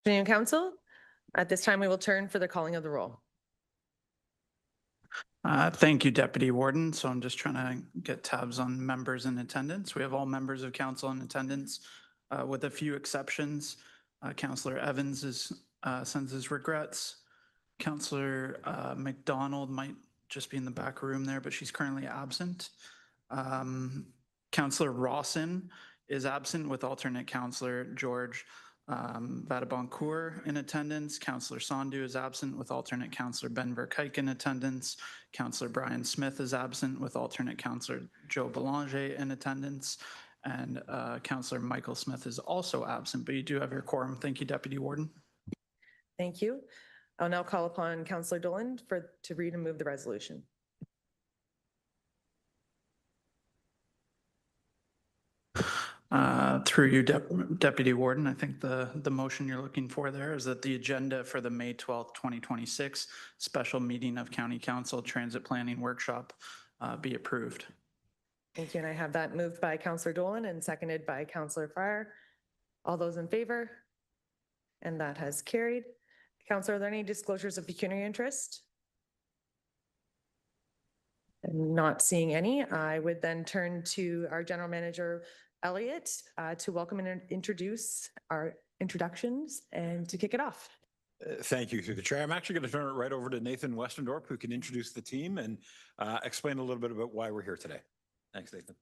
Afternoon, Council. At this time, we will turn for the calling of the roll. Thank you, Deputy Warden. So I'm just trying to get tabs on members in attendance. We have all members of council in attendance, with a few exceptions. Councillor Evans sends his regrets. Councillor McDonald might just be in the back room there, but she's currently absent. Councillor Rawson is absent with alternate Councillor George Vadaboncourt in attendance. Councillor Sandhu is absent with alternate Councillor Ben Verkuyk in attendance. Councillor Brian Smith is absent with alternate Councillor Joe Belanger in attendance. And Councillor Michael Smith is also absent, but you do have your quorum. Thank you, Deputy Warden. Thank you. I'll now call upon Councillor Dolan to read and move the resolution. Through you, Deputy Warden, I think the motion you're looking for there is that the agenda for the May 12th, 2026 special meeting of County Council Transit Planning Workshop be approved. Thank you, and I have that moved by Councillor Dolan and seconded by Councillor Fryer. All those in favor? And that has carried. Councillor, are there any disclosures of pecuniary interest? I'm not seeing any. I would then turn to our General Manager, Elliott, to welcome and introduce our introductions and to kick it off. Thank you, through the chair. I'm actually going to turn it right over to Nathan Westendorp, who can introduce the team and explain a little bit about why we're here today. Thanks, Nathan.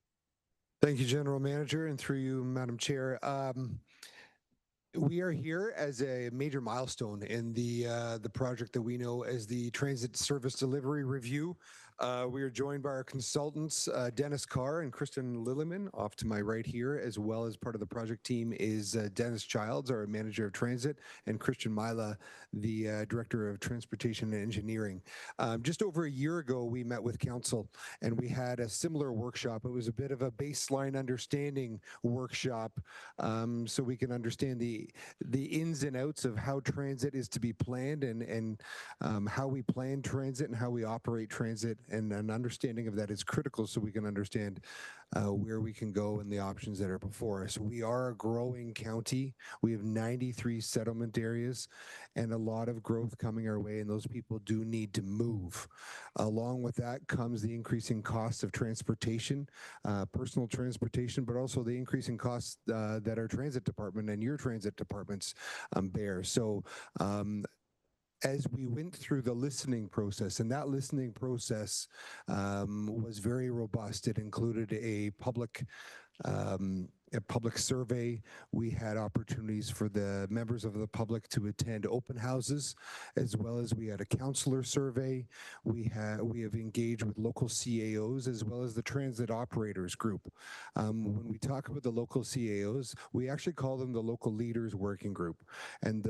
Thank you, General Manager, and through you, Madam Chair. We are here as a major milestone in the project that we know as the Transit Service Delivery Review. We are joined by our consultants, Dennis Carr and Kristen Lilleman, off to my right here, as well as part of the project team is Dennis Childs, our Manager of Transit, and Christian Mila, the Director of Transportation and Engineering. Just over a year ago, we met with Council and we had a similar workshop. It was a bit of a baseline understanding workshop, so we can understand the ins and outs of how transit is to be planned and how we plan transit and how we operate transit. And an understanding of that is critical so we can understand where we can go and the options that are before us. We are a growing county. We have 93 settlement areas and a lot of growth coming our way, and those people do need to move. Along with that comes the increasing costs of transportation, personal transportation, but also the increasing costs that our transit department and your transit departments bear. So as we went through the listening process, and that listening process was very robust. It included a public survey. We had opportunities for the members of the public to attend open houses, as well as we had a counselor survey. We have engaged with local CAOs as well as the transit operators group. When we talk about the local CAOs, we actually call them the local leaders working group, and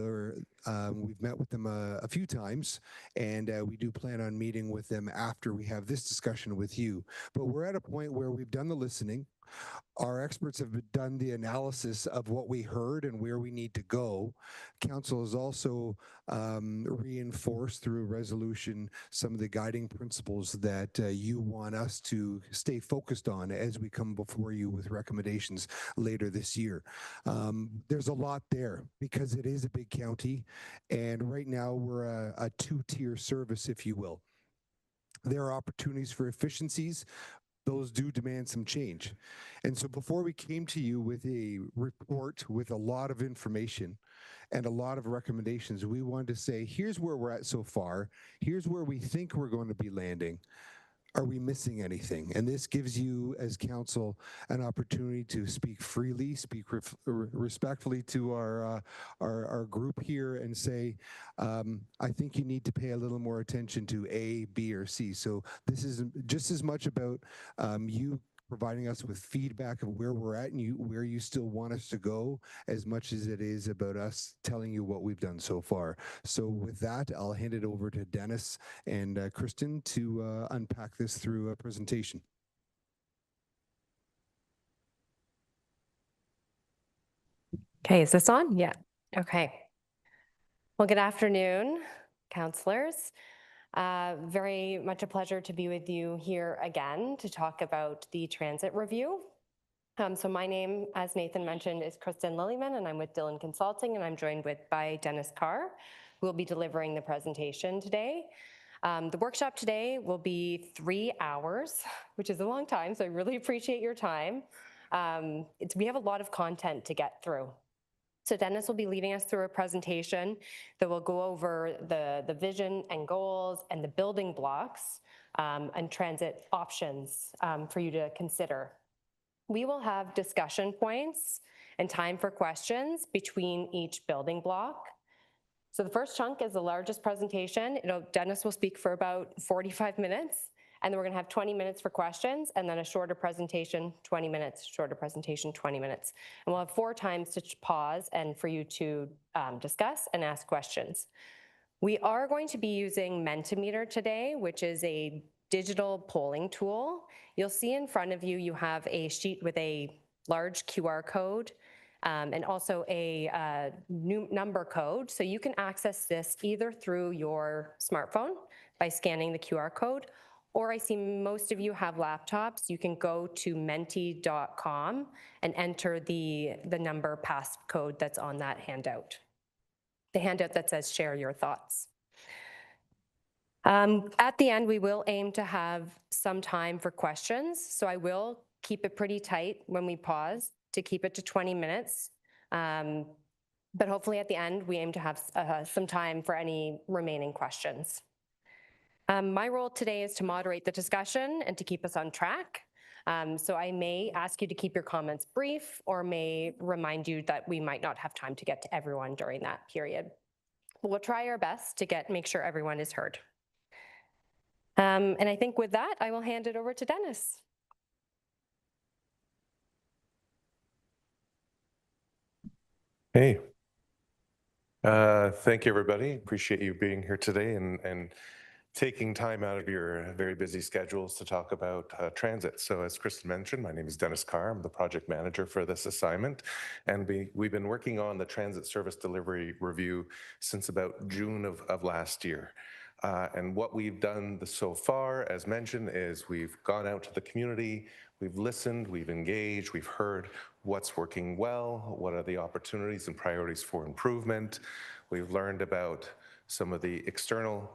we've met with them a few times, and we do plan on meeting with them after we have this discussion with you. But we're at a point where we've done the listening. Our experts have done the analysis of what we heard and where we need to go. Council has also reinforced through resolution some of the guiding principles that you want us to stay focused on as we come before you with recommendations later this year. There's a lot there because it is a big county, and right now we're a two-tier service, if you will. There are opportunities for efficiencies. Those do demand some change. And so before we came to you with a report with a lot of information and a lot of recommendations, we wanted to say, here's where we're at so far. Here's where we think we're going to be landing. Are we missing anything? And this gives you as council an opportunity to speak freely, speak respectfully to our group here and say, I think you need to pay a little more attention to A, B, or C. So this is just as much about you providing us with feedback of where we're at and where you still want us to go, as much as it is about us telling you what we've done so far. So with that, I'll hand it over to Dennis and Kristen to unpack this through a presentation. Okay, is this on? Yeah. Okay. Well, good afternoon, councillors. Very much a pleasure to be with you here again to talk about the transit review. So my name, as Nathan mentioned, is Kristen Lillyman, and I'm with Dillon Consulting, and I'm joined by Dennis Carr, who will be delivering the presentation today. The workshop today will be 3 hours, which is a long time, so I really appreciate your time. We have a lot of content to get through. So Dennis will be leading us through a presentation that will go over the vision and goals and the building blocks and transit options for you to consider. We will have discussion points and time for questions between each building block. So the first chunk is the largest presentation. Dennis will speak for about 45 minutes, and then we're going to have 20 minutes for questions, and then a shorter presentation, 20 minutes, shorter presentation, 20 minutes. And we'll have 4 times to pause and for you to discuss and ask questions. We are going to be using Mentimeter today, which is a digital polling tool. You'll see in front of you, you have a sheet with a large QR code and also a new number code. So you can access this either through your smartphone by scanning the QR code, or I see most of you have laptops. You can go to menti.com and enter the number passcode that's on that handout. The handout that says share your thoughts. At the end, we will aim to have some time for questions. So I will keep it pretty tight when we pause to keep it to 20 minutes. But hopefully at the end, we aim to have some time for any remaining questions. My role today is to moderate the discussion and to keep us on track. So I may ask you to keep your comments brief or may remind you that we might not have time to get to everyone during that period. But we'll try our best to make sure everyone is heard. And I think with that, I will hand it over to Dennis. Hey, thank you, everybody. Appreciate you being here today and taking time out of your very busy schedules to talk about transit. So as Kristen mentioned, my name is Dennis Carr. I'm the project manager for this assignment. And we've been working on the transit service delivery review since about June of last year. And what we've done so far, as mentioned, is we've gone out to the community, we've listened, we've engaged, we've heard what's working well, what are the opportunities and priorities for improvement. We've learned about some of the external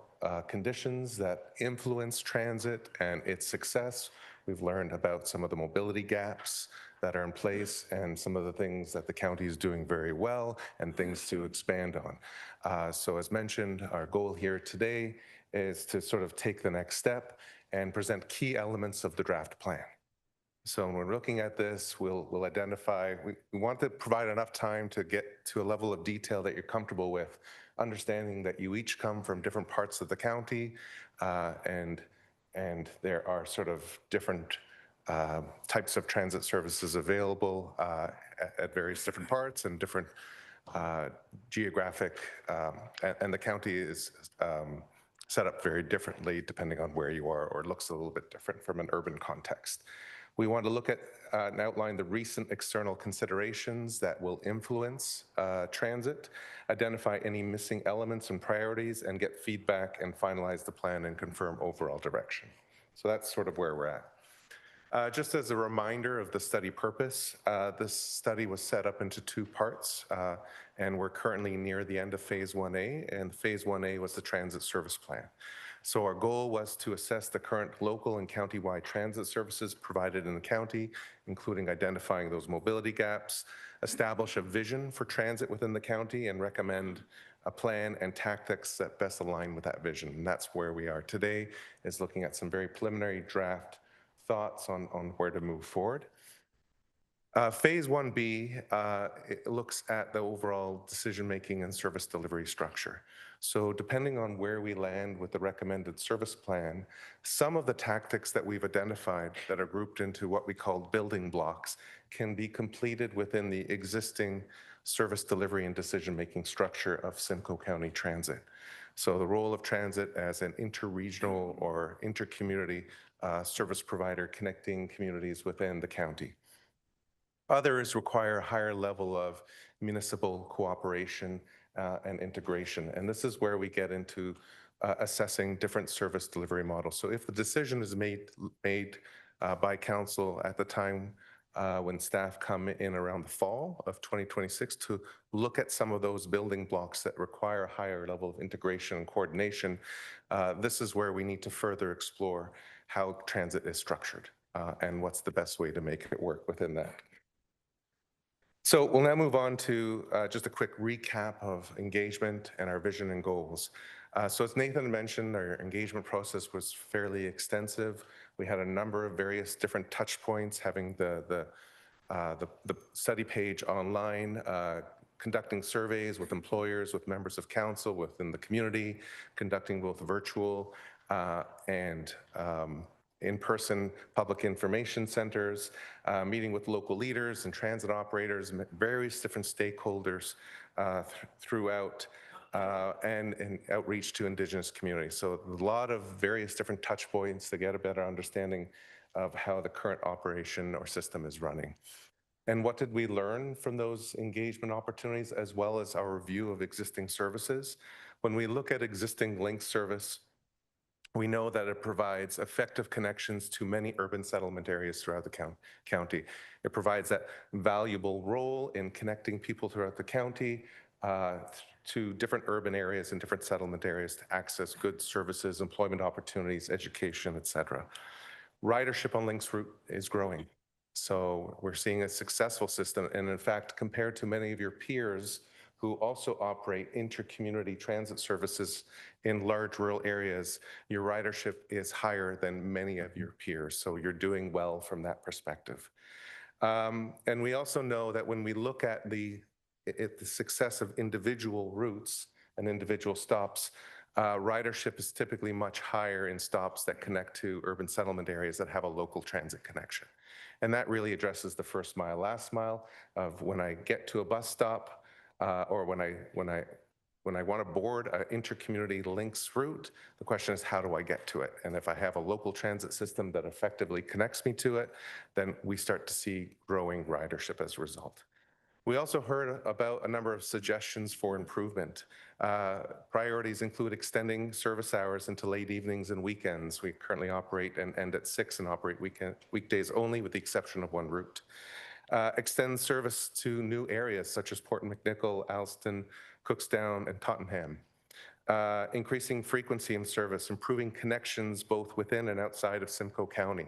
conditions that influence transit and its success. We've learned about some of the mobility gaps that are in place and some of the things that the county is doing very well and things to expand on. So as mentioned, our goal here today is to sort of take the next step and present key elements of the draft plan. So when we're looking at this, we'll identify, we want to provide enough time to get to a level of detail that you're comfortable with, understanding that you each come from different parts of the county and there are sort of different types of transit services available at various different parts and different geographic, and the county is set up very differently depending on where you are, or looks a little bit different from an urban context. We want to look at and outline the recent external considerations that will influence transit, identify any missing elements and priorities, and get feedback and finalize the plan and confirm overall direction. So that's sort of where we're at. Just as a reminder of the study purpose, this study was set up into 2 parts, and we're currently near the end of phase 1A, and phase 1A was the transit service plan. So our goal was to assess the current local and countywide transit services provided in the county, including identifying those mobility gaps, establish a vision for transit within the county, and recommend a plan and tactics that best align with that vision. And that's where we are today, is looking at some very preliminary draft thoughts on where to move forward. Phase 1B it looks at the overall decision-making and service delivery structure. So depending on where we land with the recommended service plan, some of the tactics that we've identified that are grouped into what we call building blocks can be completed within the existing service delivery and decision-making structure of Simcoe County Transit. So the role of transit as an interregional or intercommunity service provider connecting communities within the county. Others require a higher level of municipal cooperation and integration. And this is where we get into assessing different service delivery models. So if the decision is made by council at the time when staff come in around the fall of 2026 to look at some of those building blocks that require a higher level of integration and coordination. This is where we need to further explore how transit is structured and what's the best way to make it work within that. So we'll now move on to just a quick recap of engagement and our vision and goals. So as Nathan mentioned, our engagement process was fairly extensive. We had a number of various different touch points, having the study page online, conducting surveys with employers, with members of council, within the community, conducting both virtual and in-person public information centers, meeting with local leaders and transit operators, various different stakeholders throughout, and outreach to Indigenous communities. So a lot of various different touch points to get a better understanding of how the current operation or system is running. And what did we learn from those engagement opportunities, as well as our review of existing services? When we look at existing link service, we know that it provides effective connections to many urban settlement areas throughout the county. It provides that valuable role in connecting people throughout the county to different urban areas and different settlement areas to access goods, services, employment opportunities, education, et cetera. Ridership on Links route is growing. So we're seeing a successful system. And in fact, compared to many of your peers who also operate inter-community transit services in large rural areas, your ridership is higher than many of your peers. So you're doing well from that perspective. And we also know that when we look at the success of individual routes and individual stops, ridership is typically much higher in stops that connect to urban settlement areas that have a local transit connection. And that really addresses the first mile, last mile of when I get to a bus stop or when I want to board an inter-community links route, the question is, how do I get to it? And if I have a local transit system that effectively connects me to it, then we start to see growing ridership as a result. We also heard about a number of suggestions for improvement. Priorities include extending service hours into late evenings and weekends. We currently operate and end at 6 and operate weekdays only, with the exception of one route. Extend service to new areas such as Port McNicoll, Alston, Cookstown, and Tottenham. Increasing frequency in service, improving connections both within and outside of Simcoe County.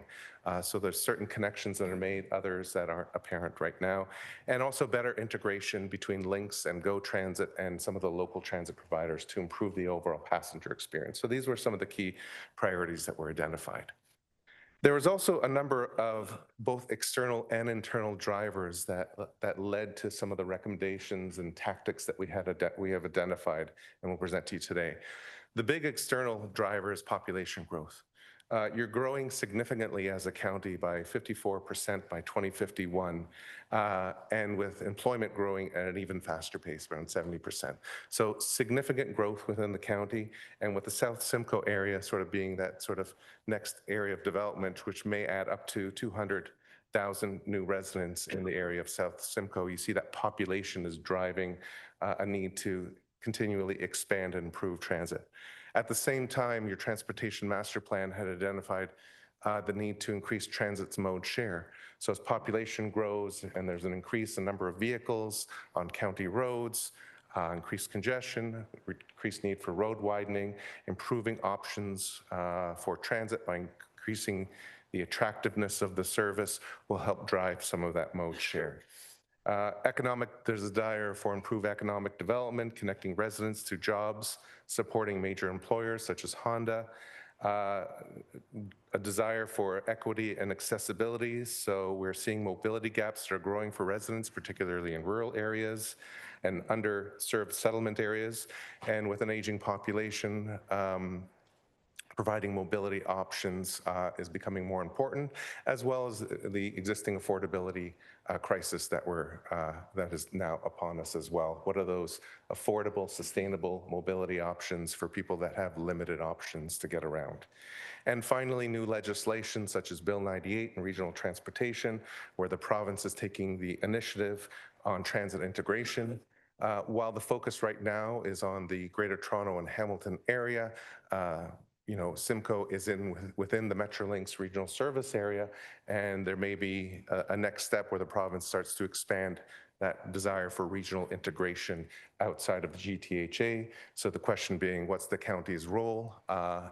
So there's certain connections that are made, others that aren't apparent right now, and also better integration between Links and Go Transit and some of the local transit providers to improve the overall passenger experience. So these were some of the key priorities that were identified. There was also a number of both external and internal drivers that led to some of the recommendations and tactics that we have identified and will present to you today. The big external driver is population growth. You're growing significantly as a county by 54% by 2051, and with employment growing at an even faster pace, around 70%. So significant growth within the county, and with the South Simcoe area sort of being that sort of next area of development, which may add up to 200,000 new residents in the area of South Simcoe. You see that population is driving a need to continually expand and improve transit. At the same time, your transportation master plan had identified the need to increase transit's mode share. So as population grows and there's an increase in number of vehicles on county roads, increased congestion, increased need for road widening, improving options for transit by increasing the attractiveness of the service will help drive some of that mode share. There's a desire for improved economic development, connecting residents to jobs, supporting major employers such as Honda, a desire for equity and accessibility. So we're seeing mobility gaps that are growing for residents, particularly in rural areas and underserved settlement areas. And with an aging population, providing mobility options is becoming more important, as well as the existing affordability crisis that is now upon us as well. What are those affordable, sustainable mobility options for people that have limited options to get around? And finally, new legislation such as Bill 98 and regional transportation, where the province is taking the initiative on transit integration. While the focus right now is on the Greater Toronto and Hamilton area, Simcoe is within the Metrolinx regional service area, and there may be a next step where the province starts to expand that desire for regional integration outside of the GTHA. So the question being, what's the county's role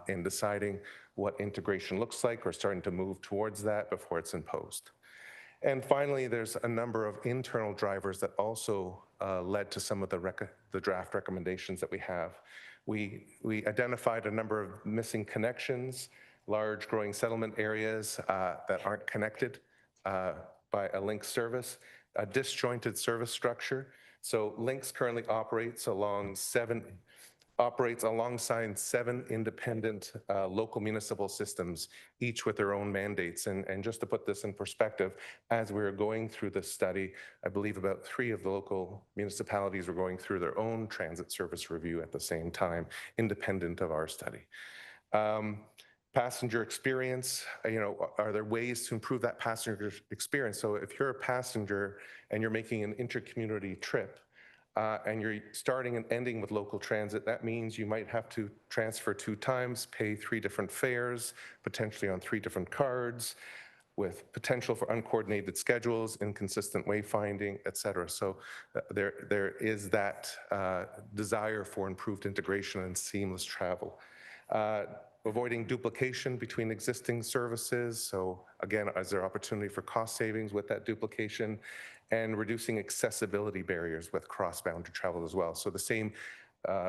in deciding what integration looks like, or starting to move towards that before it's imposed? And finally, there's a number of internal drivers that also led to some of the draft recommendations that we have. We identified a number of missing connections, large growing settlement areas that aren't connected by a link service, a disjointed service structure. So Links currently operates alongside 7 independent local municipal systems, each with their own mandates. And just to put this in perspective, as we were going through this study, I believe about 3 of the local municipalities were going through their own transit service review at the same time, independent of our study. Passenger experience, are there ways to improve that passenger experience? So if you're a passenger and you're making an intercommunity trip, and you're starting and ending with local transit, that means you might have to transfer 2 times, pay 3 different fares, potentially on 3 different cards, with potential for uncoordinated schedules, inconsistent wayfinding, et cetera. So there is that desire for improved integration and seamless travel. Avoiding duplication between existing services. So again, is there opportunity for cost savings with that duplication? And reducing accessibility barriers with cross-boundary travel as well. So the same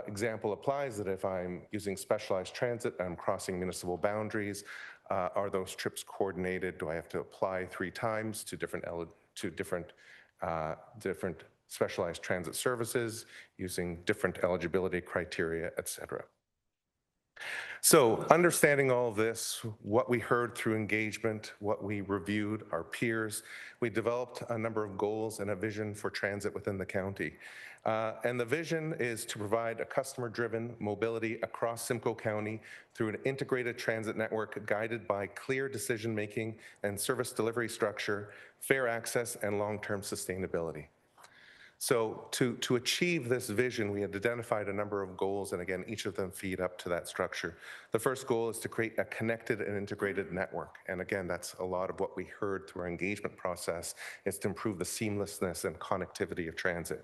example applies that if I'm using specialized transit, I'm crossing municipal boundaries, are those trips coordinated? Do I have to apply 3 times to different specialized transit services using different eligibility criteria, et cetera? So understanding all of this, what we heard through engagement, what we reviewed, our peers, we developed a number of goals and a vision for transit within the county. And the vision is to provide a customer-driven mobility across Simcoe County through an integrated transit network guided by clear decision-making and service delivery structure, fair access, and long-term sustainability. So to achieve this vision, we had identified a number of goals, and again, each of them feed up to that structure. The first goal is to create a connected and integrated network. And again, that's a lot of what we heard through our engagement process, is to improve the seamlessness and connectivity of transit.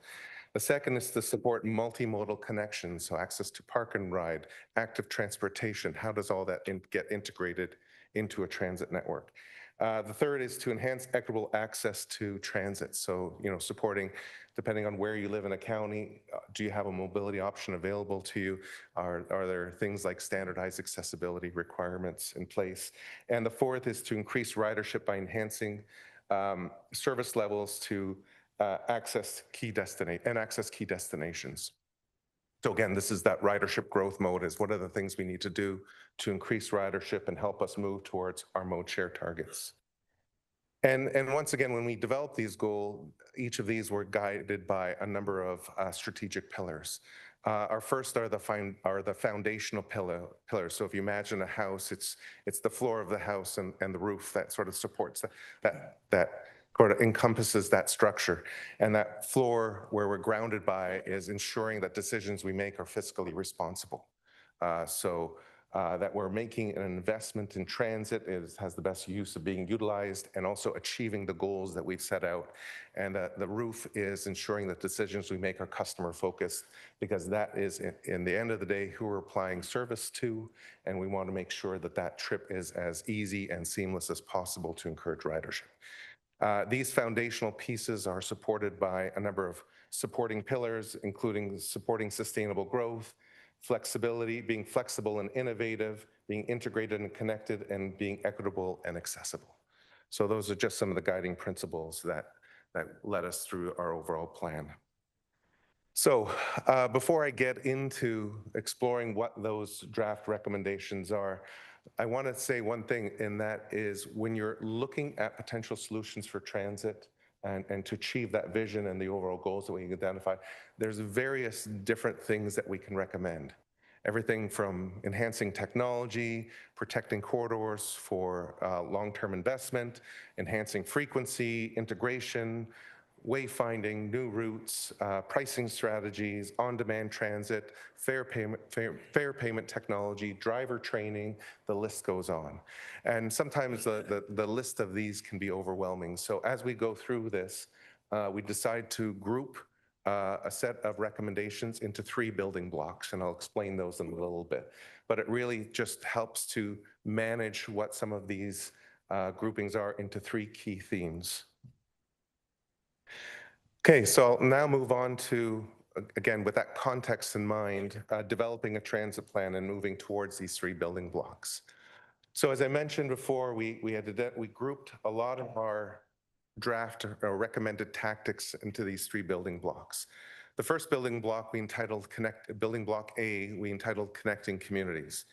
The second is to support multimodal connections, so access to park and ride, active transportation. How does all that get integrated into a transit network? The third is to enhance equitable access to transit. So, supporting, depending on where you live in a county, do you have a mobility option available to you? Are there things like standardized accessibility requirements in place? And the fourth is to increase ridership by enhancing service levels to access key destinations. So again, this is that ridership growth mode, is what are the things we need to do to increase ridership and help us move towards our mode share targets. And once again, when we developed these goals, each of these were guided by a number of strategic pillars. Our first are the foundational pillars. So if you imagine a house, it's the floor of the house and the roof that sort of supports that sort of encompasses that structure. And that floor where we're grounded by is ensuring that decisions we make are fiscally responsible. That we're making an investment in transit has the best use of being utilized, and also achieving the goals that we've set out. And the roof is ensuring that decisions we make are customer focused, because that is, in the end of the day, who we're applying service to. And we want to make sure that that trip is as easy and seamless as possible to encourage ridership. These foundational pieces are supported by a number of supporting pillars, including supporting sustainable growth, flexibility, being flexible and innovative, being integrated and connected, and being equitable and accessible. So those are just some of the guiding principles that led us through our overall plan. So before I get into exploring what those draft recommendations are, I want to say one thing, and that is, when you're looking at potential solutions for transit and to achieve that vision and the overall goals that we identify, there's various different things that we can recommend. Everything from enhancing technology, protecting corridors for long-term investment, enhancing frequency, integration, wayfinding, new routes, pricing strategies, on-demand transit, fare payment technology, driver training, the list goes on. And sometimes the list of these can be overwhelming. So as we go through this, we decide to group a set of recommendations into 3 building blocks, and I'll explain those in a little bit. But it really just helps to manage what some of these groupings are into 3 key themes. Okay, so I'll now move on to, again, with that context in mind, developing a transit plan and moving towards these 3 building blocks. So as I mentioned before, we grouped a lot of our draft or recommended tactics into these 3 building blocks. The first building block we entitled building block A, we entitled Connecting Communities.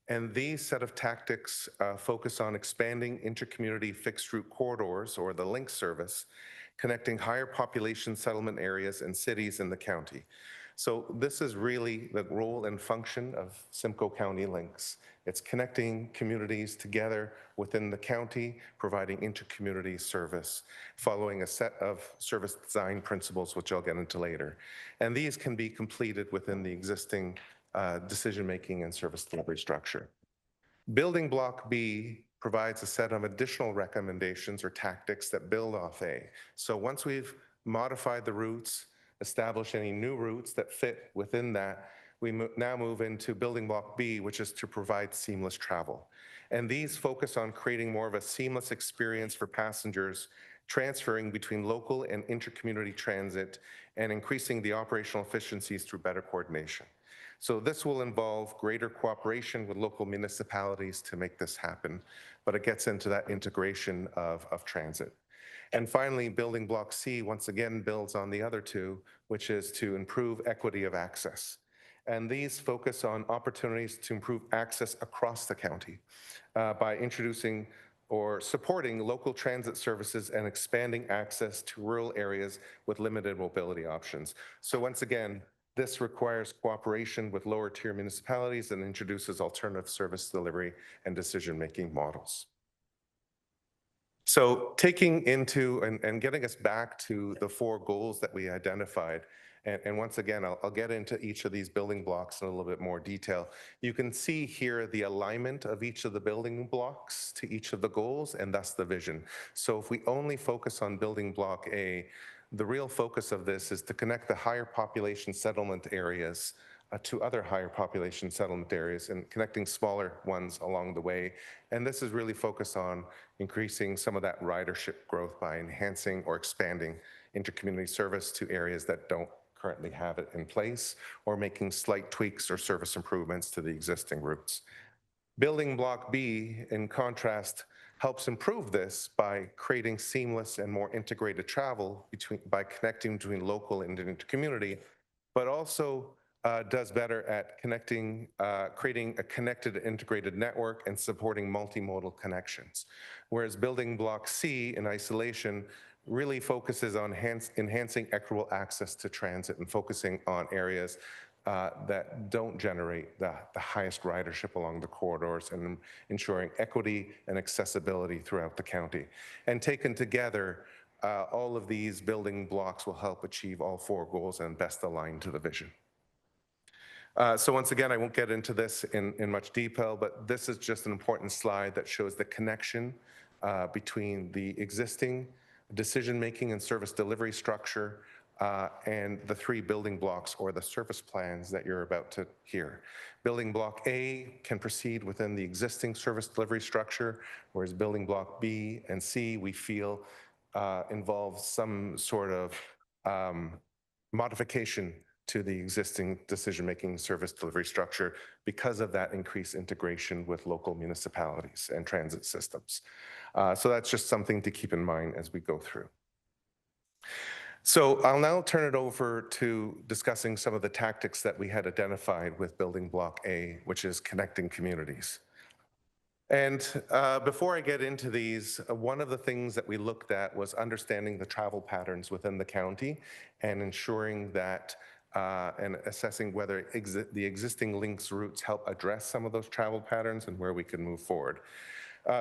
And these set of tactics focus on expanding intercommunity fixed route corridors, or the link service, connecting higher population settlement areas and cities in the county. So this is really the role and function of Simcoe County Links. It's connecting communities together within the county, providing intercommunity service, following a set of service design principles, which I'll get into later. And these can be completed within the existing decision-making and service delivery structure. Building block B provides a set of additional recommendations or tactics that build off A. So once we've modified the routes, established any new routes that fit within that, we now move into building block B, which is to provide seamless travel. And these focus on creating more of a seamless experience for passengers, transferring between local and intercommunity transit, and increasing the operational efficiencies through better coordination. So this will involve greater cooperation with local municipalities to make this happen, but it gets into that integration of transit. And finally, building block C once again builds on the other 2, which is to improve equity of access. And these focus on opportunities to improve access across the county by introducing or supporting local transit services and expanding access to rural areas with limited mobility options. So once again, this requires cooperation with lower tier municipalities and introduces alternative service delivery and decision-making models. So taking into and getting us back to the 4 goals that we identified, and once again, I'll get into each of these building blocks in a little bit more detail. You can see here the alignment of each of the building blocks to each of the goals, and thus the vision. So if we only focus on building block A, the real focus of this is to connect the higher population settlement areas to other higher population settlement areas and connecting smaller ones along the way. And this is really focused on increasing some of that ridership growth by enhancing or expanding intercommunity service to areas that don't currently have it in place, or making slight tweaks or service improvements to the existing routes. Building block B, in contrast, helps improve this by creating seamless and more integrated travel by connecting between local and intercommunity, but also does better at creating a connected, integrated network and supporting multimodal connections. Whereas building block C in isolation really focuses on enhancing equitable access to transit and focusing on areas that don't generate the highest ridership along the corridors and ensuring equity and accessibility throughout the county. And taken together, all of these building blocks will help achieve all 4 goals and best align to the vision. So once again, I won't get into this in much detail, but this is just an important slide that shows the connection between the existing decision-making and service delivery structure and the 3 building blocks or the service plans that you're about to hear. Building block A can proceed within the existing service delivery structure, whereas building block B and C, we feel involves some sort of modification to the existing decision-making service delivery structure because of that increased integration with local municipalities and transit systems. So that's just something to keep in mind as we go through. So I'll now turn it over to discussing some of the tactics that we had identified with building block A, which is connecting communities. And before I get into these, one of the things that we looked at was understanding the travel patterns within the county and ensuring that and assessing whether the existing links routes help address some of those travel patterns and where we can move forward.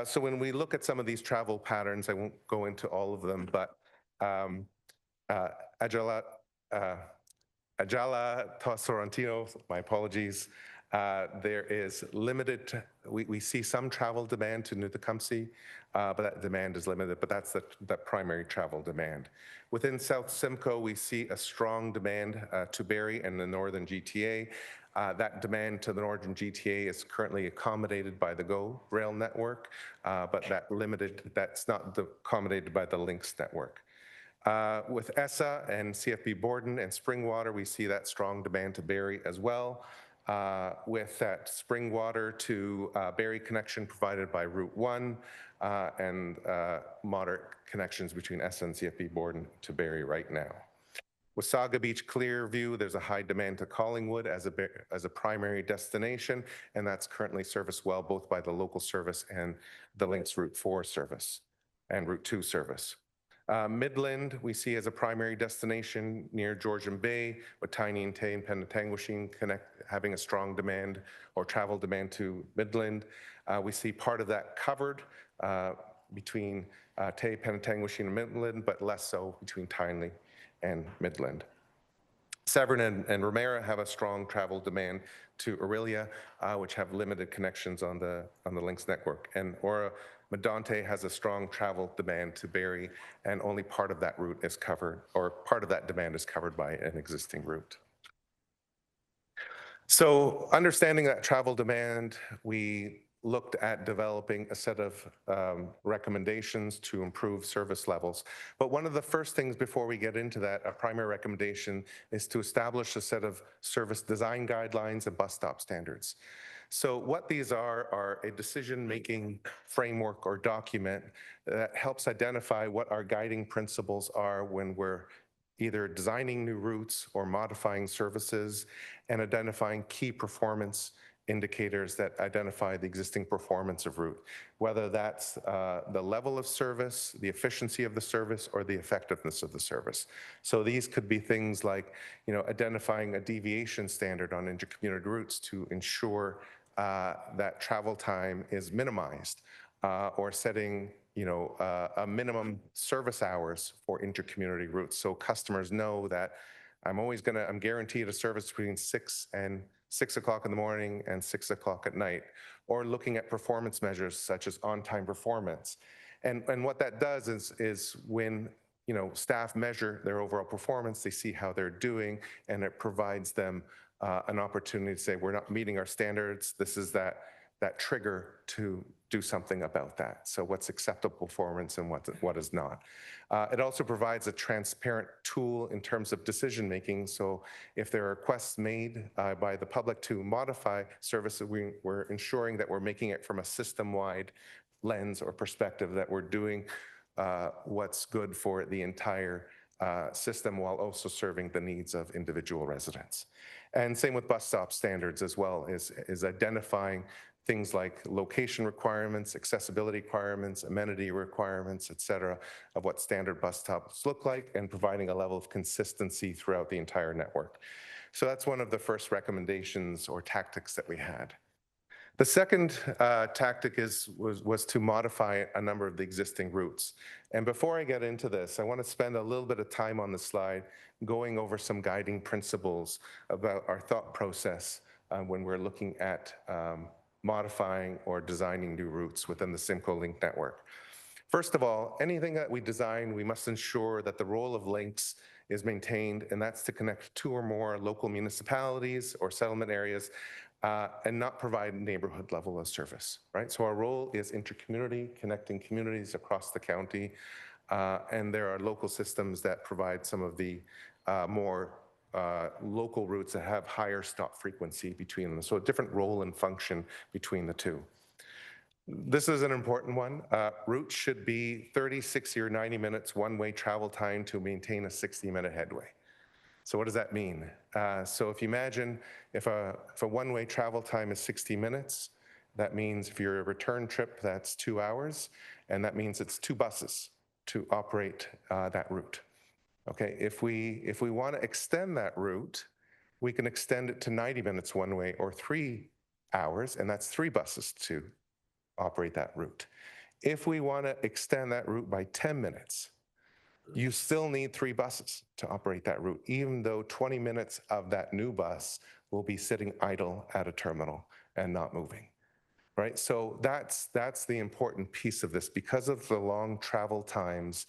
So when we look at some of these travel patterns, I won't go into all of them, but Ajala Sorrentino, my apologies. There is limited, we see some travel demand to New Tecumseh, but that demand is limited, but that's the primary travel demand. Within South Simcoe, we see a strong demand to Barrie and the northern GTA. That demand to the northern GTA is currently accommodated by the GO rail network, but that's not accommodated by the Lynx network. With ESSA and CFB Borden and Springwater, we see that strong demand to Barrie as well. With that Springwater to Barrie connection provided by Route 1 and moderate connections between ESSA and CFB Borden to Barrie right now. With Saga Beach Clearview, there's a high demand to Collingwood as a primary destination, and that's currently serviced well both by the local service and the Lynx Route 4 service and Route 2 service. Midland, we see as a primary destination near Georgian Bay, with Tiny and Tay and Penetanguishene having a strong demand or travel demand to Midland. We see part of that covered between Tay, Penetanguishene, and Midland, but less so between Tiny and Midland. Severn and Romera have a strong travel demand to Orillia, which have limited connections on the Lynx network. And Ora Medonte has a strong travel demand to Barrie, and only part of that route is covered, or part of that demand is covered by an existing route. So understanding that travel demand, we looked at developing a set of recommendations to improve service levels. But one of the first things before we get into that, a primary recommendation is to establish a set of service design guidelines and bus stop standards. So what these are a decision-making framework or document that helps identify what our guiding principles are when we're either designing new routes or modifying services, and identifying key performance indicators that identify the existing performance of route, whether that's the level of service, the efficiency of the service, or the effectiveness of the service. So these could be things like, identifying a deviation standard on intercommunity routes to ensure that travel time is minimized, or setting a minimum service hours for intercommunity routes, so customers know that I'm guaranteed a service between 6 o'clock in the morning and 6 o'clock at night, or looking at performance measures such as on-time performance. And what that does is when staff measure their overall performance, they see how they're doing, and it provides them an opportunity to say, we're not meeting our standards. This is that trigger to do something about that. So what's acceptable performance and what is not. It also provides a transparent tool in terms of decision-making. So if there are requests made by the public to modify services, we're ensuring that we're making it from a system-wide lens or perspective, that we're doing what's good for the entire system while also serving the needs of individual residents. And same with bus stop standards as well, is identifying things like location requirements, accessibility requirements, amenity requirements, et cetera, of what standard bus stops look like, and providing a level of consistency throughout the entire network. So that's one of the first recommendations or tactics that we had. The second tactic was to modify a number of the existing routes. And before I get into this, I want to spend a little bit of time on the slide going over some guiding principles about our thought process when we're looking at modifying or designing new routes within the Simcoe Link network. First of all, anything that we design, we must ensure that the role of links is maintained, and that's to connect 2 or more local municipalities or settlement areas and not provide neighborhood level of service, right? So our role is intercommunity, connecting communities across the county, and there are local systems that provide some of the more local routes that have higher stop frequency between them. So a different role and function between the two. This is an important one. Routes should be 30, 60, or 90 minutes one-way travel time to maintain a 60-minute headway. So what does that mean? So if you imagine if a one-way travel time is 60 minutes, that means if you're a return trip, that's 2 hours, and that means it's 2 buses to operate that route. Okay, if we want to extend that route, we can extend it to 90 minutes one way or 3 hours, and that's 3 buses to operate that route. If we want to extend that route by 10 minutes, you still need 3 buses to operate that route, even though 20 minutes of that new bus will be sitting idle at a terminal and not moving. Right? So that's the important piece of this. Because of the long travel times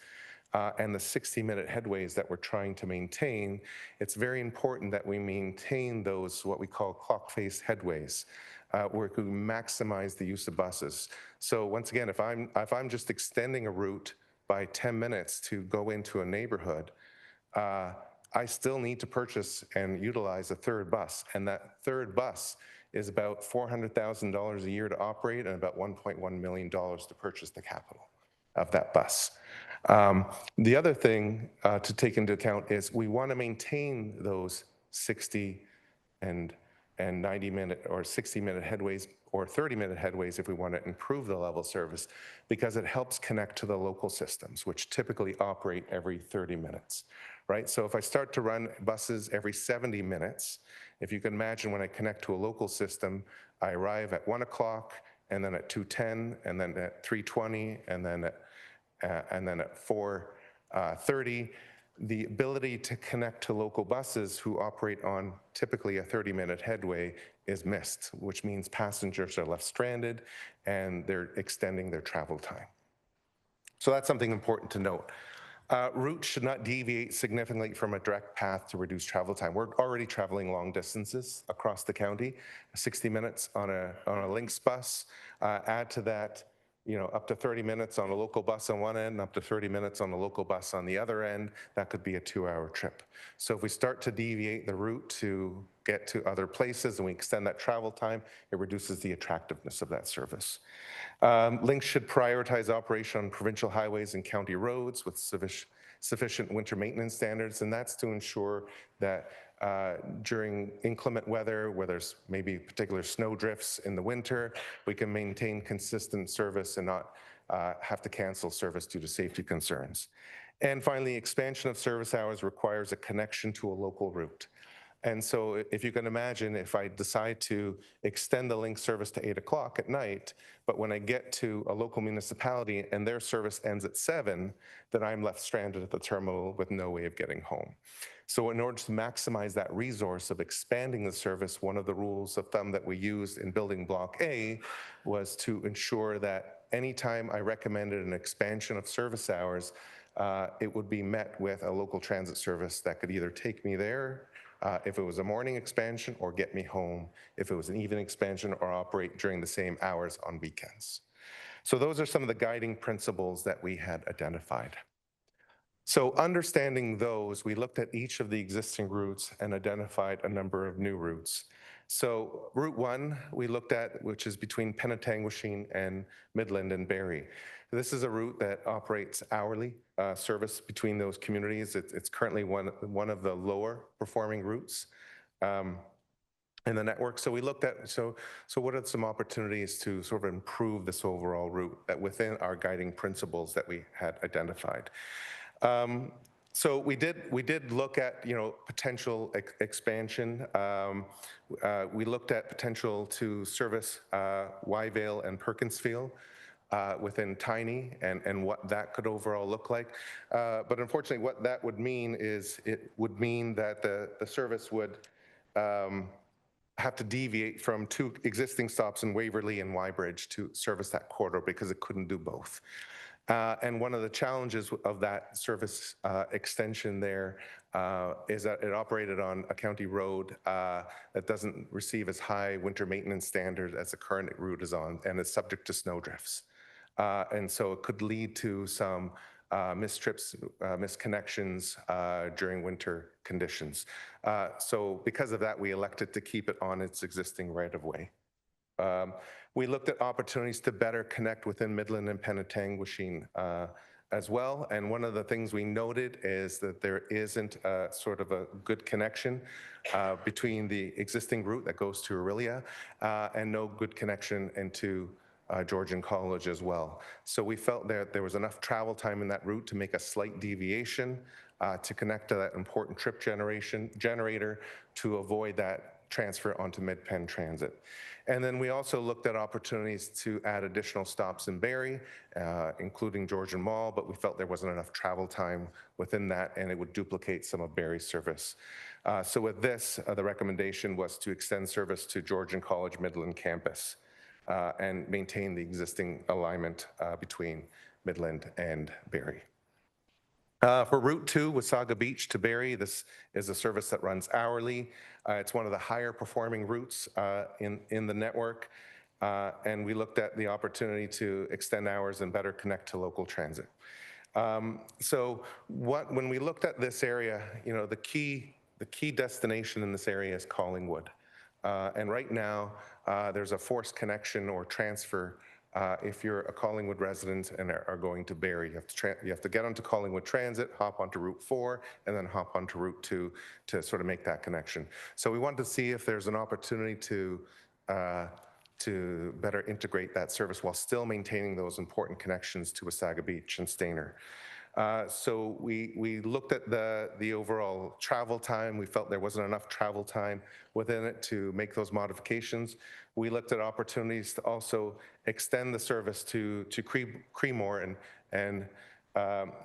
and the 60-minute headways that we're trying to maintain, it's very important that we maintain those what we call clock face headways, where we maximize the use of buses. So once again, if I'm just extending a route by 10 minutes to go into a neighborhood, I still need to purchase and utilize a third bus, and that third bus is about $400,000 a year to operate and about $1.1 million to purchase the capital of that bus. The other thing to take into account is we want to maintain those 60 and 90-minute or 60-minute headways or 30-minute headways if we want to improve the level of service, because it helps connect to the local systems, which typically operate every 30 minutes, right? So if I start to run buses every 70 minutes, if you can imagine, when I connect to a local system, I arrive at 1 o'clock, and then at 2:10, and then at 3:20, and then at 4:30. The ability to connect to local buses who operate on typically a 30-minute headway is missed, which means passengers are left stranded and they're extending their travel time. So that's something important to note. Routes should not deviate significantly from a direct path to reduce travel time. We're already traveling long distances across the county, 60 minutes on a Lynx bus. Add to that, up to 30 minutes on a local bus on one end, and up to 30 minutes on a local bus on the other end. That could be a 2-hour trip. So if we start to deviate the route to get to other places and we extend that travel time, it reduces the attractiveness of that service. Lynx should prioritize operation on provincial highways and county roads with sufficient winter maintenance standards, and that's to ensure that during inclement weather, where there's maybe particular snow drifts in the winter, we can maintain consistent service and not have to cancel service due to safety concerns. And finally, expansion of service hours requires a connection to a local route. And so if you can imagine, if I decide to extend the Lynx service to 8 o'clock at night, but when I get to a local municipality and their service ends at 7, then I'm left stranded at the terminal with no way of getting home. So in order to maximize that resource of expanding the service, one of the rules of thumb that we used in building block A was to ensure that anytime I recommended an expansion of service hours, it would be met with a local transit service that could either take me there if it was a morning expansion, or get me home if it was an evening expansion, or operate during the same hours on weekends. So those are some of the guiding principles that we had identified. So understanding those, we looked at each of the existing routes and identified a number of new routes. So Route 1 we looked at, which is between Penetanguishene and Midland and Barrie. This is a route that operates hourly service between those communities. It's currently one of the lower performing routes in the network. So we looked at, so what are some opportunities to sort of improve this overall route that within our guiding principles that we had identified. So we did look at potential expansion. We looked at potential to service Wyvale and Perkinsfield within Tiny and what that could overall look like. But unfortunately, what that would mean is it would mean that the service would have to deviate from 2 existing stops in Waverley and Wybridge to service that corridor, because it couldn't do both. And one of the challenges of that service extension there is that it operated on a county road that doesn't receive as high winter maintenance standards as the current route is on, and is subject to snow drifts. And so it could lead to some missed trips, missed connections during winter conditions. So because of that, we elected to keep it on its existing right-of-way. We looked at opportunities to better connect within Midland and Penetanguishene as well. And one of the things we noted is that there isn't sort of a good connection between the existing route that goes to Orillia and no good connection into Georgian College as well. So we felt that there was enough travel time in that route to make a slight deviation to connect to that important trip generator to avoid that transfer onto Mid-Pen Transit. And then we also looked at opportunities to add additional stops in Barrie, including Georgian Mall, but we felt there wasn't enough travel time within that, and it would duplicate some of Barrie's service. So with this, the recommendation was to extend service to Georgian College Midland campus and maintain the existing alignment between Midland and Barrie. For Route 2, Wasaga Beach to Barrie, this is a service that runs hourly. It's one of the higher performing routes in the network. And we looked at the opportunity to extend hours and better connect to local transit. So when we looked at this area, you know, the key destination in this area is Collingwood. And right now, there's a forced connection or transfer if you're a Collingwood resident and are going to Barrie. You have to get onto Collingwood Transit, hop onto Route 4, and then hop onto Route 2 to sort of make that connection. So we wanted to see if there's an opportunity to better integrate that service while still maintaining those important connections to Wasaga Beach and Stayner. So we looked at the overall travel time. We felt there wasn't enough travel time within it to make those modifications. We looked at opportunities to also extend the service to Creemore and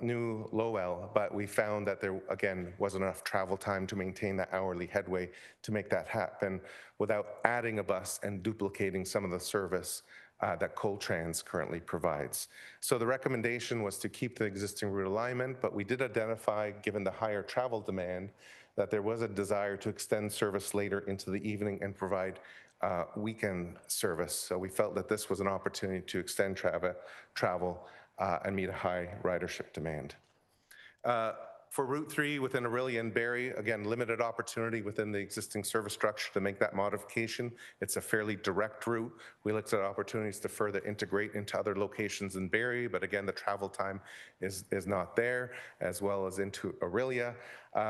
New Lowell, but we found that there, again, wasn't enough travel time to maintain that hourly headway to make that happen without adding a bus and duplicating some of the service that Coltrans currently provides. So the recommendation was to keep the existing route alignment, but we did identify, given the higher travel demand, that there was a desire to extend service later into the evening and provide weekend service. So we felt that this was an opportunity to extend travel and meet a high ridership demand. For Route 3 within Orillia and Barrie, again, limited opportunity within the existing service structure to make that modification. It's a fairly direct route. We looked at opportunities to further integrate into other locations in Barrie, but again, the travel time is not there, as well as into Orillia.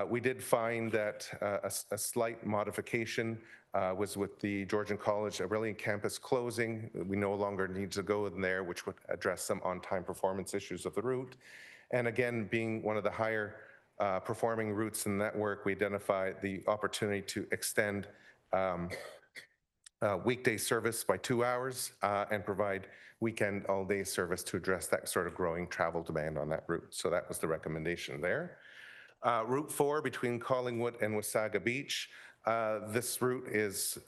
We did find that a slight modification was with the Georgian College Orillia campus closing. We no longer need to go in there, which would address some on-time performance issues of the route. And again, being one of the higher performing routes in the network, we identified the opportunity to extend weekday service by 2 hours and provide weekend all-day service to address that sort of growing travel demand on that route. So that was the recommendation there. Route 4 between Collingwood and Wasaga Beach. This route is,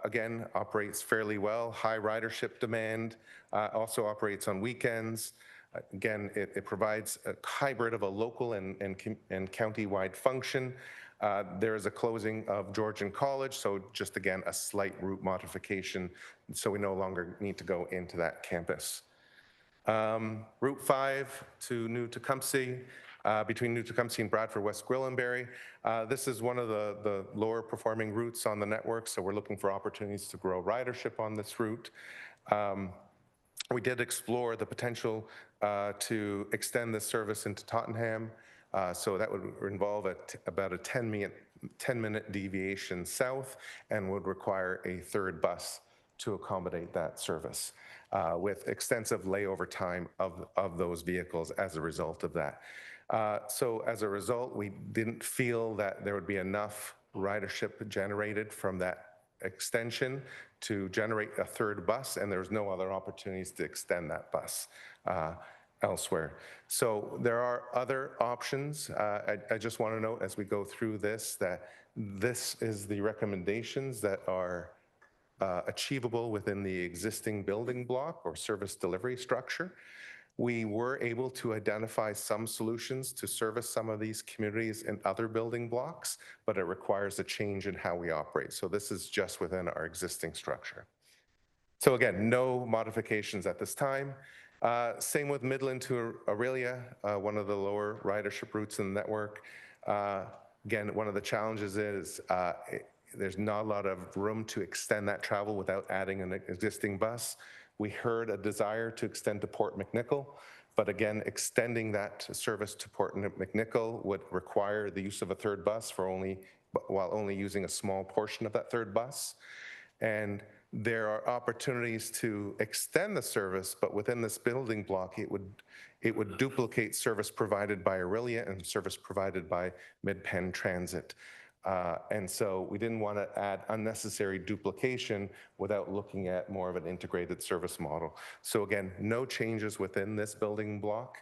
again, operates fairly well, high ridership demand, also operates on weekends. Again, it provides a hybrid of a local and county-wide function. There is a closing of Georgian College, so just again, a slight route modification, so we no longer need to go into that campus. Route 5 to New Tecumseh, between New Tecumseh and Bradford West Gwillimbury. This is one of the lower performing routes on the network, so we're looking for opportunities to grow ridership on this route. We did explore the potential to extend this service into Tottenham. So that would involve about a 10-minute deviation south and would require a third bus to accommodate that service with extensive layover time of those vehicles as a result of that. So as a result, we didn't feel that there would be enough ridership generated from that extension to generate a third bus, and there's no other opportunities to extend that bus elsewhere. So there are other options. I just want to note as we go through this that this is the recommendations that are achievable within the existing building block or service delivery structure. We were able to identify some solutions to service some of these communities in other building blocks, but it requires a change in how we operate. So this is just within our existing structure. So again, no modifications at this time. Same with Midland to Orillia, one of the lower ridership routes in the network. Again, one of the challenges is there's not a lot of room to extend that travel without adding an existing bus. We heard a desire to extend to Port McNicoll, but again, extending that service to Port McNicoll would require the use of a third bus while only using a small portion of that third bus. And there are opportunities to extend the service, but within this building block, it would duplicate service provided by Orillia and service provided by Mid-Penn Transit. And so we didn't want to add unnecessary duplication without looking at more of an integrated service model. So again, no changes within this building block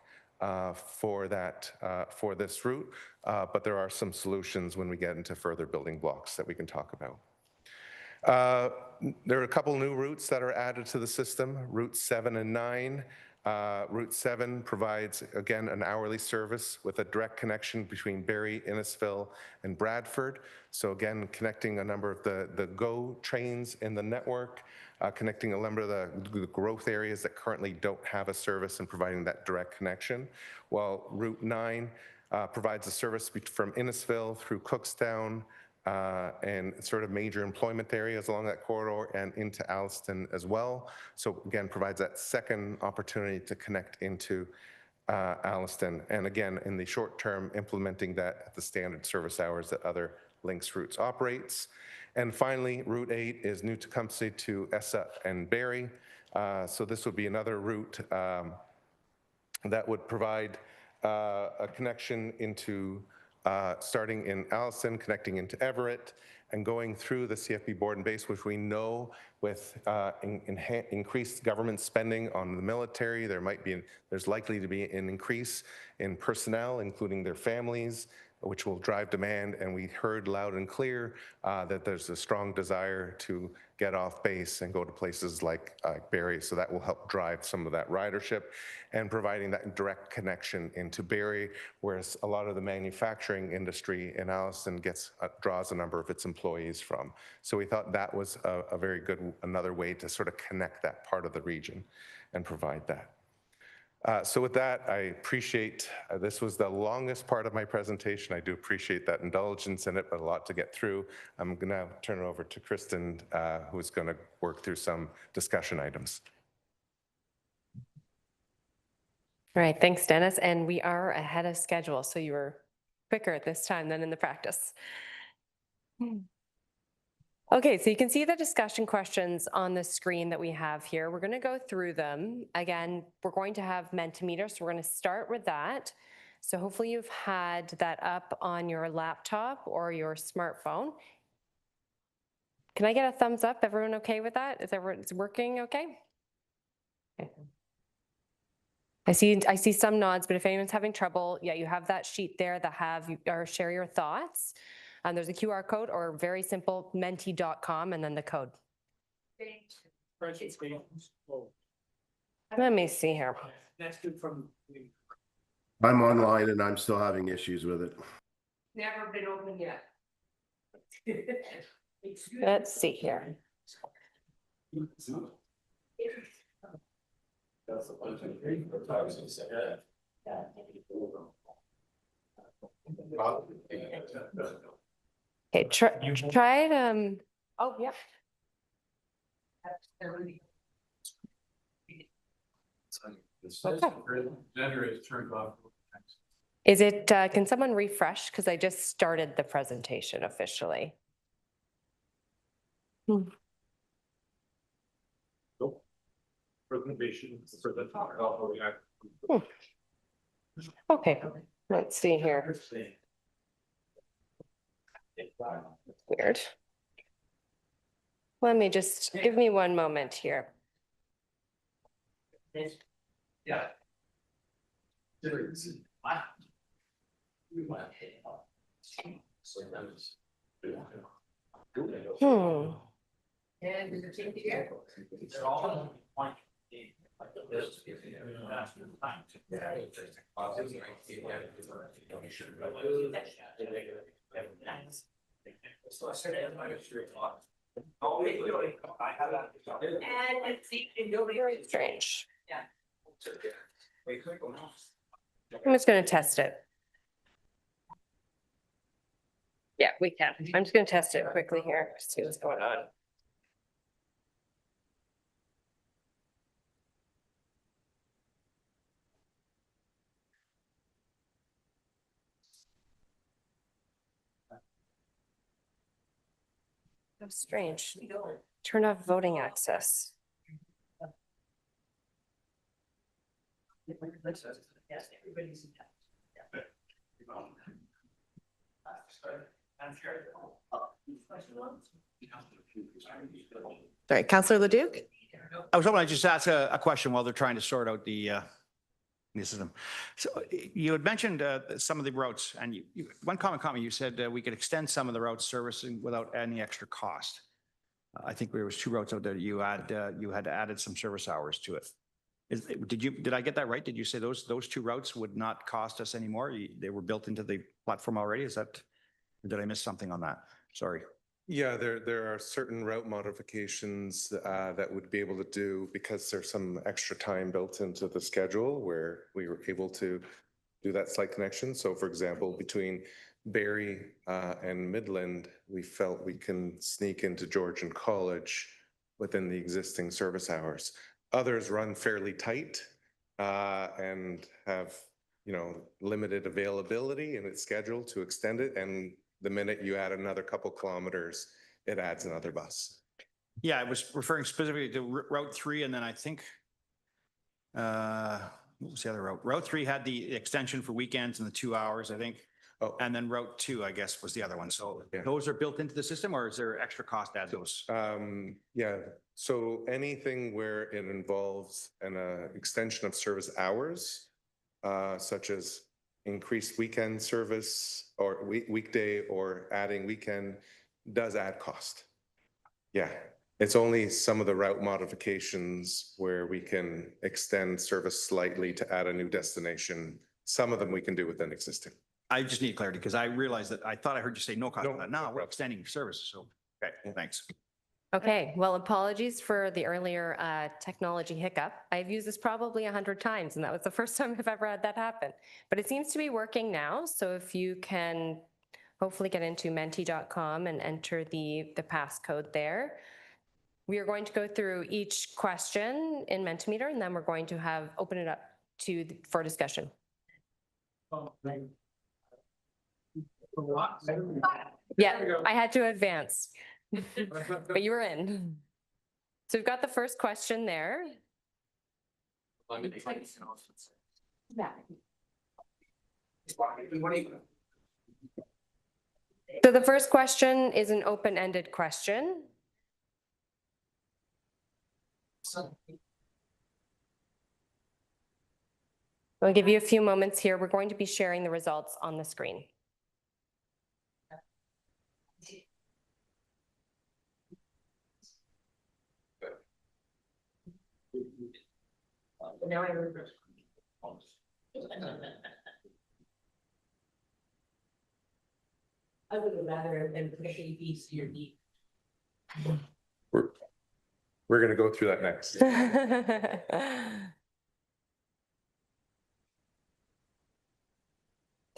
for this route, but there are some solutions when we get into further building blocks that we can talk about. There are a couple new routes that are added to the system, Route 7 and 9. Route 7 provides, again, an hourly service with a direct connection between Barrie, Innisfil, and Bradford. So again, connecting a number of the GO trains in the network, connecting a number of the growth areas that currently don't have a service and providing that direct connection. While Route 9 provides a service from Innisfil through Cookstown, and sort of major employment areas along that corridor and into Alliston as well. So again, provides that second opportunity to connect into Alliston. And again, in the short term, implementing that at the standard service hours that other Lynx routes operates. And finally, Route 8 is new Tecumseh to Essa and Barrie. So this would be another route that would provide a connection into starting in Alliston, connecting into Everett, and going through the CFB board and base, which we know with increased government spending on the military, there's likely to be an increase in personnel, including their families, which will drive demand. And we heard loud and clear that there's a strong desire to get off base and go to places like Barrie. So that will help drive some of that ridership and providing that direct connection into Barrie, whereas a lot of the manufacturing industry in Alliston draws a number of its employees from. So we thought that was a very good, another way to sort of connect that part of the region and provide that. So with that, I appreciate, this was the longest part of my presentation. I do appreciate that indulgence in it, but a lot to get through. I'm going to turn it over to Kristen, who's going to work through some discussion items. All right, thanks, Dennis. And we are ahead of schedule, so you were quicker at this time than in the practice. Okay, so you can see the discussion questions on the screen that we have here. We're going to go through them. Again, we're going to have Mentimeter, so we're going to start with that. So hopefully you've had that up on your laptop or your smartphone. Can I get a thumbs up? Everyone okay with that? Is it working okay? Okay. I see some nods, but if anyone's having trouble, yeah, you have that sheet there that have or share your thoughts. There's a QR code or very simple menti.com and then the code. Let me see here. I'm online and I'm still having issues with it. Never been open yet. Let's see here. Okay, try it. Oh, yeah. Okay. Is it, can someone refresh? Because I just started the presentation officially. Okay, let's see here. Weird. Let me just, give me one moment here. Yeah. Very strange. I'm just going to test it. Yeah, we can. I'm just going to test it quickly here, see what's going on. So strange. Turn off voting access. Sorry, Councillor Leduc? I was hoping I'd just ask a question while they're trying to sort out the system. So you had mentioned some of the routes, and one common comment, you said we could extend some of the routes servicing without any extra cost. I think there was 2 routes out there that you had added some service hours to it. Did I get that right? Did you say those 2 routes would not cost us anymore? They were built into the platform already? Is that, or did I miss something on that? Sorry. Yeah, there are certain route modifications that would be able to do, because there's some extra time built into the schedule where we were able to do that slight connection. So for example, between Barrie and Midland, we felt we can sneak into Georgian College within the existing service hours. Others run fairly tight and have, limited availability in its schedule to extend it. And the minute you add another couple kilometers, it adds another bus. Yeah, I was referring specifically to Route 3, and then I think, what was the other route? Route 3 had the extension for weekends and the 2 hours, I think. Oh. And then Route 2, I guess, was the other one. So Yeah. those are built into the system, or is there extra cost to add those? Yeah, so anything where it involves an extension of service hours, such as increased weekend service or weekday or adding weekend, does add cost. Yeah, it's only some of the route modifications where we can extend service slightly to add a new destination. Some of them we can do within existing. I just need clarity because I realized that I thought I heard you say no cost. No, No, we're problem. extending service. So, okay, thanks. Okay, well, apologies for the earlier technology hiccup. I've used this probably 100 times, and that was the first time I've ever had that happen. But it seems to be working now. So if you can hopefully get into menti.com and enter the passcode there. We are going to go through each question in Mentimeter, and then we're going to open it up for discussion. Yeah, I had to advance. But you were in. So we've got the first question there. So the first question is an open-ended question. I'll give you a few moments here. We're going to be sharing the results on the screen. Now I remember. I would have rather than push A, B, C, or D. We're going to go through that next.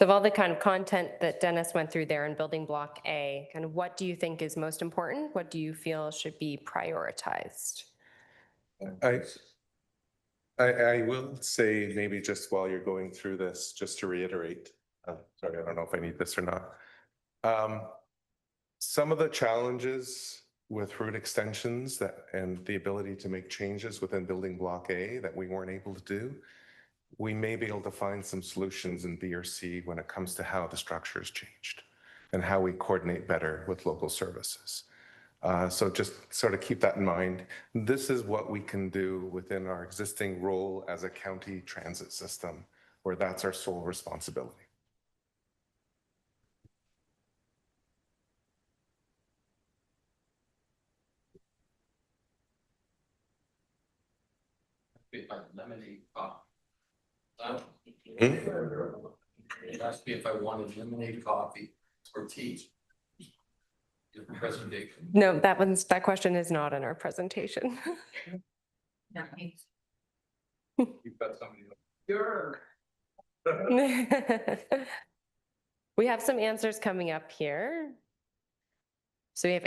So of all the kind of content that Dennis went through there in building block A, kind of what do you think is most important? What do you feel should be prioritized? I will say, maybe just while you're going through this, just to reiterate, sorry, I don't know if I need this or not. Some of the challenges with route extensions and the ability to make changes within building block A that we weren't able to do, we may be able to find some solutions in B or C when it comes to how the structure has changed and how we coordinate better with local services. So just sort of keep that in mind. This is what we can do within our existing role as a county transit system, where that's our sole responsibility. If I lemonade coffee. It asked me if I wanted lemonade coffee or tea. Presentation. No, that question is not in our presentation. You've got somebody. Sure. We have some answers coming up here. So we have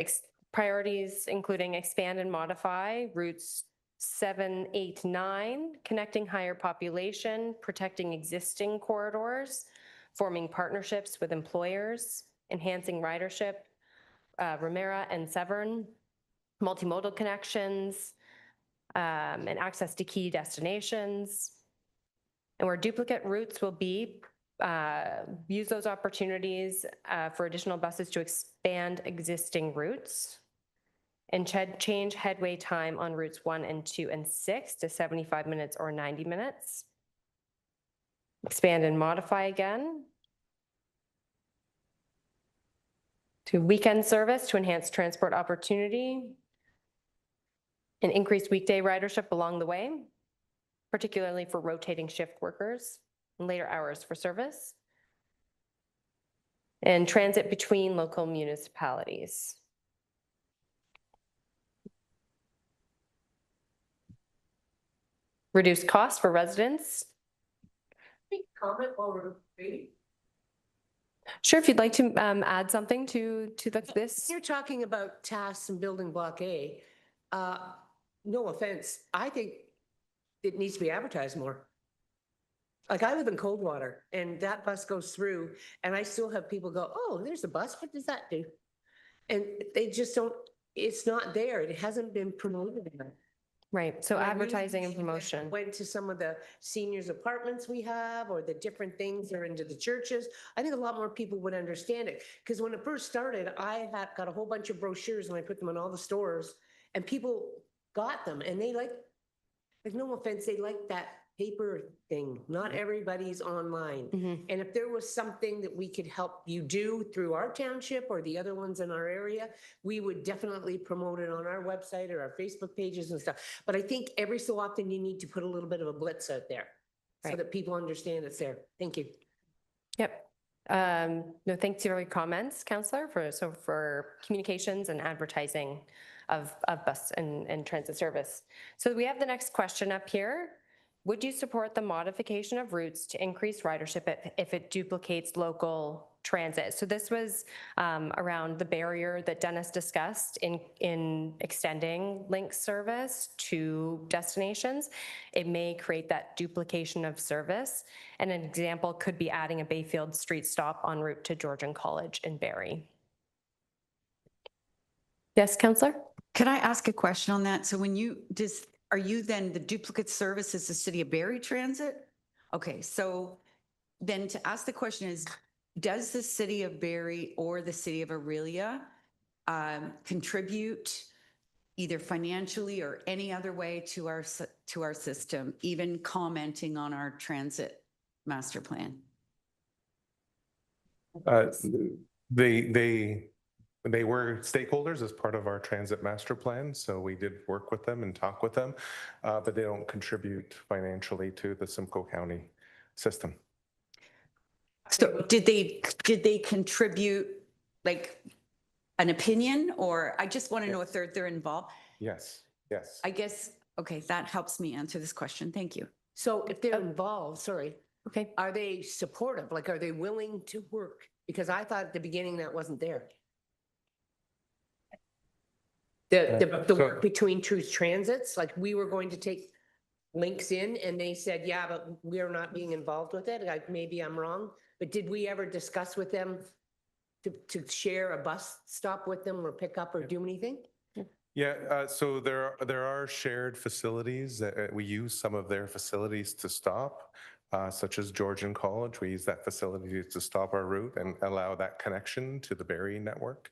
priorities including expand and modify, routes 7, 8, 9, connecting higher population, protecting existing corridors, forming partnerships with employers, enhancing ridership, Ramera and Severn, multimodal connections, and access to key destinations. And where duplicate routes will be, use those opportunities for additional buses to expand existing routes and change headway time on routes 1 and 2 and 6 to 75 minutes or 90 minutes. Expand and modify again to weekend service to enhance transport opportunity and increase weekday ridership along the way, particularly for rotating shift workers and later hours for service, and transit between local municipalities. Reduce costs for residents. Comment while we're waiting? Sure, if you'd like to add something to this. You're talking about tasks and building block A. No offense, I think it needs to be advertised more. Like I live in Coldwater and that bus goes through and I still have people go, oh, there's a bus, what does that do? And they just don't, it's not there. It hasn't been promoted enough. Right, so And I really advertising and wish you guys promotion. went to some of the seniors apartments we have or the different things that are into the churches. I think a lot more people would understand it. Because when it first started, I had got a whole bunch of brochures and I put them in all the stores and people got them and they like no offense, they like that paper thing. Not everybody's online. And if there was something that we could help you do through our township or the other ones in our area, we would definitely promote it on our website or our Facebook pages and stuff. But I think every so often you need to put a little bit of a blitz out there so that people understand it's there. Thank you. Yep. No, thanks for your comments, Councillor, for communications and advertising of bus and transit service. So we have the next question up here. Would you support the modification of routes to increase ridership if it duplicates local transit? So this was around the barrier that Dennis discussed in extending link service to destinations. It may create that duplication of service. And an example could be adding a Bayfield Street stop en route to Georgian College in Barrie. Yes, Councillor? Can I ask a question on that? So when are you then the duplicate service is the City of Barrie Transit? Okay, so then to ask the question is, does the City of Barrie or the City of Aurelia contribute either financially or any other way to our system, even commenting on our transit master plan? They were stakeholders as part of our transit master plan, so we did work with them and talk with them, but they don't contribute financially to the Simcoe County system. So did they contribute like an opinion, or I just want to know if they're involved? Yes. I guess, okay, that helps me answer this question. Thank you. So if they're involved, sorry. Okay. Are they supportive? Like, are they willing to work? Because I thought at the beginning that wasn't there. The work between Truth Transits, like we were going to take links in and they said, yeah, but we're not being involved with it. Like maybe I'm wrong, but did we ever discuss with them to share a bus stop with them or pick up or do anything? Yeah, so there are shared facilities that we use some of their facilities to stop, such as Georgian College. We use that facility to stop our route and allow that connection to the Barrie network.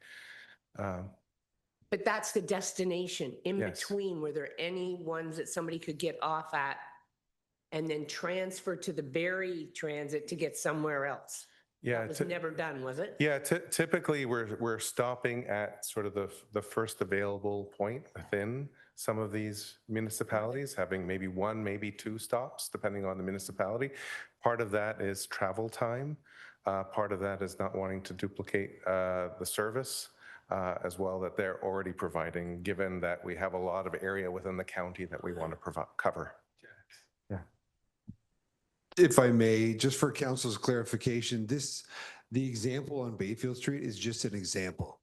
But that's the destination. In between, were there any ones that somebody could get off at and then transfer to the Barrie Transit to get somewhere else? Yeah, that was never done, was it? Yeah, typically we're stopping at sort of the first available point within some of these municipalities, having maybe one, maybe two stops, depending on the municipality. Part of that is travel time. Part of that is not wanting to duplicate the service. As well that they're already providing, given that we have a lot of area within the county that we want to cover. Yeah. If I may, just for council's clarification, the example on Bayfield Street is just an example.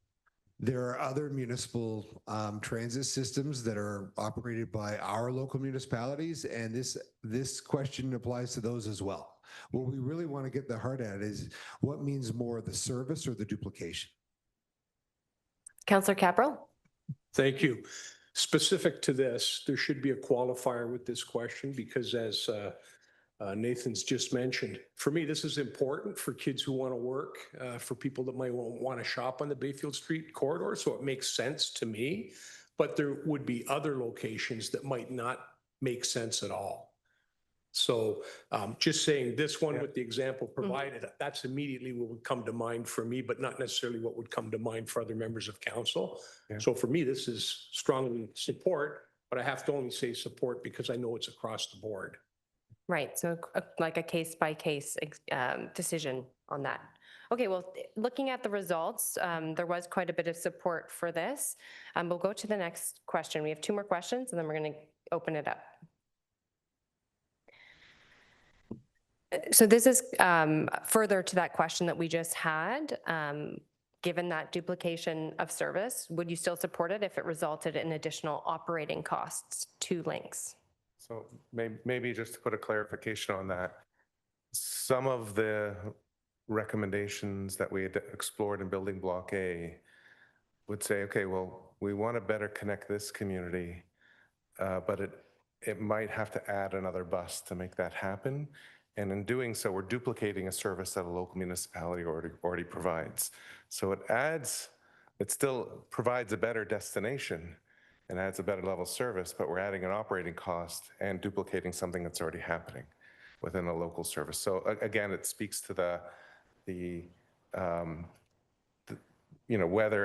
There are other municipal transit systems that are operated by our local municipalities, and this question applies to those as well. What we really want to get the heart at is what means more, the service or the duplication? Councillor Caprow? Thank you. Specific to this, there should be a qualifier with this question because as Nathan's just mentioned. For me, this is important for kids who want to work, for people that might want to shop on the Bayfield Street corridor. So it makes sense to me, but there would be other locations that might not make sense at all. So just saying this one with the example provided, that's immediately what would come to mind for me, but not necessarily what would come to mind for other members of council. So for me, this is strongly support, but I have to only say support because I know it's across the board. Right, so like a case-by-case decision on that. Okay, well, looking at the results, there was quite a bit of support for this. We'll go to the next question. We have 2 more questions, and then we're going to open it up. So this is further to that question that we just had. Given that duplication of service, would you still support it if it resulted in additional operating costs to links? So maybe just to put a clarification on that, some of the recommendations that we had explored in building block A would say, okay, well, we want to better connect this community, but it might have to add another bus to make that happen. And in doing so, we're duplicating a service that a local municipality already provides. So it still provides a better destination and adds a better level of service, but we're adding an operating cost and duplicating something that's already happening within a local service. So again, it speaks to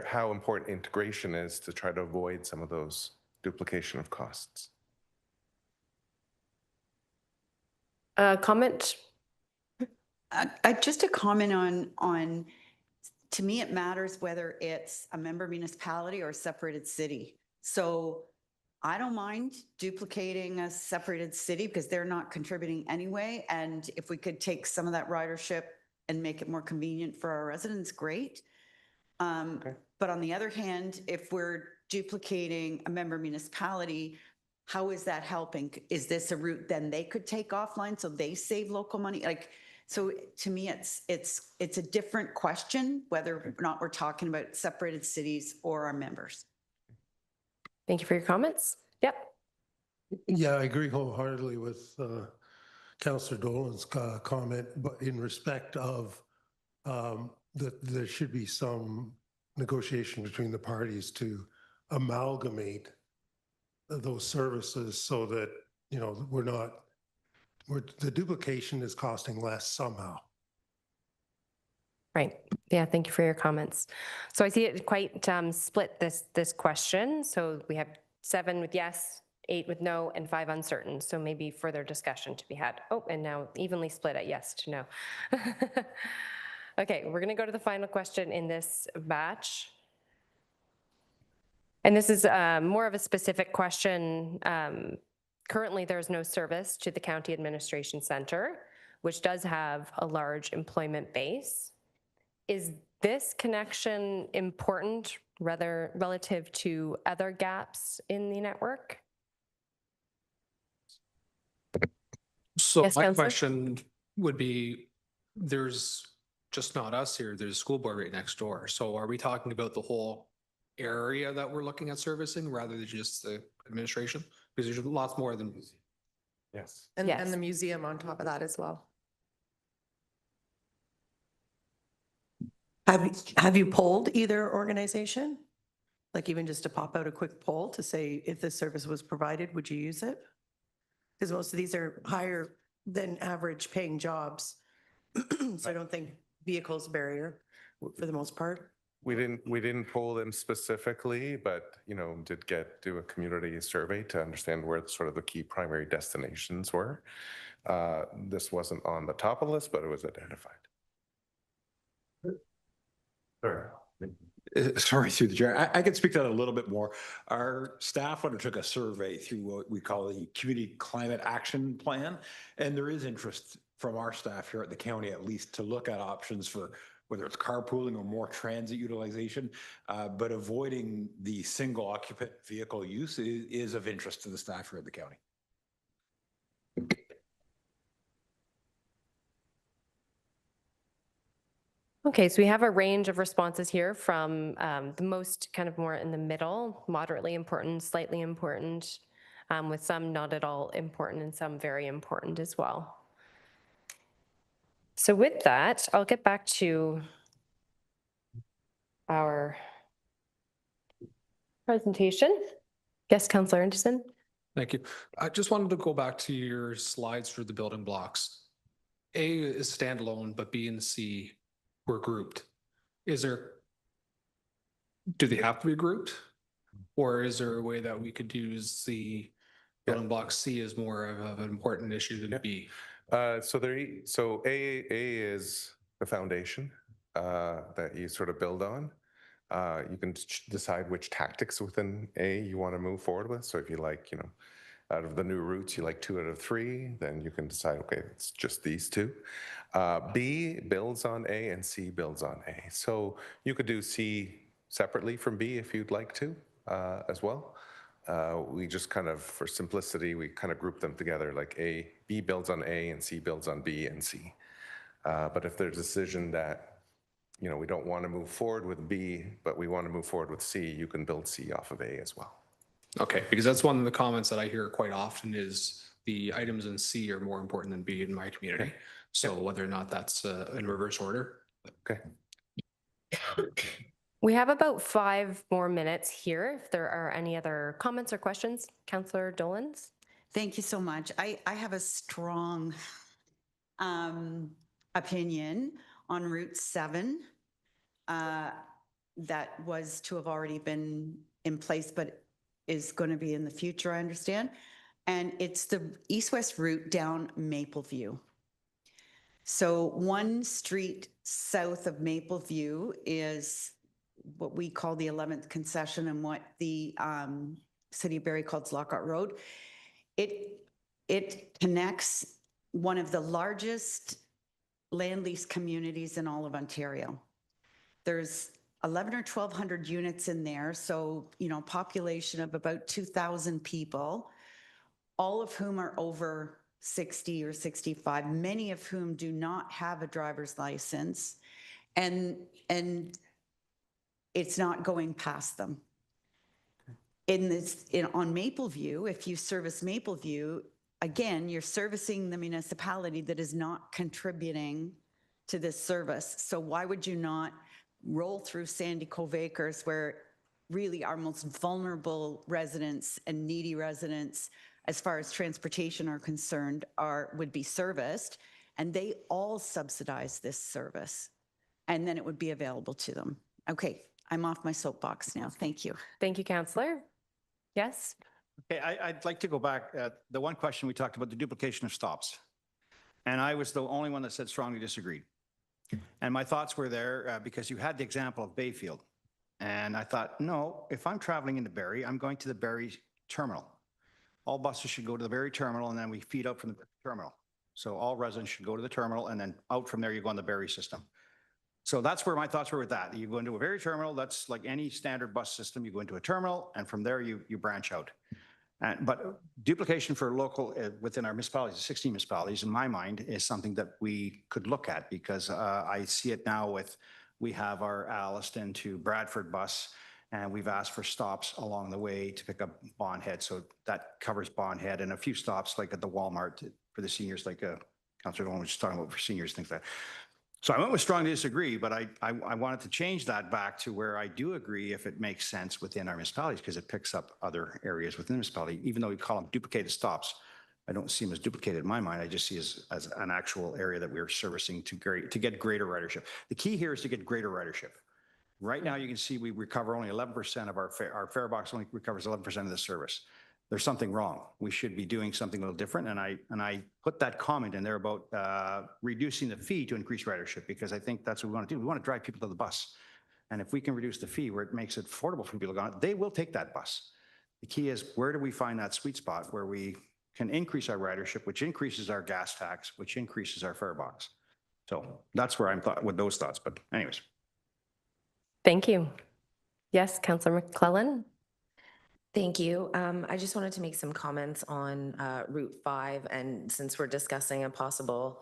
how important integration is to try to avoid some of those duplication of costs. Comment? Just a comment on, to me, it matters whether it's a member municipality or a separated city. So I don't mind duplicating a separated city because they're not contributing anyway. And if we could take some of that ridership and make it more convenient for our residents, great. But on the other hand, if we're duplicating a member municipality, how is that helping? Is this a route then they could take offline so they save local money? So to me, it's a different question whether or not we're talking about separated cities or our members. Thank you for your comments. Yep. Yeah, I agree wholeheartedly with Councillor Dolan's comment, but in respect of that there should be some negotiation between the parties to amalgamate those services so that, the duplication is costing less somehow. Right. Yeah, thank you for your comments. So I see it quite split, this question. So we have 7 with yes, 8 with no, and 5 uncertain. So maybe further discussion to be had. Oh, and now evenly split at yes to no. Okay, we're going to go to the final question in this batch. And this is more of a specific question. Currently, there's no service to the County Administration Center, which does have a large employment base. Is this connection important relative to other gaps in the network? So Yes, my Councillor? question would be, there's just not us here, there's a school board right next door. So are we talking about the whole area that we're looking at servicing rather than just the administration? Because there's lots more than. Yes. And, Yes. and the museum on top of that as well. Have you polled either organization? Like even just to pop out a quick poll to say if this service was provided, would you use it? Because most of these are higher than average paying jobs. So I don't think vehicles barrier for the most part. We didn't poll them specifically, but did do a community survey to understand where sort of the key primary destinations were. This wasn't on the top of the list, but it was identified. Sorry, through the chair. I can speak to that a little bit more. Our staff undertook a survey through what we call the Community Climate Action Plan, and there is interest from our staff here at the county, at least, to look at options for whether it's carpooling or more transit utilization, but avoiding the single occupant vehicle use is of interest to the staff here at the county. Okay, so we have a range of responses here from the most kind of more in the middle, moderately important, slightly important, with some not at all important and some very important as well. So with that, I'll get back to our presentation. Yes, Councillor Anderson. Thank you. I just wanted to go back to your slides for the building blocks. A is standalone, but B and C were grouped. Do they have to be grouped? Or is there a way that we could use the building block C as more of an important issue than B? So A is the foundation that you sort of build on. You can decide which tactics within A you want to move forward with. So if you like, out of the new routes, you like 2 out of 3, then you can decide, okay, it's just these 2. B builds on A and C builds on A. So you could do C separately from B if you'd like to as well. We just kind of, for simplicity, we kind of group them together like B builds on A and C builds on B and C. But if there's a decision that, we don't want to move forward with B, but we want to move forward with C, you can build C off of A as well. Okay, because that's one of the comments that I hear quite often is the items in C are more important than B in my community. Okay. So whether or not that's in reverse order. Okay. We have about 5 more minutes here. If there are any other comments or questions, Councillor Dolans. Thank you so much. I have a strong opinion on Route 7 that was to have already been in place, but is going to be in the future, I understand. And it's the east-west route down Mapleview. So one street south of Mapleview is what we call the 11th concession and what the City of Barrie calls Lockhart Road. It connects one of the largest land lease communities in all of Ontario. There's 1,100 or 1,200 units in there. So, population of about 2,000 people, all of whom are over 60 or 65, many of whom do not have a driver's license. And it's not going past them. On Mapleview, if you service Mapleview, again, you're servicing the municipality that is not contributing to this service. So why would you not roll through Sandy Cove Acres, where really our most vulnerable residents and needy residents, as far as transportation are concerned, would be serviced, and they all subsidize this service, and then it would be available to them. Okay, I'm off my soapbox now. Thank you. Thank you, Councillor. Yes? Okay, I'd like to go back. The one question we talked about, the duplication of stops. And I was the only one that said strongly disagreed. And my thoughts were there because you had the example of Bayfield. And I thought, no, if I'm traveling into Barrie, I'm going to the Barrie terminal. All buses should go to the Barrie terminal, and then we feed out from the terminal. So all residents should go to the terminal, and then out from there, you go on the Barrie system. So that's where my thoughts were with that. You go into a Barrie terminal, that's like any standard bus system. You go into a terminal, and from there, you branch out. But duplication for local within our municipalities, 16 municipalities, in my mind, is something that we could look at, because I see it now we have our Alliston to Bradford bus, and we've asked for stops along the way to pick up Bond Head. So that covers Bond Head and a few stops like at the Walmart for the seniors, like Councillor Dolan was just talking about for seniors, things like that. So I went with strongly disagree, but I wanted to change that back to where I do agree if it makes sense within our municipalities, because it picks up other areas within the municipality. Even though we call them duplicated stops, I don't see them as duplicated in my mind. I just see as an actual area that we're servicing to get greater ridership. The key here is to get greater ridership. Right now, you can see we recover only 11% of our fare box only recovers 11% of the service. There's something wrong. We should be doing something a little different. And I put that comment in there about reducing the fee to increase ridership, because I think that's what we want to do. We want to drive people to the bus. And if we can reduce the fee where it makes it affordable for people to go on, they will take that bus. The key is, where do we find that sweet spot where we can increase our ridership, which increases our gas tax, which increases our fare box. So that's where I'm with those thoughts. But anyways. Thank you. Yes, Councillor McClellan. Thank you. I just wanted to make some comments on Route 5, and since we're discussing a possible,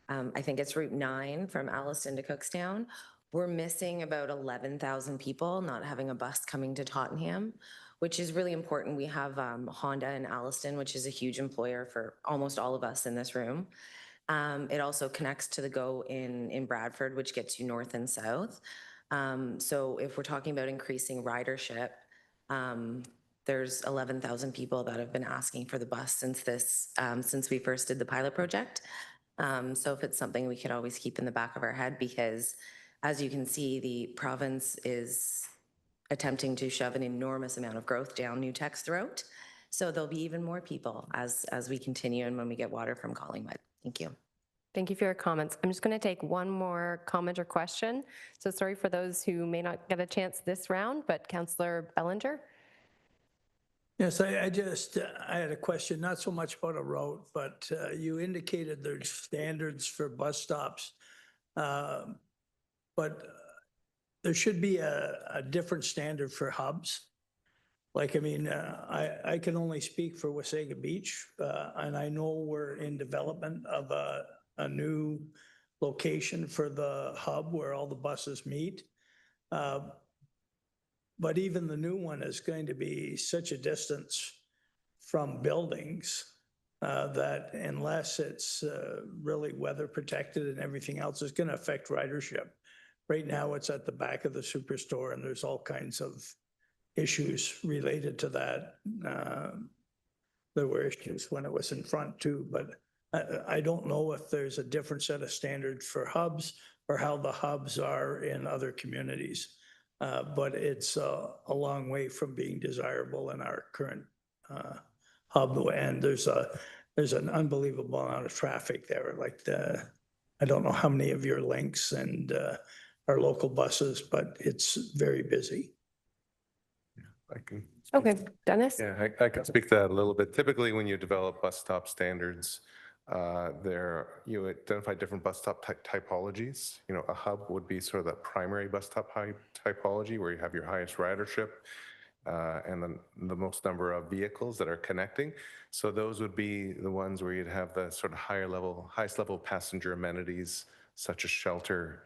I think it's Route 9 from Alliston to Cookstown, we're missing about 11,000 people not having a bus coming to Tottenham, which is really important. We have Honda in Alliston, which is a huge employer for almost all of us in this room. It also connects to the GO in Bradford, which gets you north and south. So if we're talking about increasing ridership, there's 11,000 people that have been asking for the bus since we first did the pilot project. So if it's something we could always keep in the back of our head, because as you can see, the province is attempting to shove an enormous amount of growth down New Tech's throat. So there'll be even more people as we continue and when we get water from Collingwood. Thank you. Thank you for your comments. I'm just going to take one more comment or question. So sorry for those who may not get a chance this round, but Councillor Bellinger. Yes, I had a question, not so much about a route, but you indicated there's standards for bus stops. But there should be a different standard for hubs. Like, I mean, I can only speak for Wasaga Beach, and I know we're in development of a new location for the hub where all the buses meet. But even the new one is going to be such a distance from buildings that unless it's really weather protected and everything else, is going to affect ridership. Right now, it's at the back of the superstore, and there's all kinds of issues related to that. There were issues when it was in front too, but I don't know if there's a different set of standards for hubs or how the hubs are in other communities. But it's a long way from being desirable in our current hub, and there's an unbelievable amount of traffic there. Like I don't know how many of your links and our local buses, but it's very busy. I can. Okay, Dennis? Yeah, I can speak to that a little bit. Typically, when you develop bus stop standards, you identify different bus stop typologies. You know, a hub would be sort of that primary bus stop typology where you have your highest ridership and then the most number of vehicles that are connecting. So those would be the ones where you'd have the sort of highest level passenger amenities, such as shelter,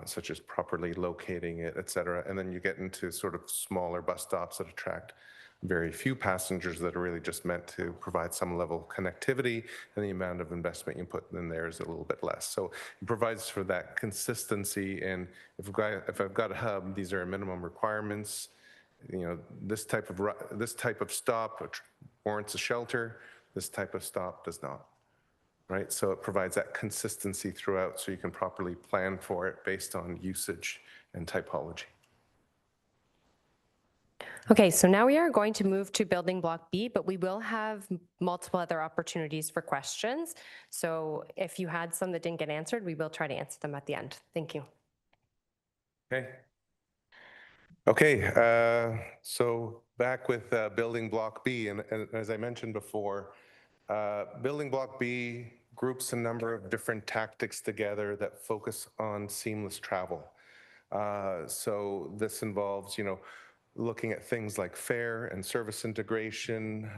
such as properly locating it, et cetera. And then you get into sort of smaller bus stops that attract very few passengers that are really just meant to provide some level of connectivity, and the amount of investment you put in there is a little bit less. So it provides for that consistency. And if I've got a hub, these are minimum requirements. You know, this type of stop warrants a shelter. This type of stop does not. Right? So it provides that consistency throughout so you can properly plan for it based on usage and typology. Okay, so now we are going to move to building block B, but we will have multiple other opportunities for questions. So if you had some that didn't get answered, we will try to answer them at the end. Thank you. Okay, so back with building block B, and as I mentioned before, building block B groups a number of different tactics together that focus on seamless travel. So this involves, you know, looking at things like fare and service integration,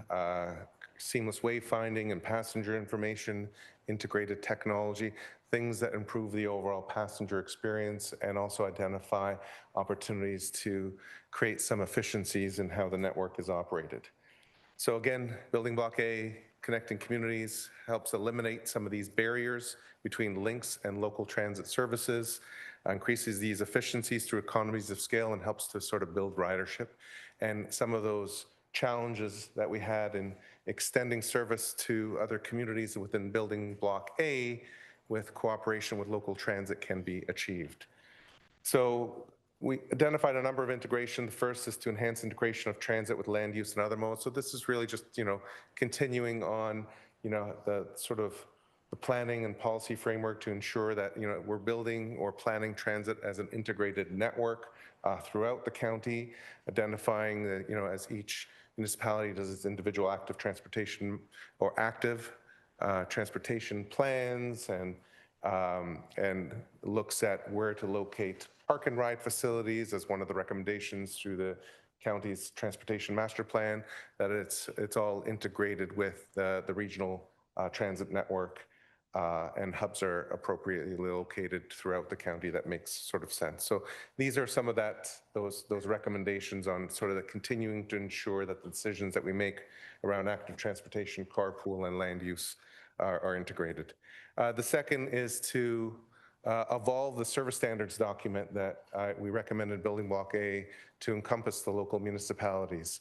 seamless wayfinding and passenger information, integrated technology, things that improve the overall passenger experience and also identify opportunities to create some efficiencies in how the network is operated. So again, building block A, connecting communities, helps eliminate some of these barriers between links and local transit services, increases these efficiencies through economies of scale, and helps to sort of build ridership. And some of those challenges that we had in extending service to other communities within building block A with cooperation with local transit can be achieved. So we identified a number of integration. The first is to enhance integration of transit with land use and other modes. So this is really just, you know, continuing on, you know, the sort of the planning and policy framework to ensure that, you know, we're building or planning transit as an integrated network throughout the county, identifying the, you know, as each municipality does its individual active transportation or active transportation plans and looks at where to locate park and ride facilities as one of the recommendations through the county's transportation master plan, that it's all integrated with the regional transit network and hubs are appropriately located throughout the county. That makes sort of sense. So these are some of those recommendations on sort of the continuing to ensure that the decisions that we make around active transportation, carpool, and land use are integrated. The second is to evolve the service standards document that we recommended Building Block A to encompass the local municipalities.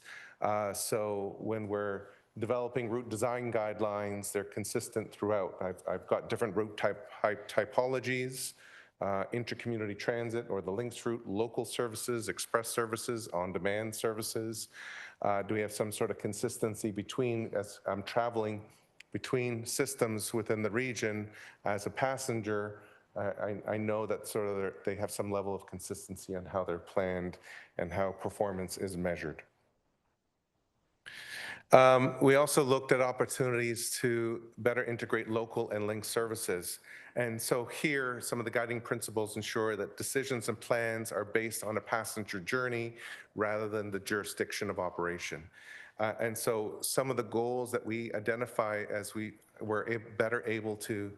So when we're developing route design guidelines, they're consistent throughout. I've got different route typologies, intercommunity transit or the links route, local services, express services, on-demand services. Do we have some sort of consistency between, as I'm traveling between systems within the region as a passenger? I know that sort of they have some level of consistency on how they're planned and how performance is measured. We also looked at opportunities to better integrate local and linked services. And so here, some of the guiding principles ensure that decisions and plans are based on a passenger journey rather than the jurisdiction of operation. And so some of the goals that we identify as we were better able to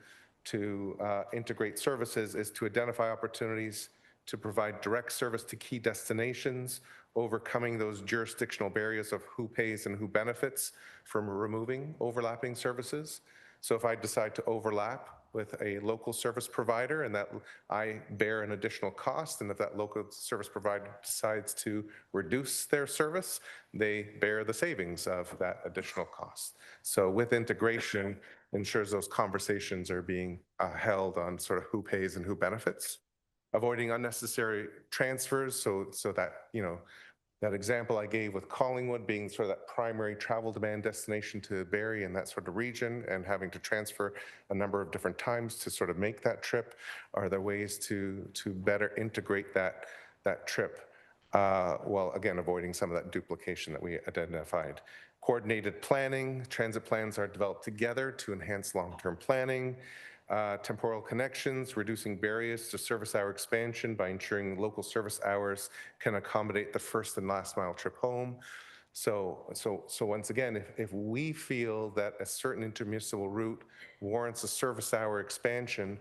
integrate services is to identify opportunities to provide direct service to key destinations, overcoming those jurisdictional barriers of who pays and who benefits from removing overlapping services. So if I decide to overlap with a local service provider and that I bear an additional cost, and if that local service provider decides to reduce their service, they bear the savings of that additional cost. So with integration, ensures those conversations are being held on sort of who pays and who benefits. Avoiding unnecessary transfers, so that, you know, that example I gave with Collingwood being sort of that primary travel demand destination to Barrie and that sort of region, and having to transfer a number of different times to sort of make that trip. Are there ways to better integrate that trip while again avoiding some of that duplication that we identified? Coordinated planning, transit plans are developed together to enhance long-term planning. Temporal connections, reducing barriers to service hour expansion by ensuring local service hours can accommodate the first and last mile trip home. So once again, if we feel that a certain intermunicipal route warrants a service hour expansion,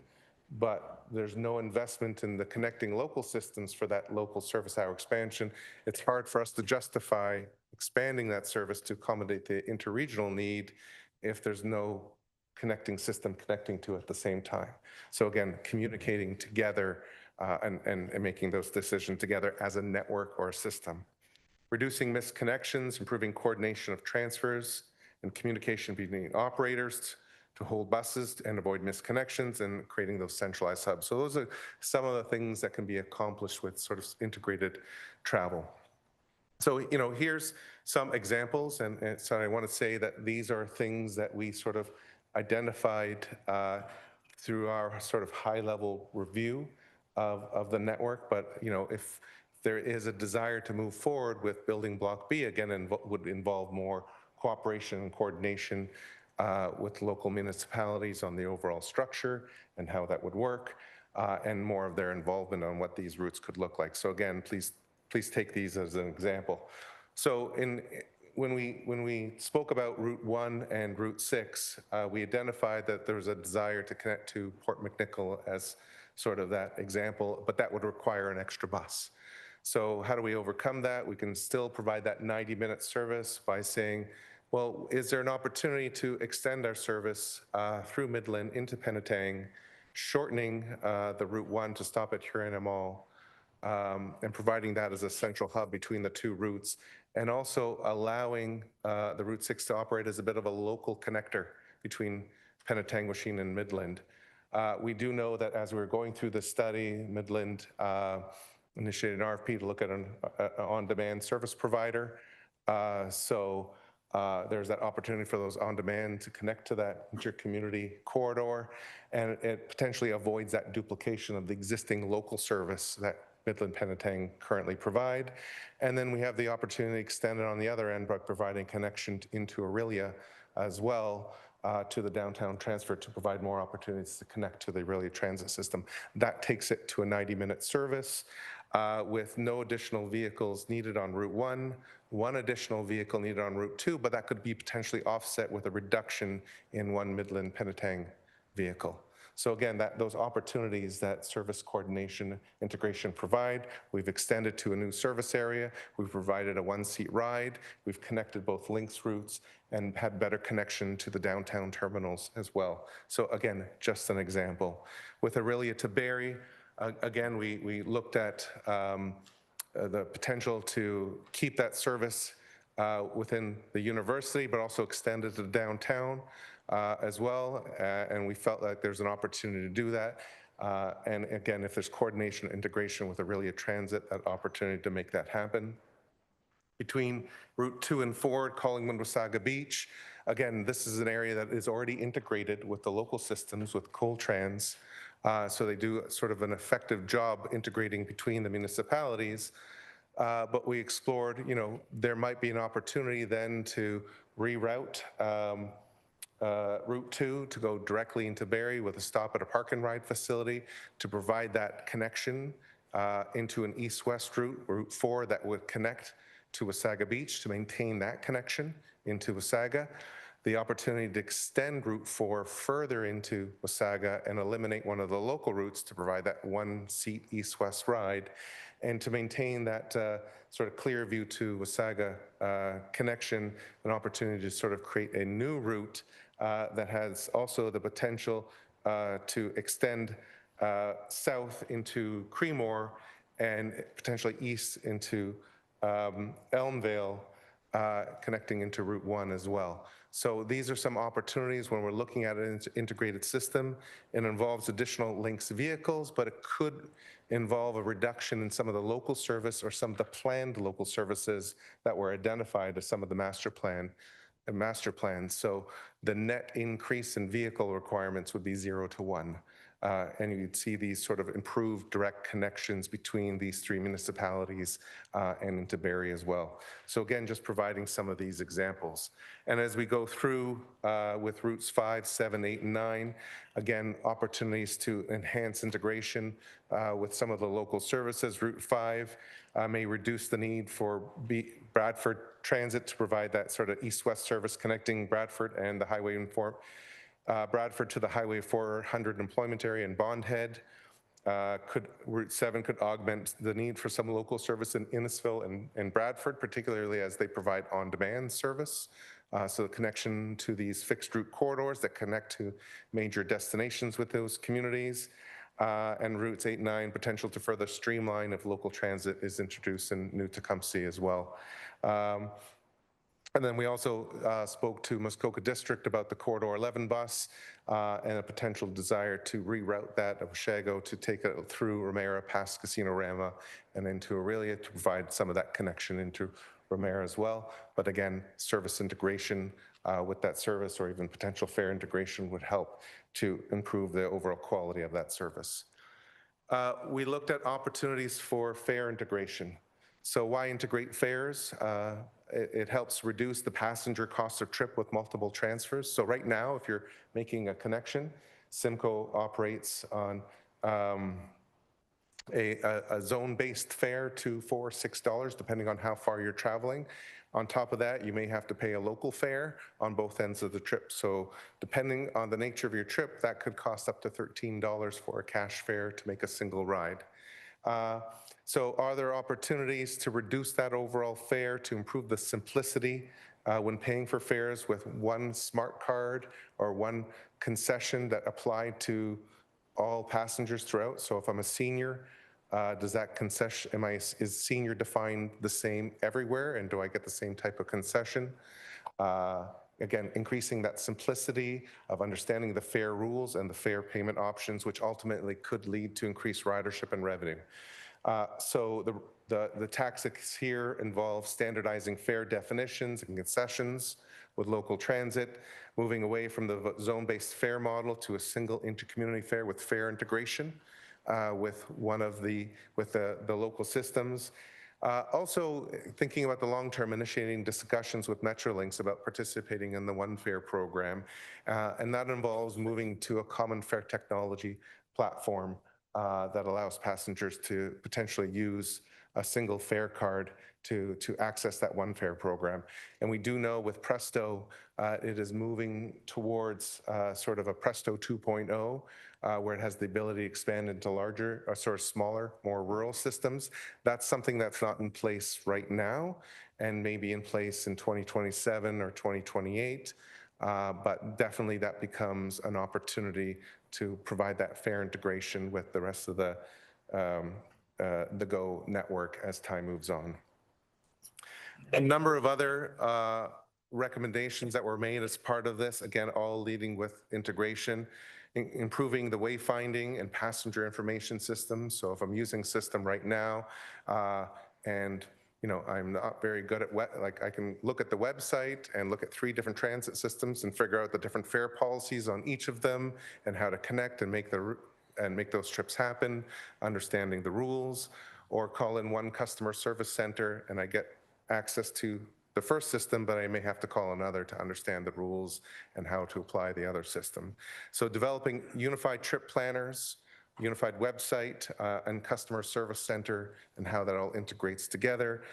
but there's no investment in the connecting local systems for that local service hour expansion, it's hard for us to justify expanding that service to accommodate the interregional need if there's no connecting system connecting to at the same time. So again, communicating together and making those decisions together as a network or a system. Reducing missed connections, improving coordination of transfers and communication between operators to hold buses and avoid missed connections, and creating those centralized hubs. So those are some of the things that can be accomplished with sort of integrated travel. So, you know, here's some examples, and so I want to say that these are things that we sort of identified through our sort of high-level review of the network. But, you know, if there is a desire to move forward with building block B, again, would involve more cooperation and coordination with local municipalities on the overall structure and how that would work, and more of their involvement on what these routes could look like. So again, please take these as an example. So when we spoke about Route 1 and Route 6, we identified that there was a desire to connect to Port McNicoll as sort of that example, but that would require an extra bus. So how do we overcome that? We can still provide that 90-minute service by saying, well, is there an opportunity to extend our service through Midland into Penetang, shortening the Route 1 to stop at Huron Mall, and providing that as a central hub between the two routes, and also allowing the Route 6 to operate as a bit of a local connector between Penetang and Midland. We do know that as we were going through the study, Midland initiated an RFP to look at an on-demand service provider. So there's that opportunity for those on-demand to connect to that intercommunity corridor, and it potentially avoids that duplication of the existing local service that Midland Penetang currently provide. And then we have the opportunity to extend it on the other end by providing connection into Aurelia as well to the downtown transfer to provide more opportunities to connect to the Aurelia transit system. That takes it to a 90-minute service with no additional vehicles needed on Route 1, one additional vehicle needed on Route 2, but that could be potentially offset with a reduction in one Midland Penetang vehicle. So again, those opportunities that service coordination integration provide, we've extended to a new service area, we've provided a one-seat ride, we've connected both links routes and had better connection to the downtown terminals as well. So again, just an example. With Aurelia to Barrie, again, we looked at the potential to keep that service within the university, but also extend it to downtown as well. And we felt like there's an opportunity to do that. And again, if there's coordination, integration with Aurelia Transit, that opportunity to make that happen. Between Route 2 and 4, Collingwood, Wasaga Beach, again, this is an area that is already integrated with the local systems, with Coltrans. So they do sort of an effective job integrating between the municipalities. But we explored, there might be an opportunity then to reroute Route 2 to go directly into Barrie with a stop at a park and ride facility to provide that connection into an east-west route, Route 4, that would connect to Wasaga Beach to maintain that connection into Wasaga. The opportunity to extend Route 4 further into Wasaga and eliminate one of the local routes to provide that one-seat east-west ride, and to maintain that sort of clear view to Wasaga connection, an opportunity to sort of create a new route that has also the potential to extend south into Creemore and potentially east into Elmvale, connecting into Route 1 as well. So these are some opportunities when we're looking at an integrated system. It involves additional links vehicles, but it could involve a reduction in some of the local service or some of the planned local services that were identified as some of the master plans. So the net increase in vehicle requirements would be 0 to 1. And you'd see these sort of improved direct connections between these three municipalities and into Barrie as well. So again, just providing some of these examples. And as we go through with routes 5, 7, 8, and 9, again, opportunities to enhance integration with some of the local services. Route 5 may reduce the need for Bradford Transit to provide that sort of east-west service connecting Bradford and the Highway Bradford to the Highway 400 employment area in Bond Head. Route 7 could augment the need for some local service in Innisfil and Bradford, particularly as they provide on-demand service. So the connection to these fixed route corridors that connect to major destinations with those communities. And routes 8 and 9, potential to further streamline if local transit is introduced in New Tecumseh as well. And then we also spoke to Muskoka District about the Corridor 11 bus and a potential desire to reroute that of Washago to take it through Ramera, past Casino Rama, and into Aurelia to provide some of that connection into Ramera as well. But again, service integration with that service or even potential fare integration would help to improve the overall quality of that service. We looked at opportunities for fare integration. So why integrate fares? It helps reduce the passenger cost of trip with multiple transfers. So right now, if you're making a connection, Simcoe operates on a zone-based fare, $2, $4, $6, depending on how far you're traveling. On top of that, you may have to pay a local fare on both ends of the trip. So depending on the nature of your trip, that could cost up to $13 for a cash fare to make a single ride. So are there opportunities to reduce that overall fare to improve the simplicity when paying for fares with one smart card or one concession that applied to all passengers throughout? So if I'm a senior, does that concession, is senior defined the same everywhere, and do I get the same type of concession? Again, increasing that simplicity of understanding the fare rules and the fare payment options, which ultimately could lead to increased ridership and revenue. So the tactics here involve standardizing fare definitions and concessions with local transit, moving away from the zone-based fare model to a single intercommunity fare with fare integration with the local systems. Also thinking about the long term, initiating discussions with Metrolinx about participating in the One Fare program. And that involves moving to a common fare technology platform that allows passengers to potentially use a single fare card to access that One Fare program. And we do know with Presto, it is moving towards sort of a Presto 2.0 where it has the ability to expand into larger, sort of smaller, more rural systems. That's something that's not in place right now and maybe in place in 2027 or 2028. But definitely that becomes an opportunity to provide that fair integration with the rest of the GO network as time moves on. A number of other recommendations that were made as part of this, again, all leading with integration, improving the wayfinding and passenger information systems. So if I'm using system right now and I'm not very good at like I can look at the website and look at 3 different transit systems and figure out the different fare policies on each of them and how to connect and make those trips happen, understanding the rules, or call in one customer service center and I get access to the first system, but I may have to call another to understand the rules and how to apply the other system. So developing unified trip planners, unified website and customer service center and how that all integrates together,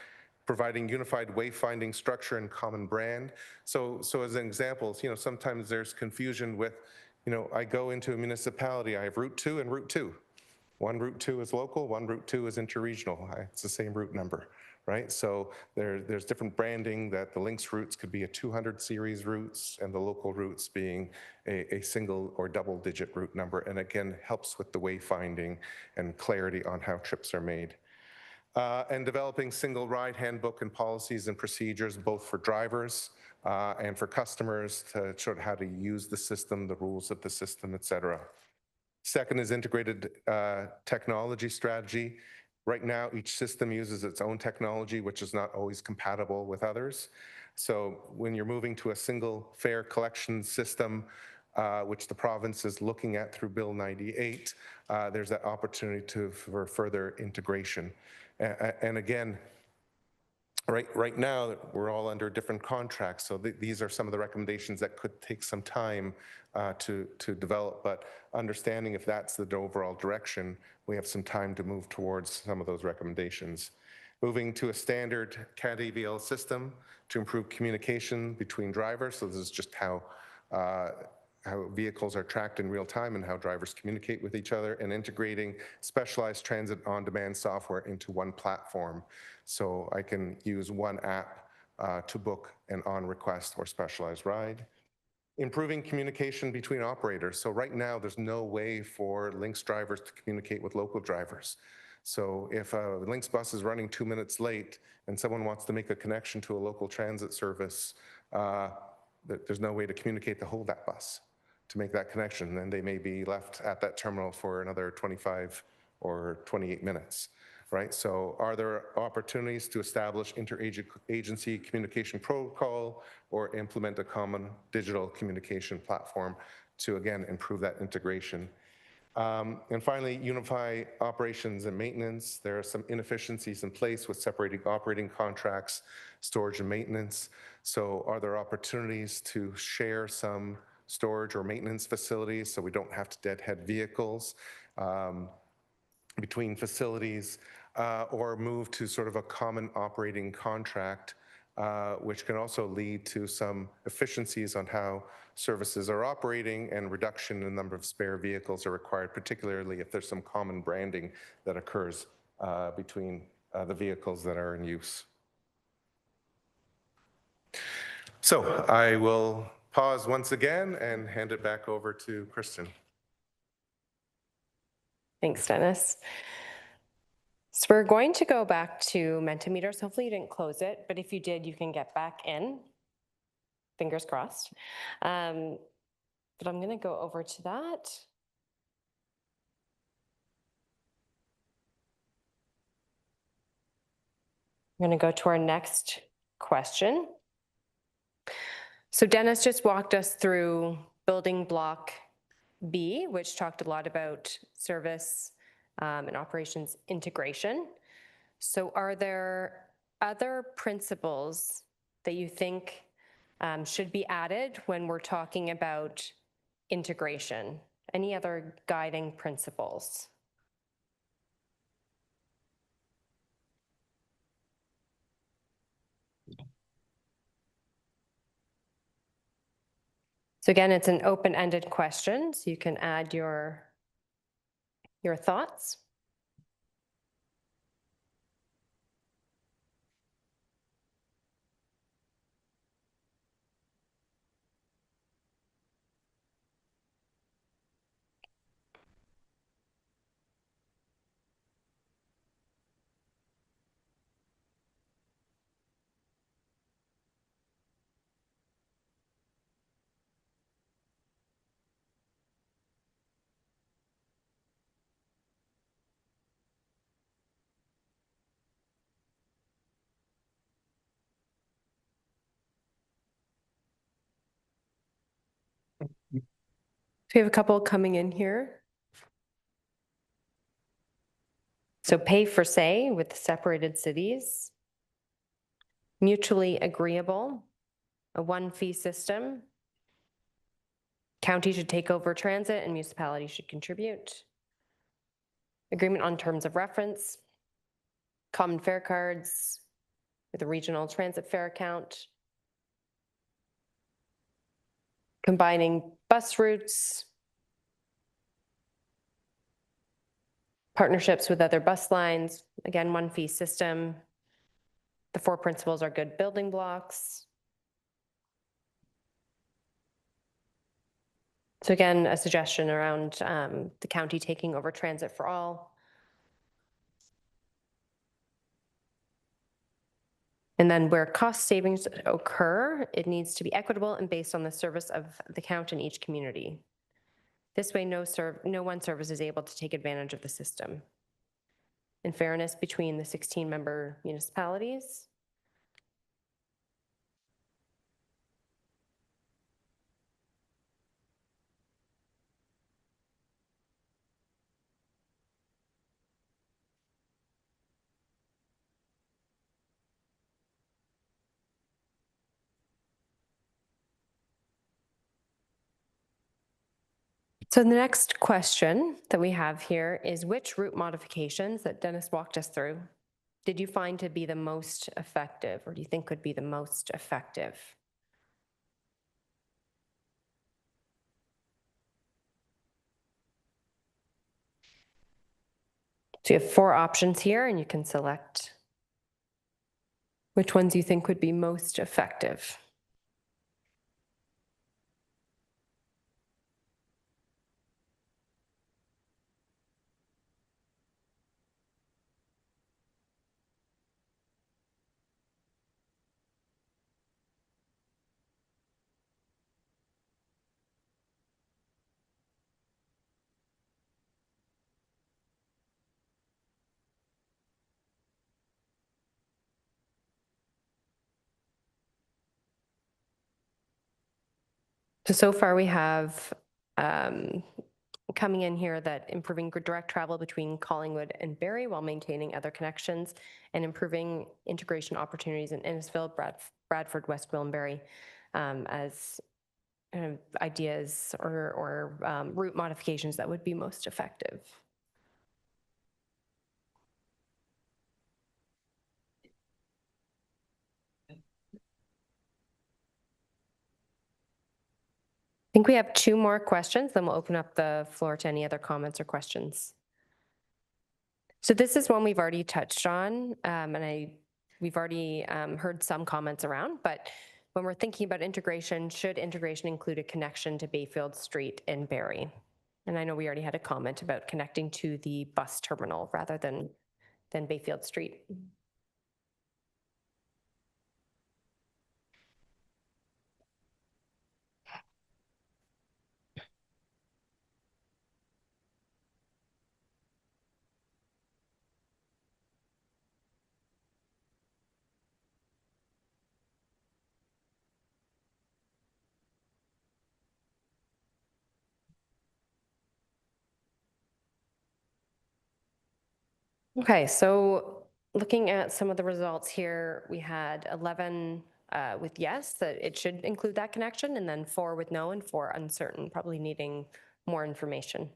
providing unified wayfinding structure and common brand. So as an example, sometimes there's confusion with, I go into a municipality, I have Route 2 and Route 2. One Route 2 is local, one Route 2 is interregional. It's the same route number, right? So there's different branding that the links routes could be a 200 series routes and the local routes being a single or double digit route number. And again, helps with the wayfinding and clarity on how trips are made. And developing single ride handbook and policies and procedures, both for drivers and for customers to show how to use the system, the rules of the system, et cetera. Second is integrated technology strategy. Right now, each system uses its own technology, which is not always compatible with others. So when you're moving to a single fare collection system, which the province is looking at through Bill 98, there's that opportunity for further integration. And again, right now, we're all under different contracts, so these are some of the recommendations that could take some time to develop, but understanding if that's the overall direction, we have some time to move towards some of those recommendations. Moving to a standard CAD AVL system to improve communication between drivers, so this is just how vehicles are tracked in real time and how drivers communicate with each other, and integrating specialized transit on-demand software into one platform. So I can use one app to book an on-request or specialized ride. Improving communication between operators. So right now, there's no way for Lynx drivers to communicate with local drivers. So if a Lynx bus is running 2 minutes late and someone wants to make a connection to a local transit service, there's no way to communicate to hold that bus to make that connection. Then they may be left at that terminal for another 25 or 28 minutes. Right? So are there opportunities to establish interagency communication protocol or implement a common digital communication platform to, again, improve that integration? And finally, unify operations and maintenance. There are some inefficiencies in place with separating operating contracts, storage and maintenance. So are there opportunities to share some storage or maintenance facilities so we don't have to deadhead vehicles between facilities, or move to sort of a common operating contract, which can also lead to some efficiencies on how services are operating and reduction in the number of spare vehicles are required, particularly if there's some common branding that occurs between the vehicles that are in use. So I will pause once again and hand it back over to Kristen. Thanks, Dennis. So we're going to go back to Mentimeters. Hopefully you didn't close it, but if you did, you can get back in. Fingers crossed. But I'm going to go over to that. I'm going to go to our next question. So Dennis just walked us through building block B, which talked a lot about service and operations integration. So are there other principles that you think should be added when we're talking about integration? Any other guiding principles? So again, it's an open-ended question, so you can add your Your thoughts? We have a couple coming in here. So pay for say with separated cities, mutually agreeable, a one fee system, county should take over transit and municipality should contribute, agreement on terms of reference, common fare cards with a regional transit fare account, combining bus routes, partnerships with other bus lines, again, one fee system. The four principles are good building blocks. So again, a suggestion around the county taking over transit for all. And then where cost savings occur, it needs to be equitable and based on the service of the count in each community. This way, no one service is able to take advantage of the system. In fairness between the 16-member municipalities. So the next question that we have here is which route modifications that Dennis walked us through did you find to be the most effective, or do you think could be the most effective? So you have four options here and you can select which ones you think would be most effective. So far we have coming in here that improving direct travel between Collingwood and Barrie while maintaining other connections and improving integration opportunities in Innisfil, Bradford, Westville, and Barrie as ideas or route modifications that would be most effective. I think we have two more questions, then we'll open up the floor to any other comments or questions. So this is one we've already touched on, and we've already heard some comments around, but when we're thinking about integration, should integration include a connection to Bayfield Street in Barrie? And I know we already had a comment about connecting to the bus terminal rather than Bayfield Street. Okay, so looking at some of the results here, we had 11 with yes, that it should include that connection, and then 4 with no, and 4 uncertain, probably needing more information.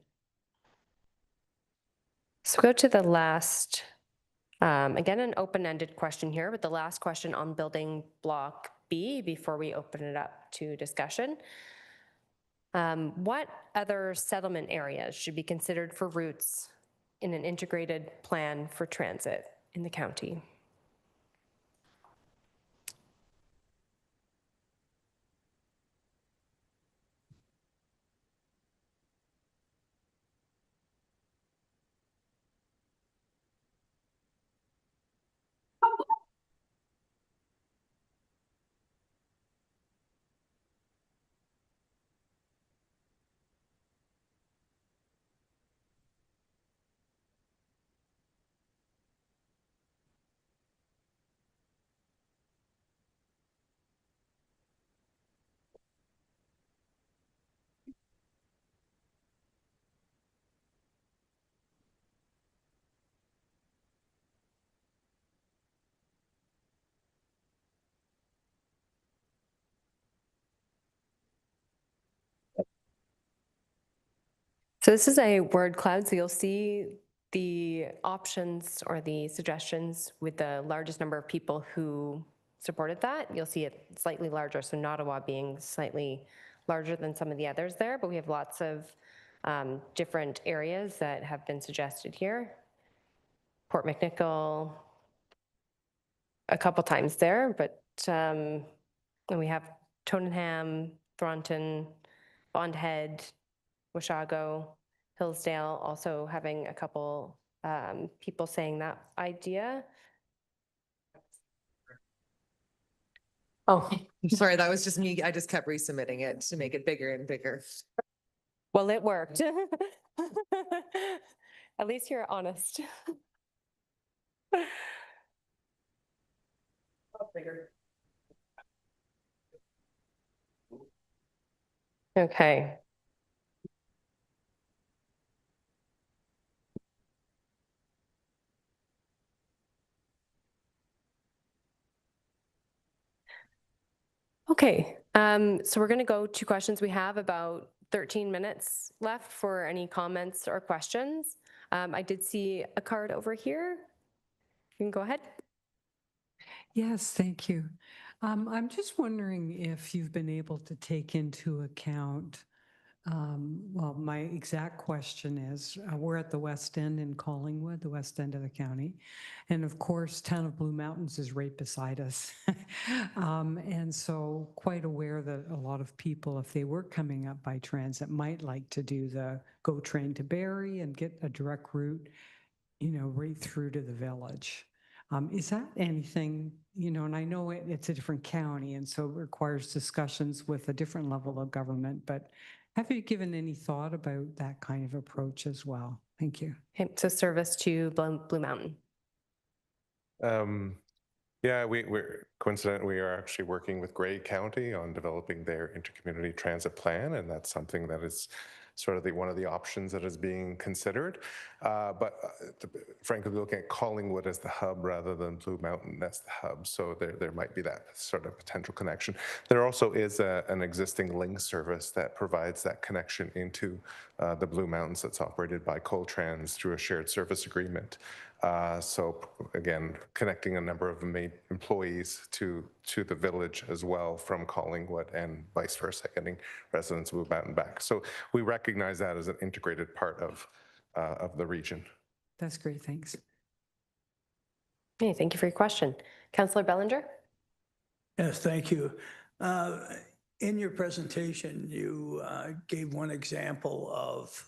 So go to the last, again, an open-ended question here, but the last question on building block B before we open it up to discussion. What other settlement areas should be considered for routes in an integrated plan for transit in the county. So this is a word cloud, so you'll see the options or the suggestions with the largest number of people who supported that. You'll see it slightly larger, so Ottawa being slightly larger than some of the others there, but we have lots of different areas that have been suggested here. Port McNichol, a couple times there, but and we have Toneham, Thornton, Bond Head, Washago, Hillsdale, also having a couple people saying that idea. Oh, I'm sorry, that was just me. I just kept resubmitting it to make it bigger and bigger. Well, it worked. At least you're honest. Okay. Okay, so we're going to go to questions. We have about 13 minutes left for any comments or questions. I did see a card over here. You can go ahead. Yes, thank you. I'm just wondering if you've been able to take into account, well, my exact question is, we're at the West End in Collingwood, the West End of the county. And of course, town of Blue Mountains is right beside us. And so quite aware that a lot of people, if they were coming up by transit, might like to do the GO train to Barrie and get a direct route, you know, right through to the village. Is that anything, you know, and I know it's a different county and so it requires discussions with a different level of government, but have you given any thought about that kind of approach as well? Thank you. Okay, so service to Blue Mountain. Yeah, we're coincident. We are actually working with Grey County on developing their intercommunity transit plan, and that's something that is sort of one of the options that is being considered. Frankly, looking at Collingwood as the hub rather than Blue Mountain as the hub, so there might be that sort of potential connection. There also is an existing link service that provides that connection into the Blue Mountains that's operated by Coltrans through a shared service agreement. So again, connecting a number of employees to the village as well from Collingwood and vice versa, getting residents move out and back. So we recognize that as an integrated part of the region. That's great, thanks. Okay, thank you for your question. Councillor Bellinger? Yes, thank you. In your presentation, you gave one example of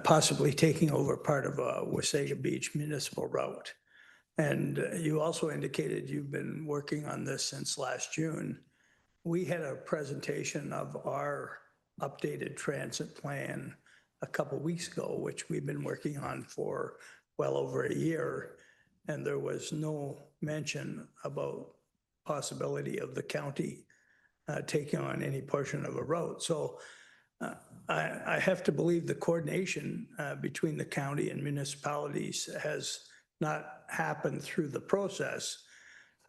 possibly taking over part of a Wasaga Beach municipal route. And you also indicated you've been working on this since last June. We had a presentation of our updated transit plan a couple weeks ago, which we've been working on for well over a year. And there was no mention about possibility of the county taking on any portion of a road. So I have to believe the coordination between the county and municipalities has not happened through the process.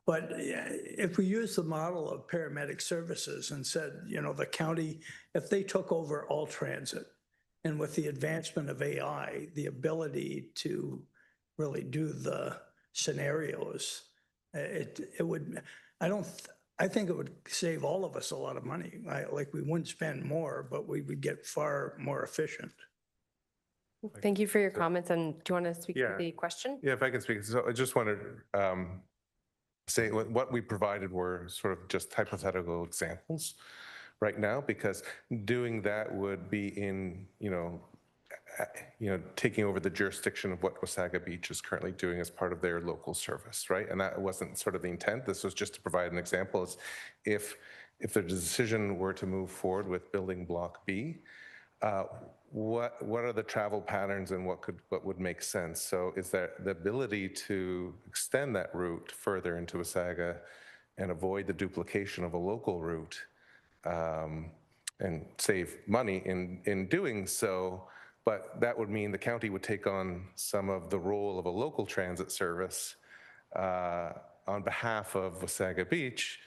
But if we use the model of paramedic services and said, you know, the county, if they took over all transit, and with the advancement of AI, the ability to really do the scenarios, it would, I think it would save all of us a lot of money. Like we wouldn't spend more, but we would get far more efficient. Thank you for your comments. And do you want to speak to Yeah. the question? Yeah, if I can speak. So I just wanted to say what we provided were sort of just hypothetical examples right now, because doing that would be in, taking over the jurisdiction of what Wasaga Beach is currently doing as part of their local service, right? And that wasn't sort of the intent. This was just to provide an example. Is if the decision were to move forward with building block B, what are the travel patterns and what would make sense? So is there the ability to extend that route further into Wasaga and avoid the duplication of a local route, and save money in doing so? But that would mean the county would take on some of the role of a local transit service on behalf of Wasaga Beach,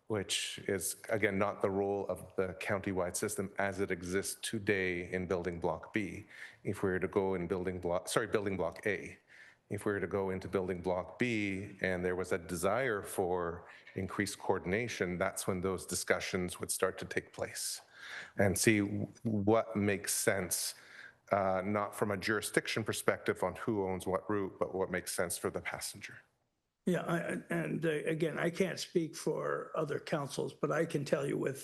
which is, again, not the role of the county-wide system as it exists today in building block B. If we were to go in building block A, if we were to go into building block B and there was a desire for increased coordination, that's when those discussions would start to take place and see what makes sense, not from a jurisdiction perspective on who owns what route, but what makes sense for the passenger. Yeah, again, I can't speak for other councils, but I can tell you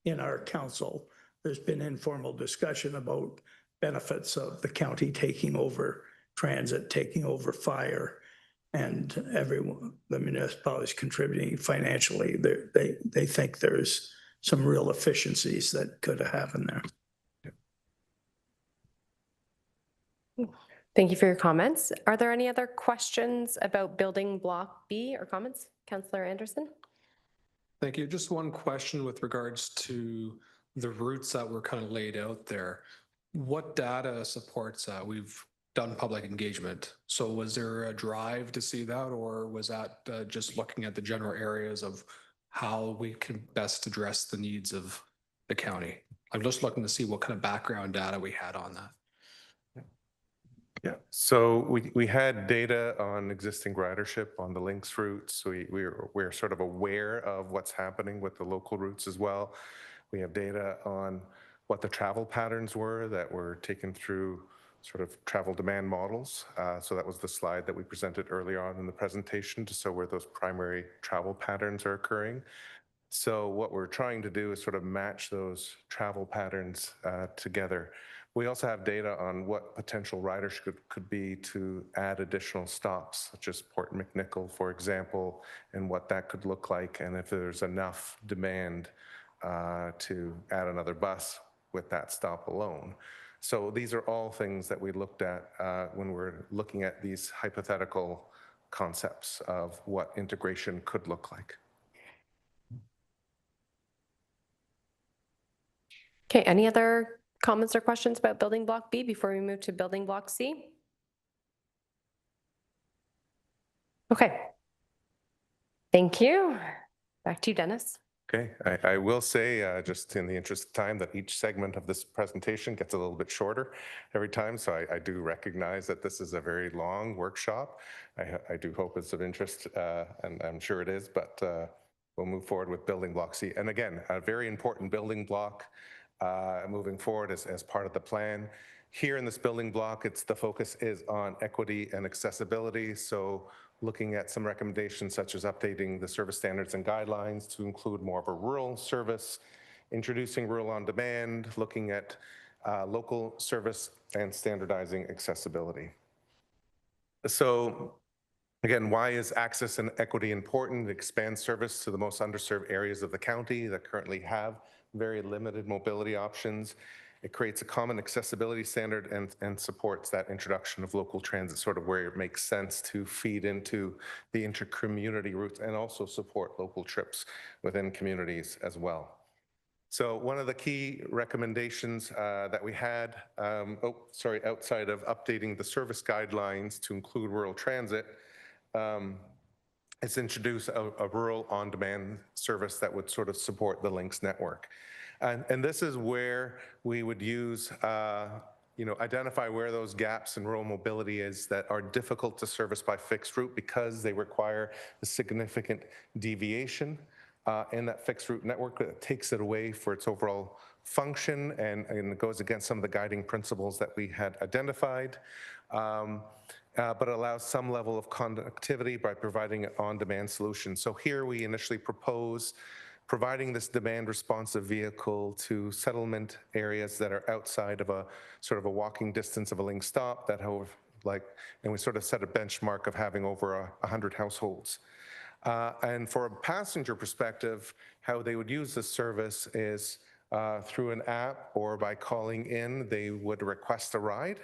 in our council, there's been informal discussion about benefits of the county taking over transit, taking over fire, and the municipalities contributing financially. They think there's some real efficiencies that could have happened there. Thank you for your comments. Are there any other questions about building block B or comments? Councillor Anderson? Thank you. Just one question with regards to the routes that were kind of laid out there. What data supports that? We've done public engagement. So was there a drive to see that, or was that just looking at the general areas of how we can best address the needs of the county? I'm just looking to see what kind of background data we had on that. Yeah, so we had data on existing ridership on the links routes. So we're sort of aware of what's happening with the local routes as well. We have data on what the travel patterns were that were taken through sort of travel demand models. So that was the slide that we presented earlier on in the presentation to show where those primary travel patterns are occurring. So what we're trying to do is sort of match those travel patterns together. We also have data on what potential ridership could be to add additional stops, such as Port McNicoll, for example, and what that could look like, and if there's enough demand to add another bus with that stop alone. So these are all things that we looked at when we're looking at these hypothetical concepts of what integration could look like. Okay, any other comments or questions about building block B before we move to building block C? Okay. Thank you. Back to you, Dennis. Okay, I will say, just in the interest of time, that each segment of this presentation gets a little bit shorter every time. So I do recognize that this is a very long workshop. I do hope it's of interest, and I'm sure it is, but we'll move forward with building block C. And again, a very important building block moving forward as part of the plan. Here in this building block, the focus is on equity and accessibility. So looking at some recommendations such as updating the service standards and guidelines to include more of a rural service, introducing rural on demand, looking at local service, and standardizing accessibility. So again, why is access and equity important? Expand service to the most underserved areas of the county that currently have very limited mobility options. It creates a common accessibility standard and supports that introduction of local transit, sort of where it makes sense to feed into the inter-community routes and also support local trips within communities as well. So one of the key recommendations that we had, outside of updating the service guidelines to include rural transit, is introduce a rural on-demand service that would sort of support the links network. And this is where we would use, identify where those gaps in rural mobility is that are difficult to service by fixed route because they require a significant deviation in that fixed route network that takes it away for its overall function and it goes against some of the guiding principles that we had identified. But allows some level of connectivity by providing an on-demand solution. So here we initially propose providing this demand responsive vehicle to settlement areas that are outside of a sort of a walking distance of a link stop that and we sort of set a benchmark of having over 100 households. And for a passenger perspective, how they would use this service is through an app or by calling in, they would request a ride.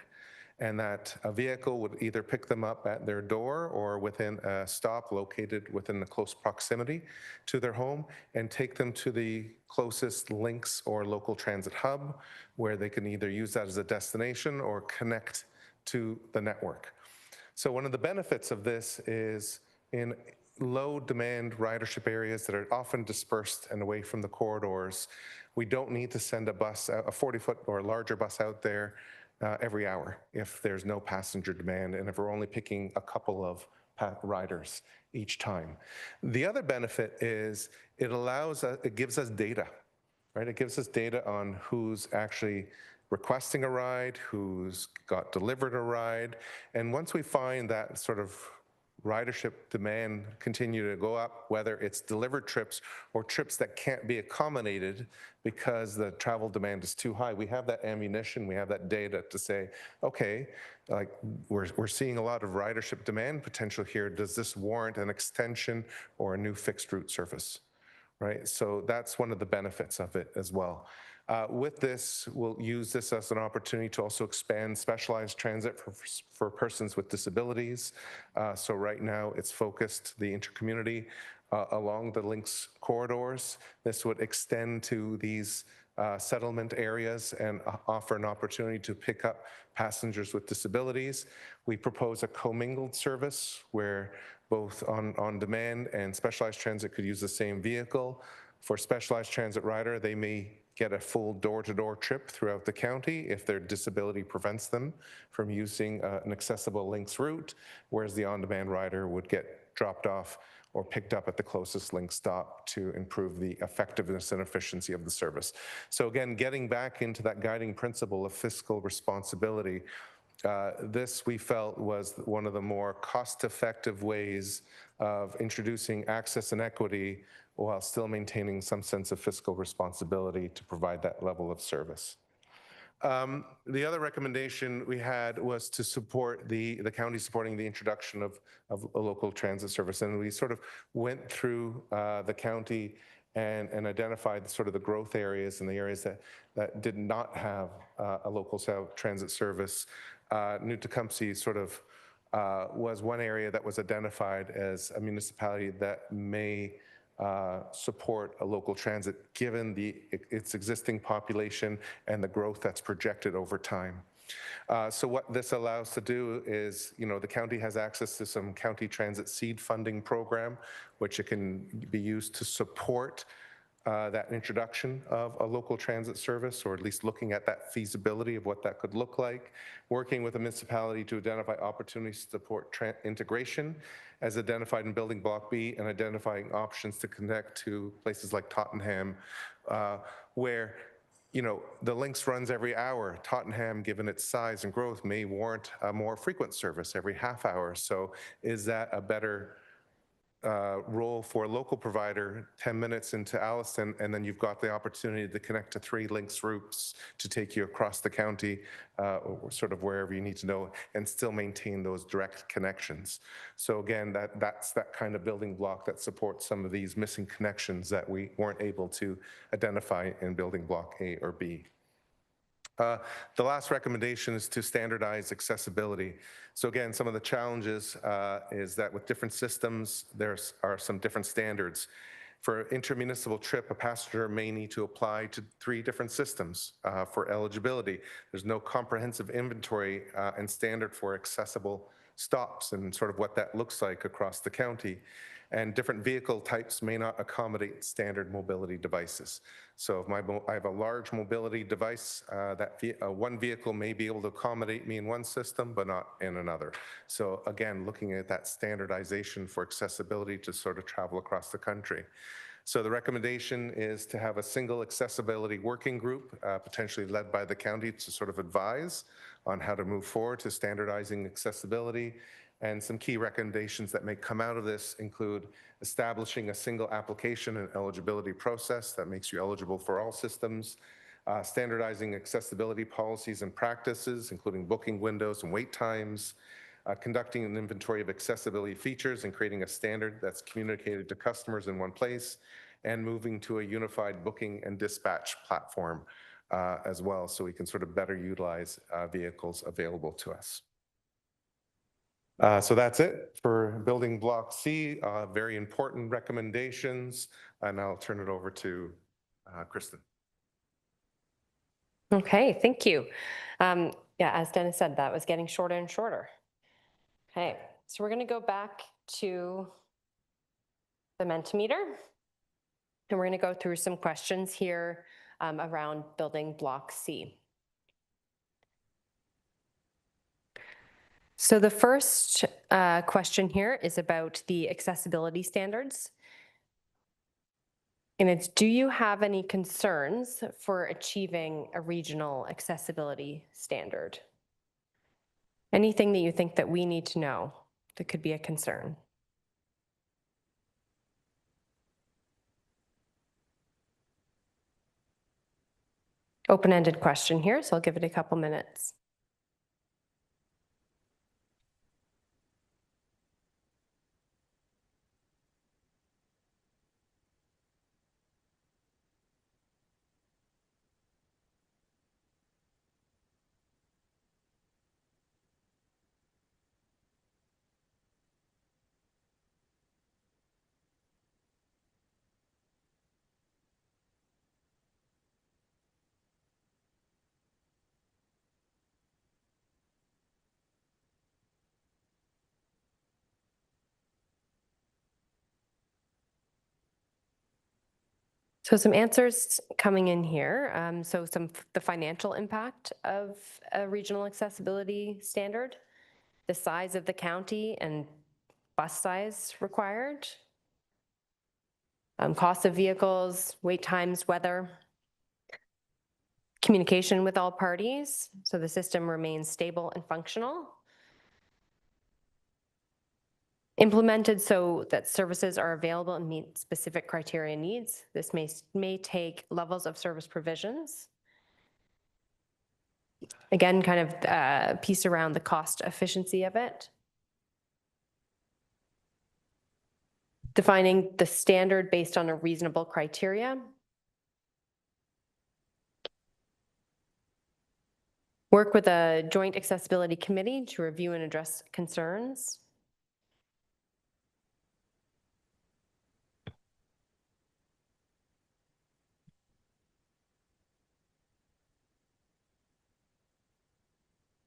And that a vehicle would either pick them up at their door or within a stop located within the close proximity to their home and take them to the closest links or local transit hub where they can either use that as a destination or connect to the network. So one of the benefits of this is in low demand ridership areas that are often dispersed and away from the corridors, we don't need to send a bus, a 40-foot or larger bus out there every hour if there's no passenger demand and if we're only picking a couple of riders each time. The other benefit is it gives us data, right? It gives us data on who's actually requesting a ride, who's got delivered a ride. And once we find that sort of ridership demand continue to go up, whether it's delivered trips or trips that can't be accommodated because the travel demand is too high. We have that ammunition, we have that data to say, okay, like we're seeing a lot of ridership demand potential here. Does this warrant an extension or a new fixed route service, right? So that's one of the benefits of it as well. With this, we'll use this as an opportunity to also expand specialized transit for persons with disabilities. So right now it's focused the intercommunity along the links corridors. This would extend to these settlement areas and offer an opportunity to pick up passengers with disabilities. We propose a commingled service where both on demand and specialized transit could use the same vehicle. For specialized transit rider, they may get a full door-to-door trip throughout the county if their disability prevents them from using an accessible links route, whereas the on-demand rider would get dropped off or picked up at the closest link stop to improve the effectiveness and efficiency of the service. So again, getting back into that guiding principle of fiscal responsibility, this we felt was one of the more cost-effective ways of introducing access and equity while still maintaining some sense of fiscal responsibility to provide that level of service. The other recommendation we had was to support the county supporting the introduction of a local transit service. And we sort of went through the county and identified sort of the growth areas and the areas that did not have a local transit service. New Tecumseh sort of was one area that was identified as a municipality that may support a local transit given its existing population and the growth that's projected over time. So what this allows to do is, the county has access to some county transit seed funding program, which it can be used to support that introduction of a local transit service, or at least looking at that feasibility of what that could look like, working with a municipality to identify opportunities to support integration as identified in Building Block B, and identifying options to connect to places like Tottenham, where the links runs every hour. Tottenham, given its size and growth, may warrant a more frequent service every half hour. So is that a better role for a local provider 10 minutes into Alliston, and then you've got the opportunity to connect to 3 links routes to take you across the county, or sort of wherever you need to know, and still maintain those direct connections. So again, that's that kind of building block that supports some of these missing connections that we weren't able to identify in building block A or B. The last recommendation is to standardize accessibility. So again, some of the challenges is that with different systems, there are some different standards. For intermunicipal trip, a passenger may need to apply to 3 different systems for eligibility. There's no comprehensive inventory and standard for accessible stops and sort of what that looks like across the county. And different vehicle types may not accommodate standard mobility devices. So if I have a large mobility device, one vehicle may be able to accommodate me in one system, but not in another. So again, looking at that standardization for accessibility to sort of travel across the country. So the recommendation is to have a single accessibility working group, potentially led by the county, to sort of advise on how to move forward to standardizing accessibility. And some key recommendations that may come out of this include establishing a single application and eligibility process that makes you eligible for all systems, standardizing accessibility policies and practices, including booking windows and wait times, conducting an inventory of accessibility features and creating a standard that's communicated to customers in one place, and moving to a unified booking and dispatch platform as well, so we can sort of better utilize vehicles available to us. So that's it for building block C, very important recommendations, and I'll turn it over to Kristen. Okay, thank you. Yeah, as Dennis said, that was getting shorter and shorter. Okay, so we're going to go back to the Mentimeter, and we're going to go through some questions here around building block C. So the first question here is about the accessibility standards. And it's, do you have any concerns for achieving a regional accessibility standard? Anything that you think that we need to know that could be a concern? Open-ended question here, so I'll give it a couple minutes. So some answers coming in here. So the financial impact of a regional accessibility standard, the size of the county and bus size required, cost of vehicles, wait times, weather, communication with all parties, so the system remains stable and functional. Implemented so that services are available and meet specific criteria needs. This may take levels of service provisions. Again, kind of a piece around the cost efficiency of it. Defining the standard based on a reasonable criteria. Work with a joint accessibility committee to review and address concerns.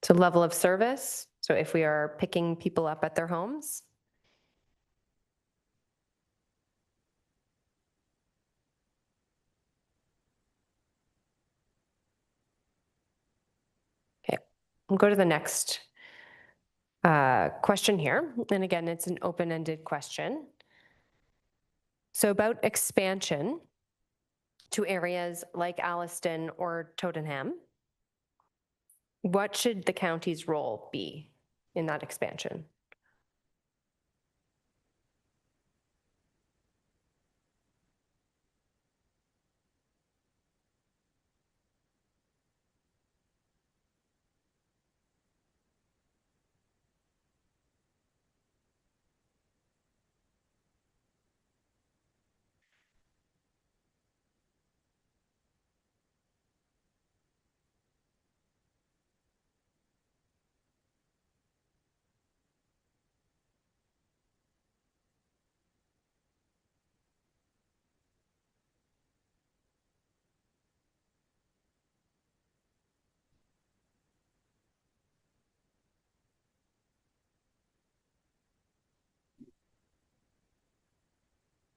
So level of service. So if we are picking people up at their homes. Okay, we'll go to the next question here. And again, it's an open-ended question. So about expansion to areas like Alliston or Tottenham, what should the county's role be in that expansion?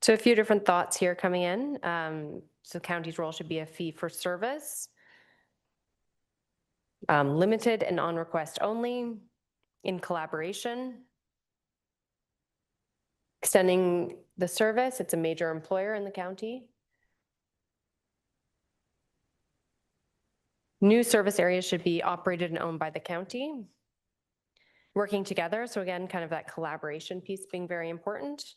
So a few different thoughts here coming in. So county's role should be a fee for service, limited and on request only, in collaboration, Extending the service, it's a major employer in the county. New service areas should be operated and owned by the county. Working together, so again, kind of that collaboration piece being very important.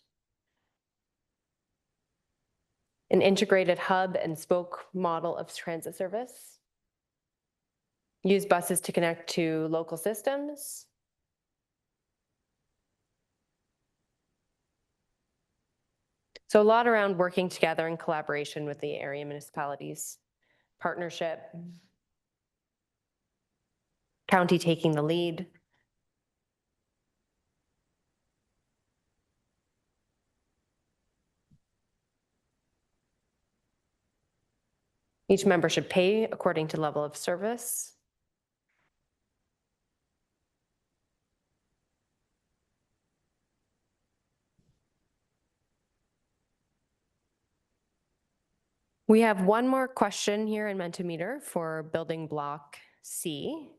An integrated hub and spoke model of transit service. Use buses to connect to local systems. So a lot around working together in collaboration with the area municipalities, partnership, county taking the lead. Each member should pay according to level of service. We have one more question here in Mentimeter for building block C,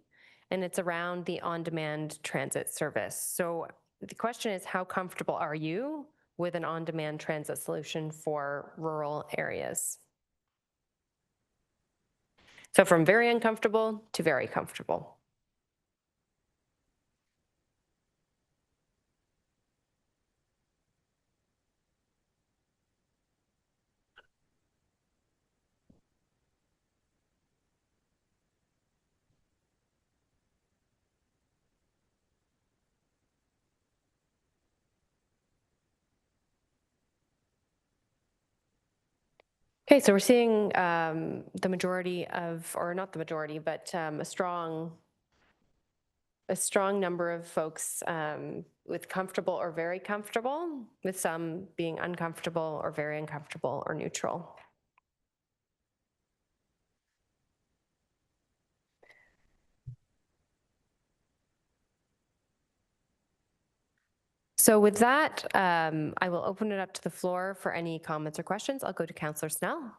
and it's around the on-demand transit service. So the question is, how comfortable are you with an on-demand transit solution for rural areas? So from very uncomfortable to very comfortable. Okay, so we're seeing the majority of, or not the majority, but a strong number of folks with comfortable or very comfortable, with some being uncomfortable or very uncomfortable or neutral. So with that, I will open it up to the floor for any comments or questions. I'll go to Councillor Snell.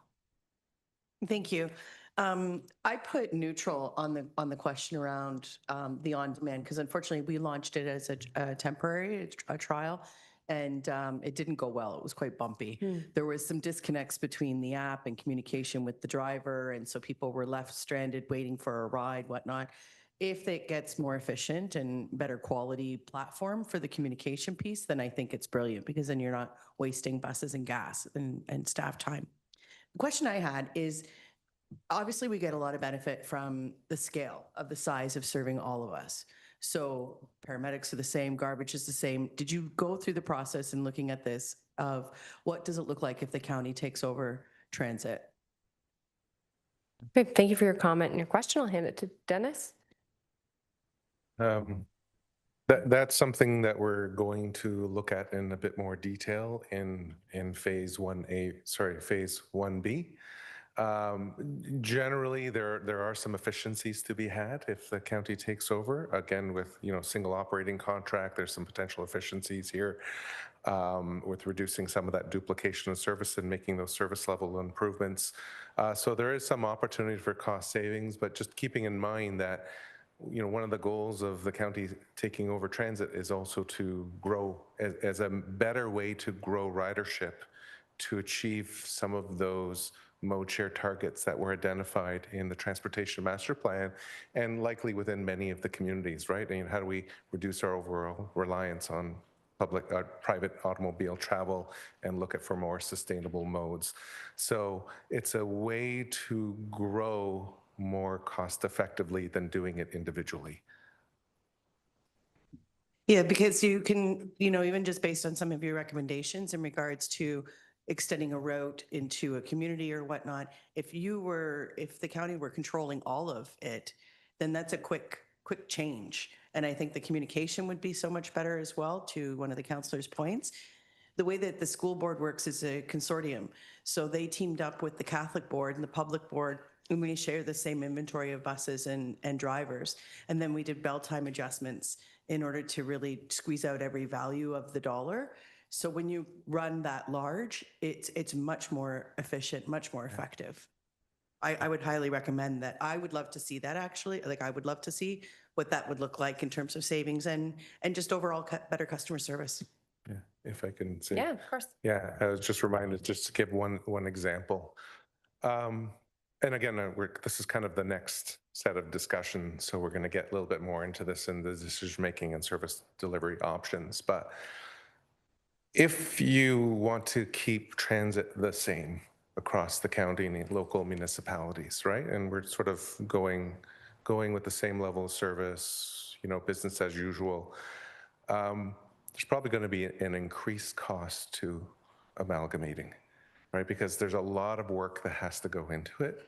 Thank you. I put neutral on the question around the on-demand, because unfortunately we launched it as a temporary trial, and it didn't go well. It was quite bumpy. There was some disconnects between the app and communication with the driver, and so people were left stranded waiting for a ride, whatnot. If it gets more efficient and better quality platform for the communication piece, then I think it's brilliant, because then you're not wasting buses and gas and staff time. The question I had is, obviously we get a lot of benefit from the scale of the size of serving all of us. So paramedics are the same, garbage is the same. Did you go through the process in looking at this of what does it look like if the county takes over transit? Okay, thank you for your comment and your question. I'll hand it to Dennis. That's something that we're going to look at in a bit more detail in phase 1B. Generally, there are some efficiencies to be had if the county takes over. Again, with single operating contract, there's some potential efficiencies here with reducing some of that duplication of service and making those service level improvements. So there is some opportunity for cost savings, but just keeping in mind that one of the goals of the county taking over transit is also to grow as a better way to grow ridership to achieve some of those mode share targets that were identified in the transportation master plan and likely within many of the communities, right? And how do we reduce our overall reliance on private automobile travel and look at for more sustainable modes? So it's a way to grow more cost effectively than doing it individually. Yeah, because you can, even just based on some of your recommendations in regards to extending a route into a community or whatnot, if the county were controlling all of it, then that's a quick change. And I think the communication would be so much better as well, to one of the councillors' points. The way that the school board works is a consortium. So they teamed up with the Catholic board and the public board, and we share the same inventory of buses and drivers. And then we did bell time adjustments in order to really squeeze out every value of the dollar. So when you run that large, it's much more efficient, much more effective. I would highly recommend that. I would love to see that, actually. I would love to see what that would look like in terms of savings and just overall better customer service. Yeah. if I can say. Yeah, of course. Yeah, I was just reminded, just to give one example. And again, this is kind of the next set of discussion, so we're going to get a little bit more into this in the decision-making and service delivery options. But if you want to keep transit the same across the county and local municipalities, right? And we're sort of going with the same level of service, business as usual. There's probably going to be an increased cost to amalgamating, right? Because there's a lot of work that has to go into it.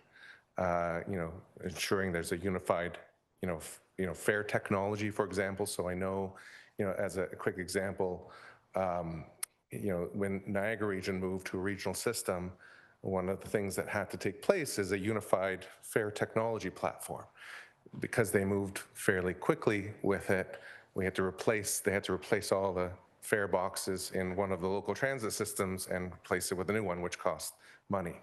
Ensuring there's a unified, fare technology, for example. So I know, as a quick example, when Niagara Region moved to a regional system, one of the things that had to take place is a unified fare technology platform. Because they moved fairly quickly with it, they had to replace all the fare boxes in one of the local transit systems and replace it with a new one, which cost money.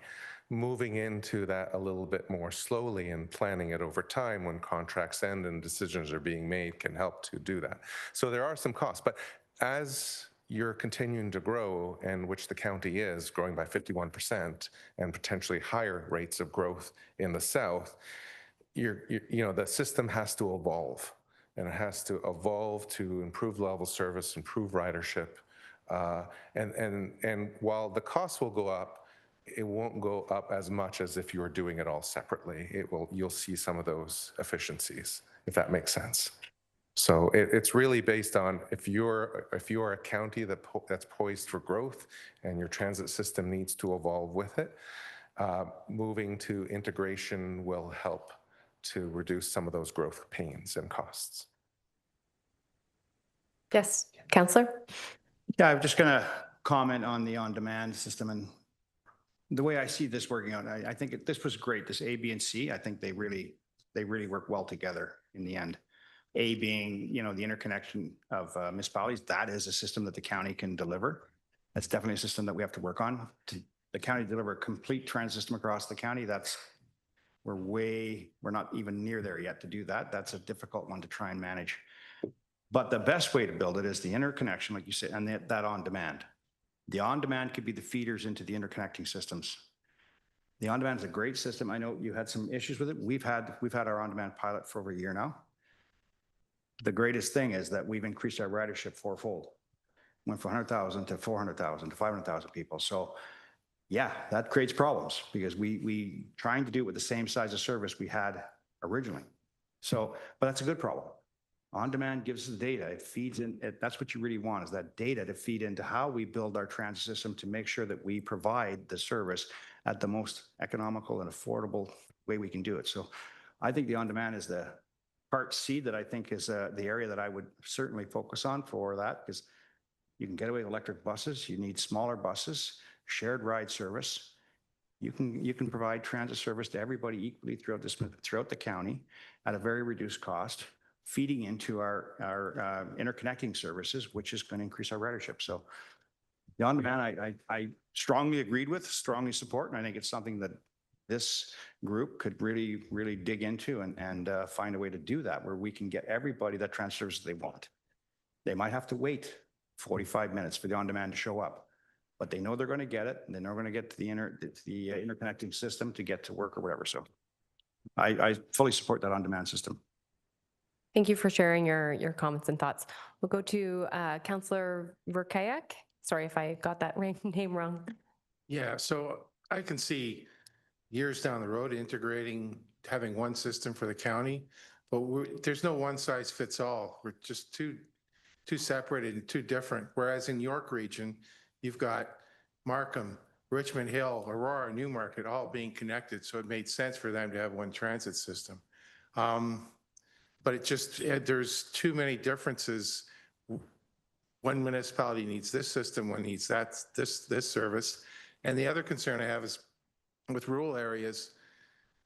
Moving into that a little bit more slowly and planning it over time when contracts end and decisions are being made can help to do that. So there are some costs, but as you're continuing to grow, and which the county is growing by 51% and potentially higher rates of growth in the south, the system has to evolve, and it has to evolve to improve level service, improve ridership, and while the costs will go up, it won't go up as much as if you were doing it all separately. You'll see some of those efficiencies, if that makes sense. So it's really based on if you're a county that's poised for growth and your transit system needs to evolve with it, moving to integration will help to reduce some of those growth pains and costs. Yes, Councillor? Yeah, I'm just going to comment on the on-demand system and the way I see this working out. I think this was great. This A, B, and C, I think they really work well together in the end. A being, the interconnection of municipalities. That is a system that the county can deliver. That's definitely a system that we have to work on. To the county deliver a complete transit system across the county, we're not even near there yet to do that. That's a difficult one to try and manage. But the best way to build it is the interconnection, like you said, and that on-demand. The on-demand could be the feeders into the interconnecting systems. The on-demand is a great system. I know you had some issues with it. We've had our on-demand pilot for over a year now. The greatest thing is that we've increased our ridership fourfold. Went from 100,000 to 400,000 to 500,000 people. So yeah, that creates problems because we trying to do it with the same size of service we had originally. So, but that's a good problem. On-demand gives us the data. It feeds in. That's what you really want, is that data to feed into how we build our transit system to make sure that we provide the service at the most economical and affordable way we can do it. So I think the on-demand is the part C that I think is the area that I would certainly focus on for that, because you can get away with electric buses. You need smaller buses, shared ride service. You can provide transit service to everybody equally throughout the county at a very reduced cost, feeding into our interconnecting services, which is going to increase our ridership. So the on-demand, I strongly agreed with, strongly support, and I think it's something that this group could really, really dig into and find a way to do that, where we can get everybody that transit service they want. They might have to wait 45 minutes for the on-demand to show up, but they know they're going to get it, and then they're going to get to the interconnecting system to get to work or whatever. So I fully support that on-demand system. Thank you for sharing your comments and thoughts. We'll go to Councillor Verkayak. Sorry if I got that name wrong. Yeah, so I can see years down the road integrating, having one system for the county, but there's no one size fits all. We're just too separated and too different. Whereas in York Region, you've got Markham, Richmond Hill, Aurora, Newmarket all being connected, so it made sense for them to have one transit system. But there's too many differences. One municipality needs this system, one needs this service. And the other concern I have is with rural areas,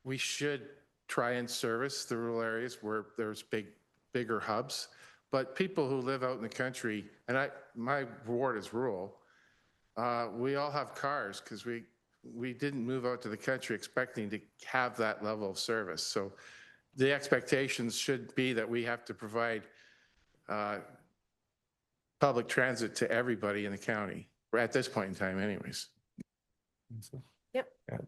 we should try and service the rural areas where there's bigger hubs. But people who live out in the country, and my ward is rural, we all have cars because we didn't move out to the country expecting to have that level of service. So the expectations should be that we have to provide public transit to everybody in the county, or at this point in time anyways. Yep. Yeah.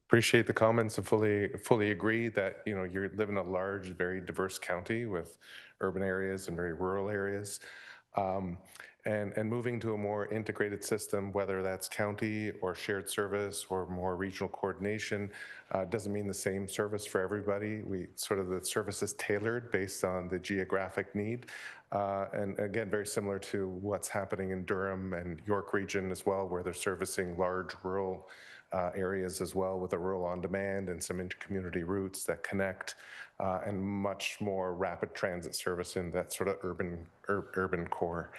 Appreciate the comments and fully agree that, you live in a large, very diverse county with urban areas and very rural areas. And moving to a more integrated system, whether that's county or shared service or more regional coordination, doesn't mean the same service for everybody. The service is tailored based on the geographic need. And again, very similar to what's happening in Durham and York region as well, where they're servicing large rural areas as well with a rural on demand and some intercommunity routes that connect and much more rapid transit service in that sort of urban core.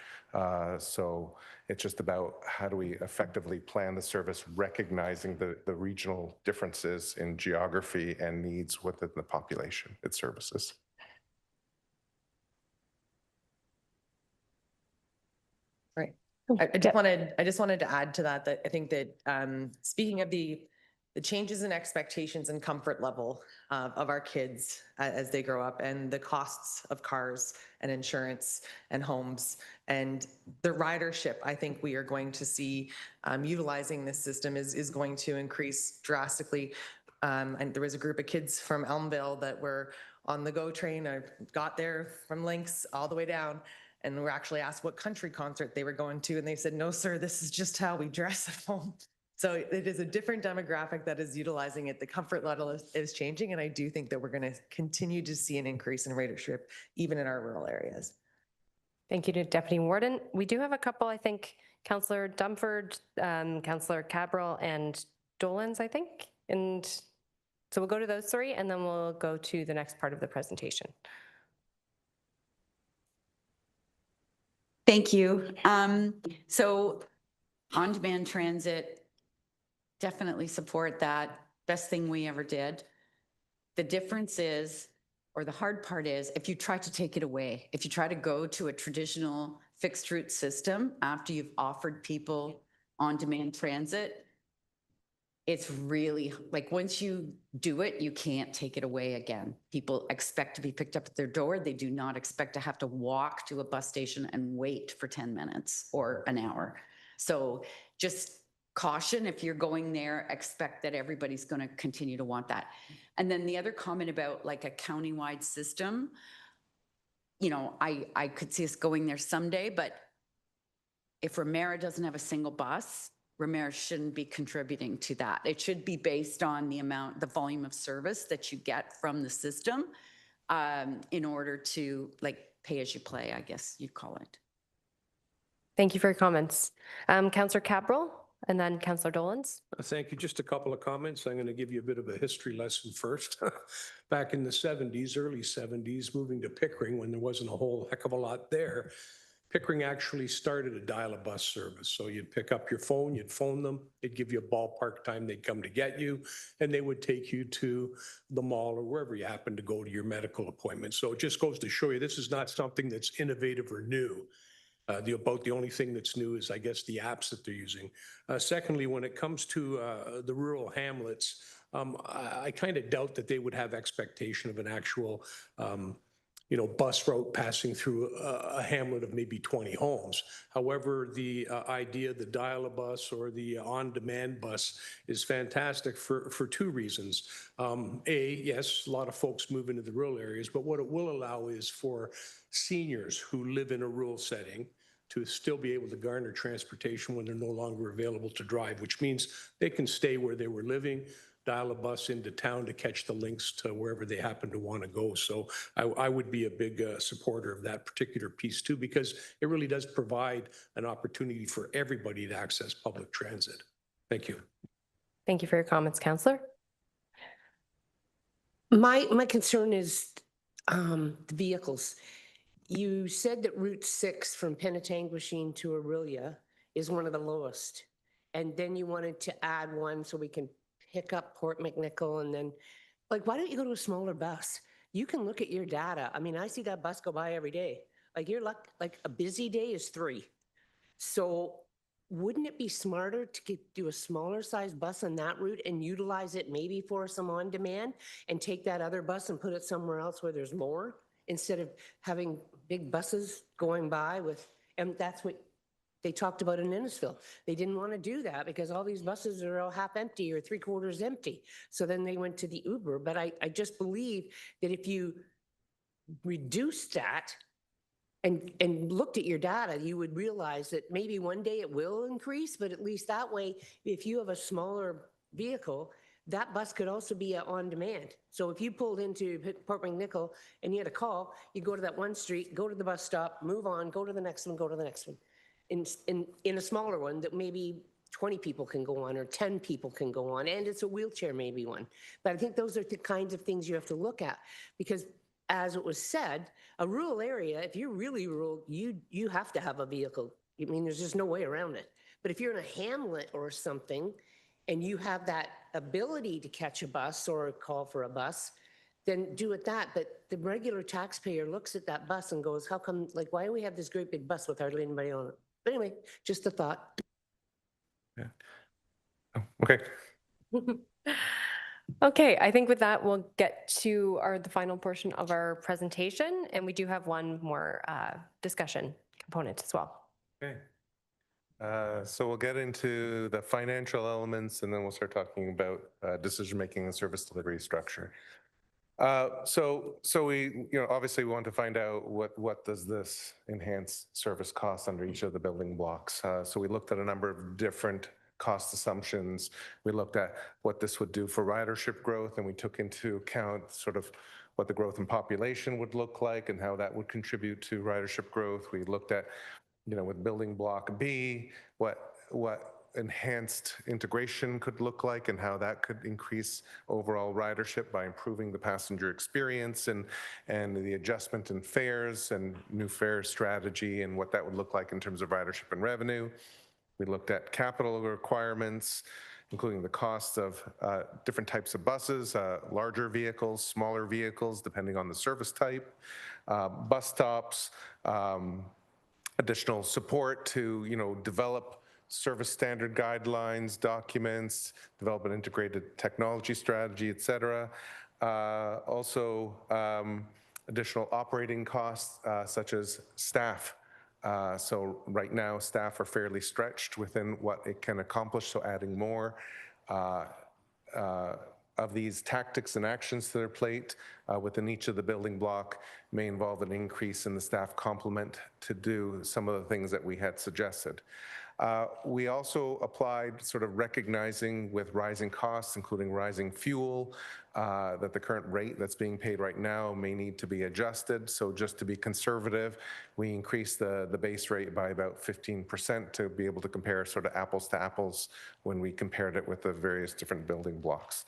So it's just about how do we effectively plan the service, recognizing the regional differences in geography and needs within the population it services. Right. I just wanted to add to that I think that speaking of the changes in expectations and comfort level of our kids as they grow up, and the costs of cars and insurance and homes and the ridership, I think we are going to see utilizing this system is going to increase drastically. And there was a group of kids from Elmville that were on the GO train. I got there from Lynx all the way down, and we were actually asked what country concert they were going to. And they said, no, sir, this is just how we dress at home. So it is a different demographic that is utilizing it. The comfort level is changing. And I do think that we're going to continue to see an increase in ridership, even in our rural areas. Thank you to Deputy Warden. We do have a couple, I think, Councillor Dumford, Councillor Cabral, and Dolans, I think. And so we'll go to those three, and then we'll go to the next part of the presentation. Thank you. So on-demand transit, definitely support that. Best thing we ever did. The difference is, or the hard part is, if you try to take it away, if you try to go to a traditional fixed route system after you've offered people on-demand transit, it's really like once you do it, you can't take it away again. People expect to be picked up at their door. They do not expect to have to walk to a bus station and wait for 10 minutes or an hour. So just caution, if you're going there, expect that everybody's going to continue to want that. And then the other comment about like a countywide system, I could see us going there someday, but if Ramera doesn't have a single bus, Ramera shouldn't be contributing to that. It should be based on the volume of service that you get from the system in order to pay as you play, I guess you'd call it. Thank you for your comments. Councillor Cabral, and then Councillor Dolans. Thank you. Just a couple of comments. I'm going to give you a bit of a history lesson first. Back in the 70s, early 70s, moving to Pickering when there wasn't a whole heck of a lot there, Pickering actually started a dial-a-bus service. So you'd pick up your phone, you'd phone them, they'd give you a ballpark time, they'd come to get you, and they would take you to the mall or wherever you happen to go to your medical appointment. So it just goes to show you this is not something that's innovative or new. The only thing that's new is, I guess, the apps that they're using. Secondly, when it comes to the rural hamlets, I kind of doubt that they would have expectation of an actual bus route passing through a hamlet of maybe 20 homes. However, the idea, the dial-a-bus or the on-demand bus is fantastic for two reasons. Yes, a lot of folks move into the rural areas, but what it will allow is for seniors who live in a rural setting to still be able to garner transportation when they're no longer available to drive, which means they can stay where they were living, dial a bus into town to catch the links to wherever they happen to want to go. So I would be a big supporter of that particular piece too, because it really does provide an opportunity for everybody to access public transit. Thank you. Thank you for your comments, Councillor. My concern is the vehicles. You said that Route 6 from Penetanguishene to Aurelia is one of the lowest. And then you wanted to add one so we can pick up Port McNichol, and then why don't you go to a smaller bus? You can look at your data. I mean, I see that bus go by every day. A busy day is 3. So wouldn't it be smarter to do a smaller size bus on that route and utilize it maybe for some on demand and take that other bus and put it somewhere else where there's more, instead of having big buses going by with And that's what they talked about in Innisfil. They didn't want to do that because all these buses are all half empty or 3/4 empty. So then they went to the Uber. But I just believe that if you reduce that and looked at your data, you would realize that maybe one day it will increase, but at least that way, if you have a smaller vehicle, that bus could also be on demand. So if you pulled into Port McNichol and you had a call, you go to that one street, go to the bus stop, move on, go to the next one, go to the next one. In a smaller one that maybe 20 people can go on or 10 people can go on, and it's a wheelchair maybe one. But I think those are the kinds of things you have to look at, because as it was said, a rural area, if you're really rural, you have to have a vehicle. I mean, there's just no way around it. But if you're in a hamlet or something and you have that ability to catch a bus or call for a bus, then do it that. But the regular taxpayer looks at that bus and goes, how come, like, why do we have this great big bus with hardly anybody on it? But anyway, just a thought. Yeah. Oh, okay. Okay, I think with that, we'll get to the final portion of our presentation, and we do have one more discussion component as well. Okay. So we'll get into the financial elements, and then we'll start talking about decision-making and service delivery structure. So we, obviously we want to find out what does this enhanced service cost under each of the building blocks. So we looked at a number of different cost assumptions. We looked at what this would do for ridership growth, and we took into account sort of what the growth in population would look like and how that would contribute to ridership growth. We looked at, with building block B, what enhanced integration could look like and how that could increase overall ridership by improving the passenger experience and the adjustment in fares and new fare strategy and what that would look like in terms of ridership and revenue. We looked at capital requirements, including the cost of different types of buses, larger vehicles, smaller vehicles, depending on the service type, bus stops, additional support to, develop service standard guidelines, documents, develop an integrated technology strategy, et cetera. Also, additional operating costs such as staff. So right now, staff are fairly stretched within what it can accomplish, so adding more of these tactics and actions to their plate within each of the building block may involve an increase in the staff complement to do some of the things that we had suggested. We also applied sort of recognizing with rising costs, including rising fuel, that the current rate that's being paid right now may need to be adjusted. So just to be conservative, we increased the base rate by about 15% to be able to compare sort of apples to apples when we compared it with the various different building blocks.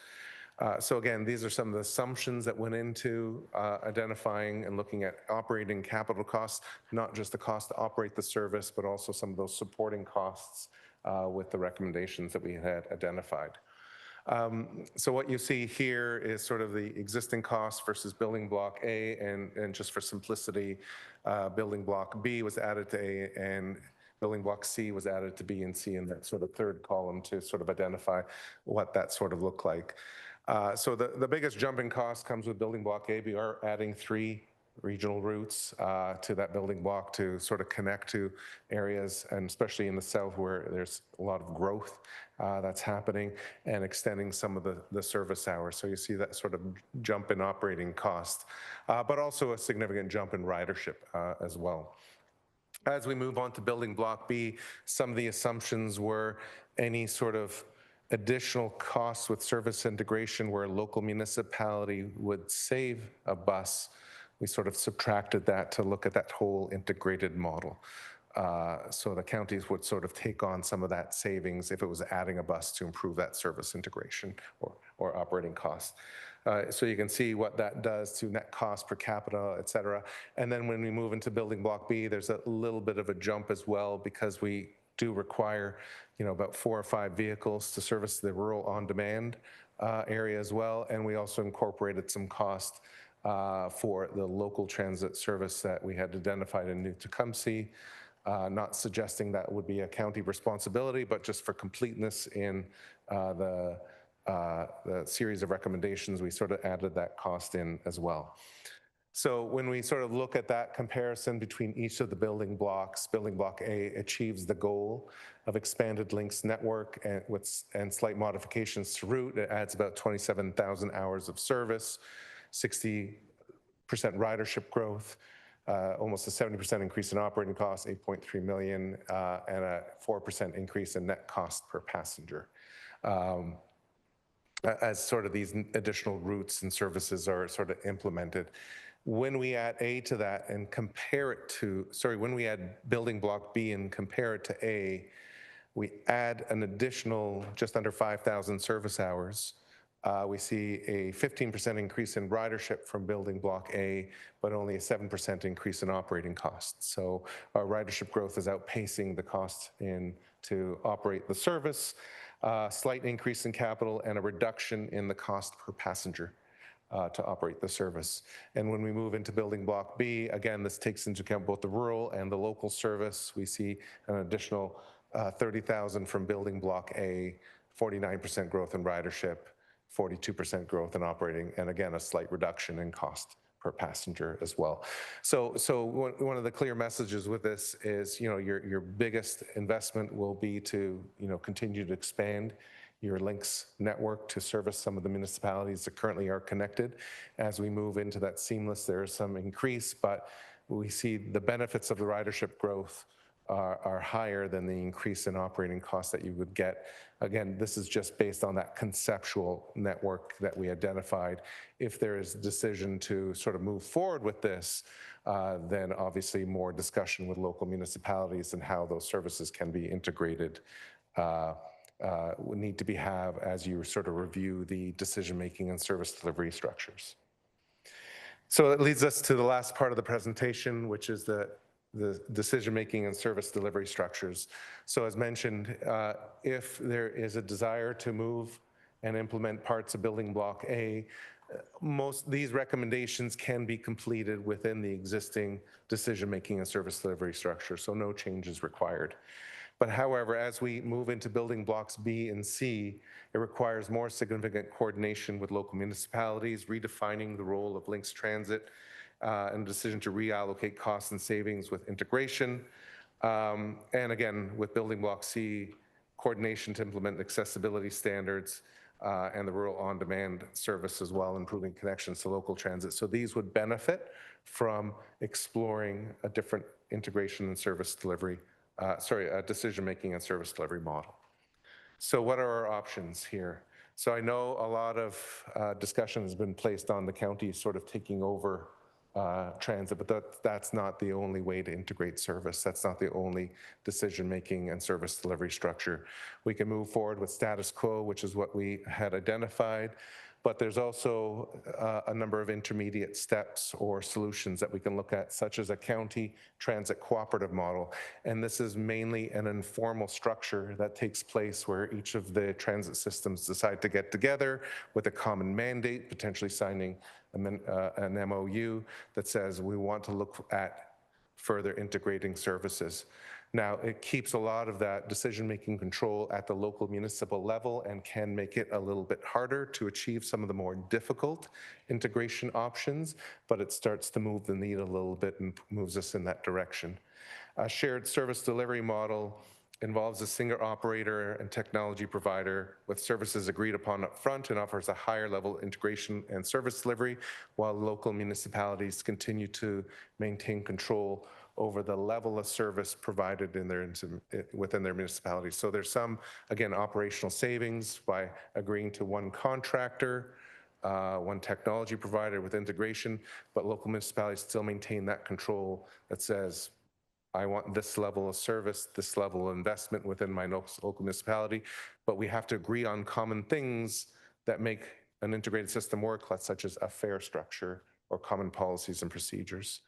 So again, these are some of the assumptions that went into identifying and looking at operating capital costs, not just the cost to operate the service, but also some of those supporting costs with the recommendations that we had identified. So what you see here is sort of the existing costs versus building block A, and just for simplicity, building block B was added to A and building block C was added to B and C in that sort of third column to sort of identify what that sort of looked like. So the biggest jump in cost comes with building block A. We are adding 3 regional routes to that building block to sort of connect to areas, and especially in the south where there's a lot of growth that's happening, and extending some of the service hours. So you see that sort of jump in operating cost, but also a significant jump in ridership as well. As we move on to building block B, some of the assumptions were any sort of additional costs with service integration where a local municipality would save a bus. We sort of subtracted that to look at that whole integrated model. So the counties would sort of take on some of that savings if it was adding a bus to improve that service integration or operating costs. So you can see what that does to net cost per capita, et cetera. And then when we move into building block B, there's a little bit of a jump as well, because we do require, about 4 or 5 vehicles to service the rural on-demand area as well. And we also incorporated some cost for the local transit service that we had identified in New Tecumseh. Not suggesting that would be a county responsibility, but just for completeness in the series of recommendations, we sort of added that cost in as well. So when we sort of look at that comparison between each of the building blocks, building block A achieves the goal of expanded links network and slight modifications to route. It adds about 27,000 hours of service, 60% ridership growth, almost a 70% increase in operating costs, 8.3 million, and a 4% increase in net cost per passenger. As sort of these additional routes and services are sort of implemented. When we add A to that and compare it to, when we add building block B and compare it to A, we add an additional just under 5,000 service hours. We see a 15% increase in ridership from building block A, but only a 7% increase in operating costs. So our ridership growth is outpacing the cost to operate the service, slight increase in capital and a reduction in the cost per passenger to operate the service. And when we move into building block B, again, this takes into account both the rural and the local service. We see an additional 30,000 from building block A, 49% growth in ridership, 42% growth in operating, and again, a slight reduction in cost per passenger as well. So one of the clear messages with this is, your biggest investment will be to, continue to expand your links network to service some of the municipalities that currently are connected. As we move into that seamless, there is some increase, but we see the benefits of the ridership growth are higher than the increase in operating costs that you would get. Again, this is just based on that conceptual network that we identified. If there is a decision to sort of move forward with this, then obviously more discussion with local municipalities and how those services can be integrated would need to have as you sort of review the decision-making and service delivery structures. So it leads us to the last part of the presentation, which is the decision-making and service delivery structures. So as mentioned, if there is a desire to move and implement parts of building block A, most these recommendations can be completed within the existing decision-making and service delivery structure, so no change is required. But however, as we move into building blocks B and C, it requires more significant coordination with local municipalities, redefining the role of Links Transit, and a decision to reallocate costs and savings with integration. And again, with building block C, coordination to implement accessibility standards and the rural on-demand service as well, improving connections to local transit. So these would benefit from exploring a different integration and service delivery, a decision-making and service delivery model. So what are our options here? So I know a lot of discussion has been placed on the county sort of taking over transit, but that's not the only way to integrate service. That's not the only decision-making and service delivery structure. We can move forward with status quo, which is what we had identified, but there's also a number of intermediate steps or solutions that we can look at, such as a county transit cooperative model. And this is mainly an informal structure that takes place where each of the transit systems decide to get together with a common mandate, potentially signing an MOU that says we want to look at further integrating services. Now, it keeps a lot of that decision-making control at the local municipal level and can make it a little bit harder to achieve some of the more difficult integration options, but it starts to move the needle a little bit and moves us in that direction. A shared service delivery model involves a single operator and technology provider with services agreed upon up front and offers a higher level integration and service delivery, while local municipalities continue to maintain control over the level of service provided within their municipalities. So there's some, again, operational savings by agreeing to one contractor, one technology provider with integration, but local municipalities still maintain that control that says, I want this level of service, this level of investment within my local municipality, but we have to agree on common things that make an integrated system work, such as a fare structure or common policies and procedures.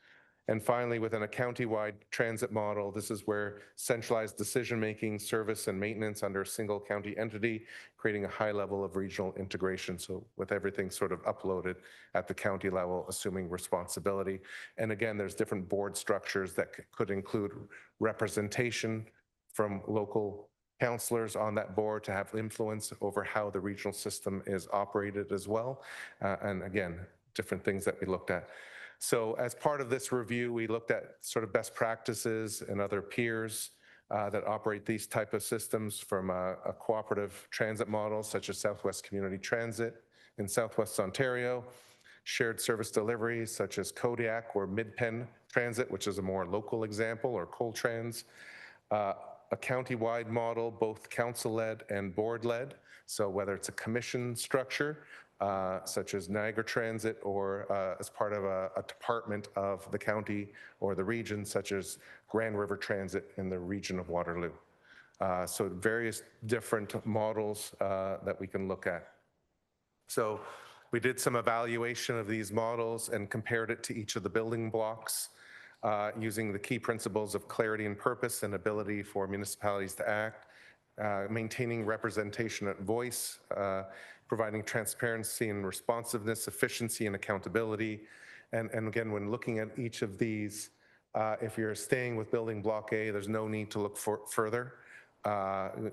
And finally, within a county-wide transit model, this is where centralized decision-making, service, and maintenance under a single county entity, creating a high level of regional integration. So with everything sort of uploaded at the county level, assuming responsibility. And again, there's different board structures that could include representation from local councillors on that board to have influence over how the regional system is operated as well. And again, different things that we looked at. So as part of this review, we looked at sort of best practices and other peers that operate these type of systems from a cooperative transit model such as Southwest Community Transit in Southwest Ontario, shared service delivery such as Kodiak or Mid-Pen Transit, which is a more local example, or Coltrans, a county-wide model, both council-led and board-led. So whether it's a commission structure, such as Niagara Transit, or as part of a department of the county or the region, such as Grand River Transit in the region of Waterloo. So various different models that we can look at. So we did some evaluation of these models and compared it to each of the building blocks using the key principles of clarity and purpose and ability for municipalities to act, maintaining representation at voice, providing transparency and responsiveness, efficiency and accountability. And again, when looking at each of these, if you're staying with building block A, there's no need to look further.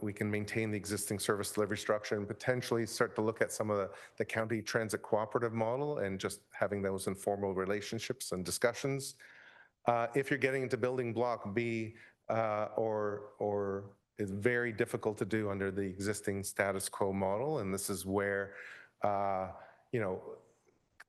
We can maintain the existing service delivery structure and potentially start to look at some of the county transit cooperative model and just having those informal relationships and discussions. If you're getting into building block B, or is very difficult to do under the existing status quo model, and this is where, you know,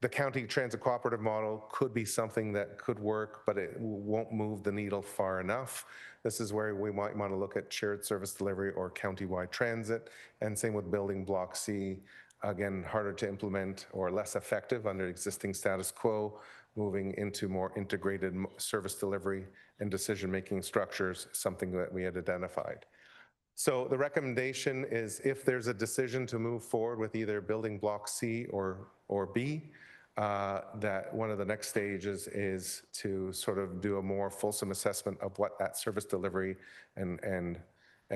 the county transit cooperative model could be something that could work, but it won't move the needle far enough. This is where we might want to look at shared service delivery or county-wide transit, and same with building block C. Again, harder to implement or less effective under existing status quo, moving into more integrated service delivery and decision-making structures, something that we had identified. So the recommendation is if there's a decision to move forward with either building block C or B, that one of the next stages is to sort of do a more fulsome assessment of what that service delivery and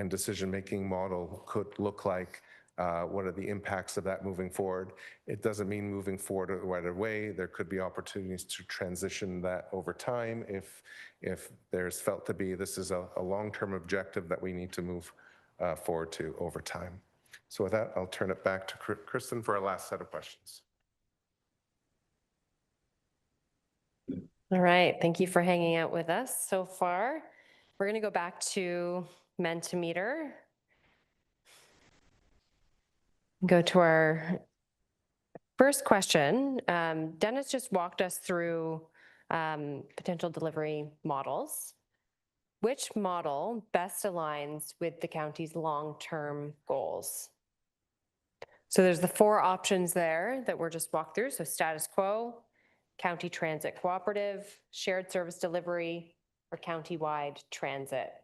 decision-making model could look like. What are the impacts of that moving forward? It doesn't mean moving forward right away. There could be opportunities to transition that over time if there's felt to be this is a long-term objective that we need to move forward to over time. So with that, I'll turn it back to Kristen for our last set of questions. All right, thank you for hanging out with us so far. We're going to go back to Mentimeter. Go to our first question. Dennis just walked us through potential delivery models. Which model best aligns with the county's long-term goals? So there's the 4 options there that we're just walked through. So status quo, county transit cooperative, shared service delivery, or county-wide transit.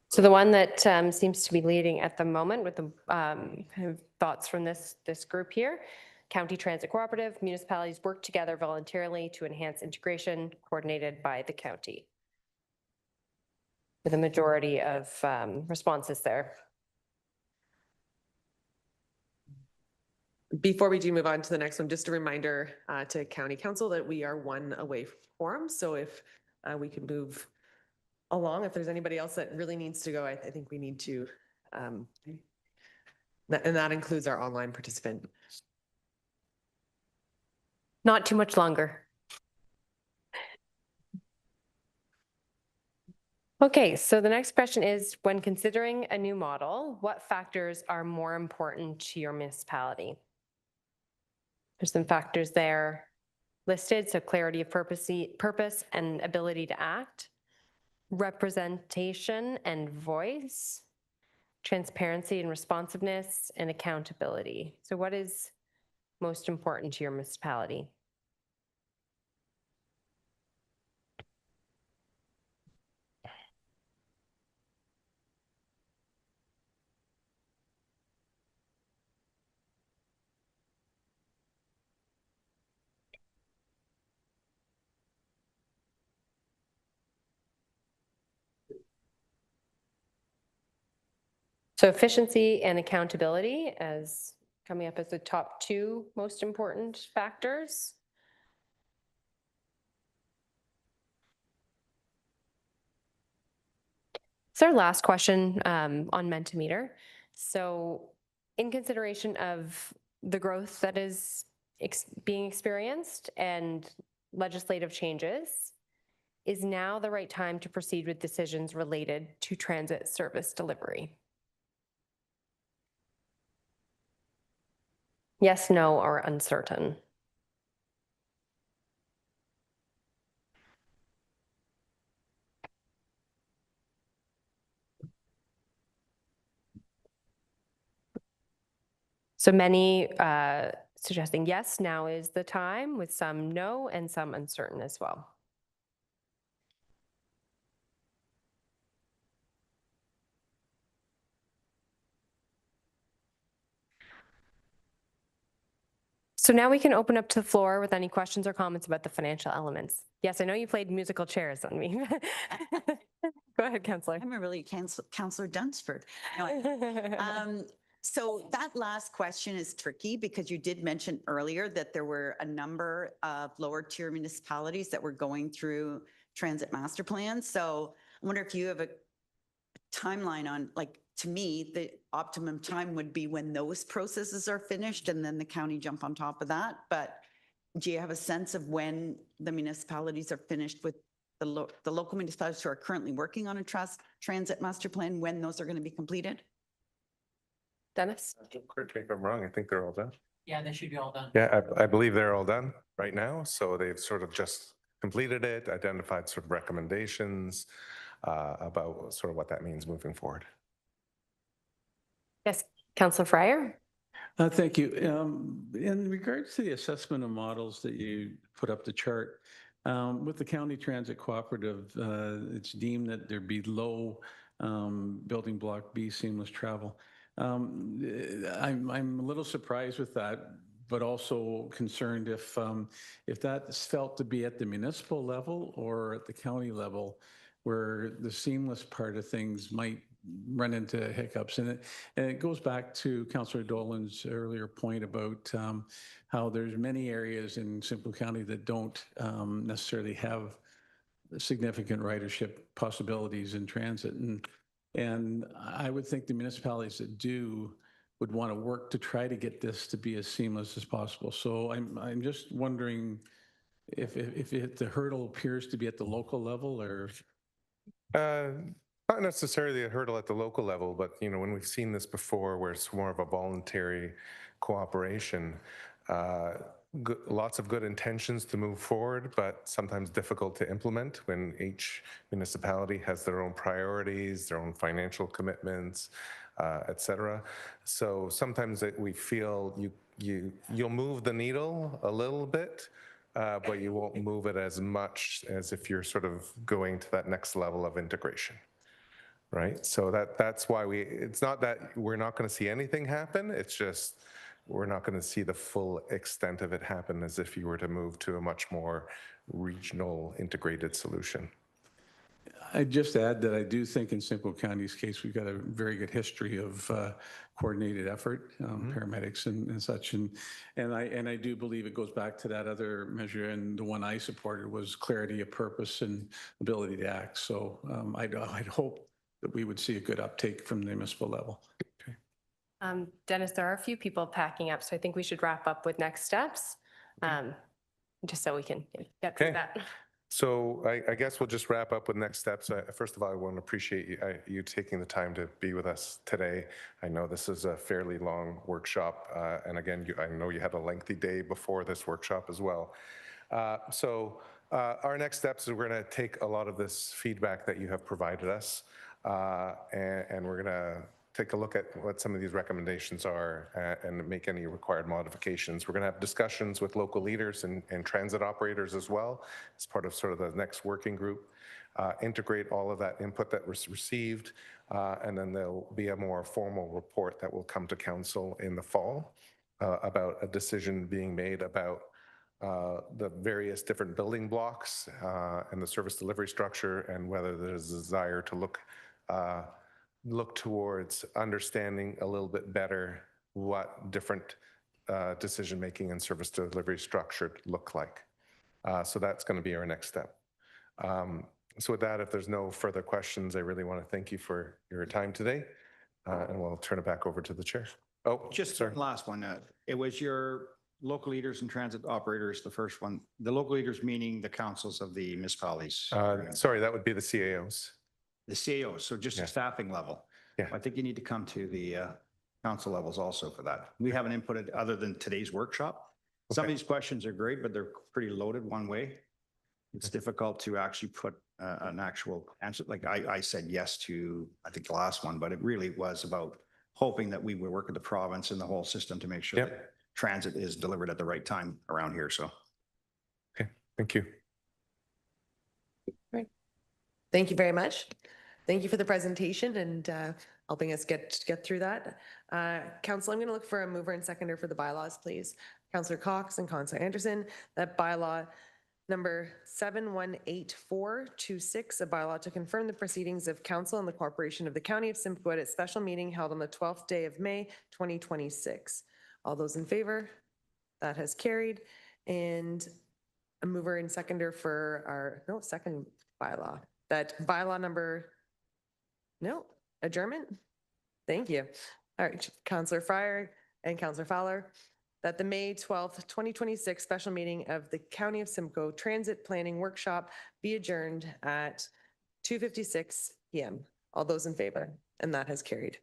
So the one that seems to be leading at the moment with the kind of thoughts from this group here, county transit cooperative, municipalities work together voluntarily to enhance integration coordinated by the county. With a majority of responses there. Before we do move on to the next one, just a reminder to County Council that we are 1 away from quorum. So if we can move along, if there's anybody else that really needs to go, I think we need to, and that includes our online participant. Not too much longer. Okay, so the next question is, when considering a new model, what factors are more important to your municipality? There's some factors there listed, so clarity of purpose and ability to act, representation and voice, transparency and responsiveness, and accountability. So what is most important to your municipality? So efficiency and accountability, as coming up as the top 2 most important factors. So our last question on Mentimeter. So in consideration of the growth that is being experienced and legislative changes, is now the right time to proceed with decisions related to transit service delivery? Yes, no, or uncertain? So many suggesting yes, now is the time, with some no and some uncertain as well. So now we can open up to the floor with any questions or comments about the financial elements. Yes, I know you played musical chairs on me. Go ahead, Councillor. I'm a really Councillor Dunsford. So that last question is tricky because you did mention earlier that there were a number of lower tier municipalities that were going through transit master plans. So I wonder if you have a timeline on, like, to me, the optimum time would be when those processes are finished and then the county jump on top of that. But do you have a sense of when the municipalities are finished with the local municipalities who are currently working on a transit master plan, when those are going to be completed? Dennis? Correct me if I'm wrong, I think they're all done. Yeah, they should be all done. Yeah, I believe they're all done right now. So they've sort of just completed it, identified sort of recommendations about sort of what that means moving forward. Yes, Councillor Fryer? Thank you. In regards to the assessment of models that you put up the chart, with the County Transit Cooperative, it's deemed that there be low building block B seamless travel. I'm a little surprised with that, but also concerned if that's felt to be at the municipal level or at the county level, where the seamless part of things might run into hiccups. And it goes back to Councillor Dolan's earlier point about how there's many areas in Simcoe County that don't necessarily have significant ridership possibilities in transit. And I would think the municipalities that do would want to work to try to get this to be as seamless as possible. So I'm just wondering if the hurdle appears to be at the local level, or not necessarily a hurdle at the local level, but when we've seen this before, where it's more of a voluntary cooperation, lots of good intentions to move forward, but sometimes difficult to implement when each municipality has their own priorities, their own financial commitments, et cetera. So sometimes we feel you'll move the needle a little bit, but you won't move it as much as if you're sort of going to that next level of integration. Right. So that's why it's not that we're not going to see anything happen. It's just we're not going to see the full extent of it happen as if you were to move to a much more regional integrated solution. I'd just add that I do think in Simcoe County's case, we've got a very good history of coordinated effort, paramedics and such. And I do believe it goes back to that other measure. And the one I supported was clarity of purpose and ability to act. So I'd hope that we would see a good uptake from the municipal level. Okay. Dennis, there are a few people packing up, so I think we should wrap up with next steps, just so we can get through that. So I guess we'll just wrap up with next steps. First of all, I want to appreciate you taking the time to be with us today. I know this is a fairly long workshop, and again, I know you had a lengthy day before this workshop as well. Our next steps is we're going to take a lot of this feedback that you have provided us, and we're going to take a look at what some of these recommendations are and make any required modifications. We're going to have discussions with local leaders and transit operators as well as part of sort of the next working group, integrate all of that input that was received, and then there'll be a more formal report that will come to council in the fall about a decision being made about the various different building blocks and the service delivery structure, and whether there's a desire to look towards understanding a little bit better what different decision-making and service delivery structure look like. So that's going to be our next step. So with that, if there's no further questions, I really want to thank you for your time today, and we'll turn it back over to the chair. Oh, Just sorry. last one. It was your local leaders and transit operators, the first one. The local leaders meaning the councils of the municipalities. Sorry, that would be the CAOs. The CAOs, so just Yeah. a staffing level. Yeah. I think you need to come to the council levels also for that. We haven't inputted other than today's workshop. Some of these questions are great, but they're pretty loaded one way. It's difficult to actually put an actual answer. Like I said yes to, I think the last one, but it really was about hoping that we would work with the province and the whole system to make sure that transit is delivered at the right time around here. So. Okay, thank you. Great. Thank you very much. Thank you for the presentation and helping us get through that. Council, I'm going to look for a mover and seconder for the bylaws, please. Councillor Cox and Councillor Anderson. That bylaw number 718426, a bylaw to confirm the proceedings of council and the corporation of the County of Simcoe at its special meeting held on the 12th day of May 2026. All those in favor? That has carried. And a mover and seconder for our second bylaw. That bylaw number, adjournment. Thank you. All right, Councillor Fryer and Councillor Fowler, that the May 12th, 2026 special meeting of the County of Simcoe Transit Planning Workshop be adjourned at 2:56 p.m. All those in favor? And that has carried.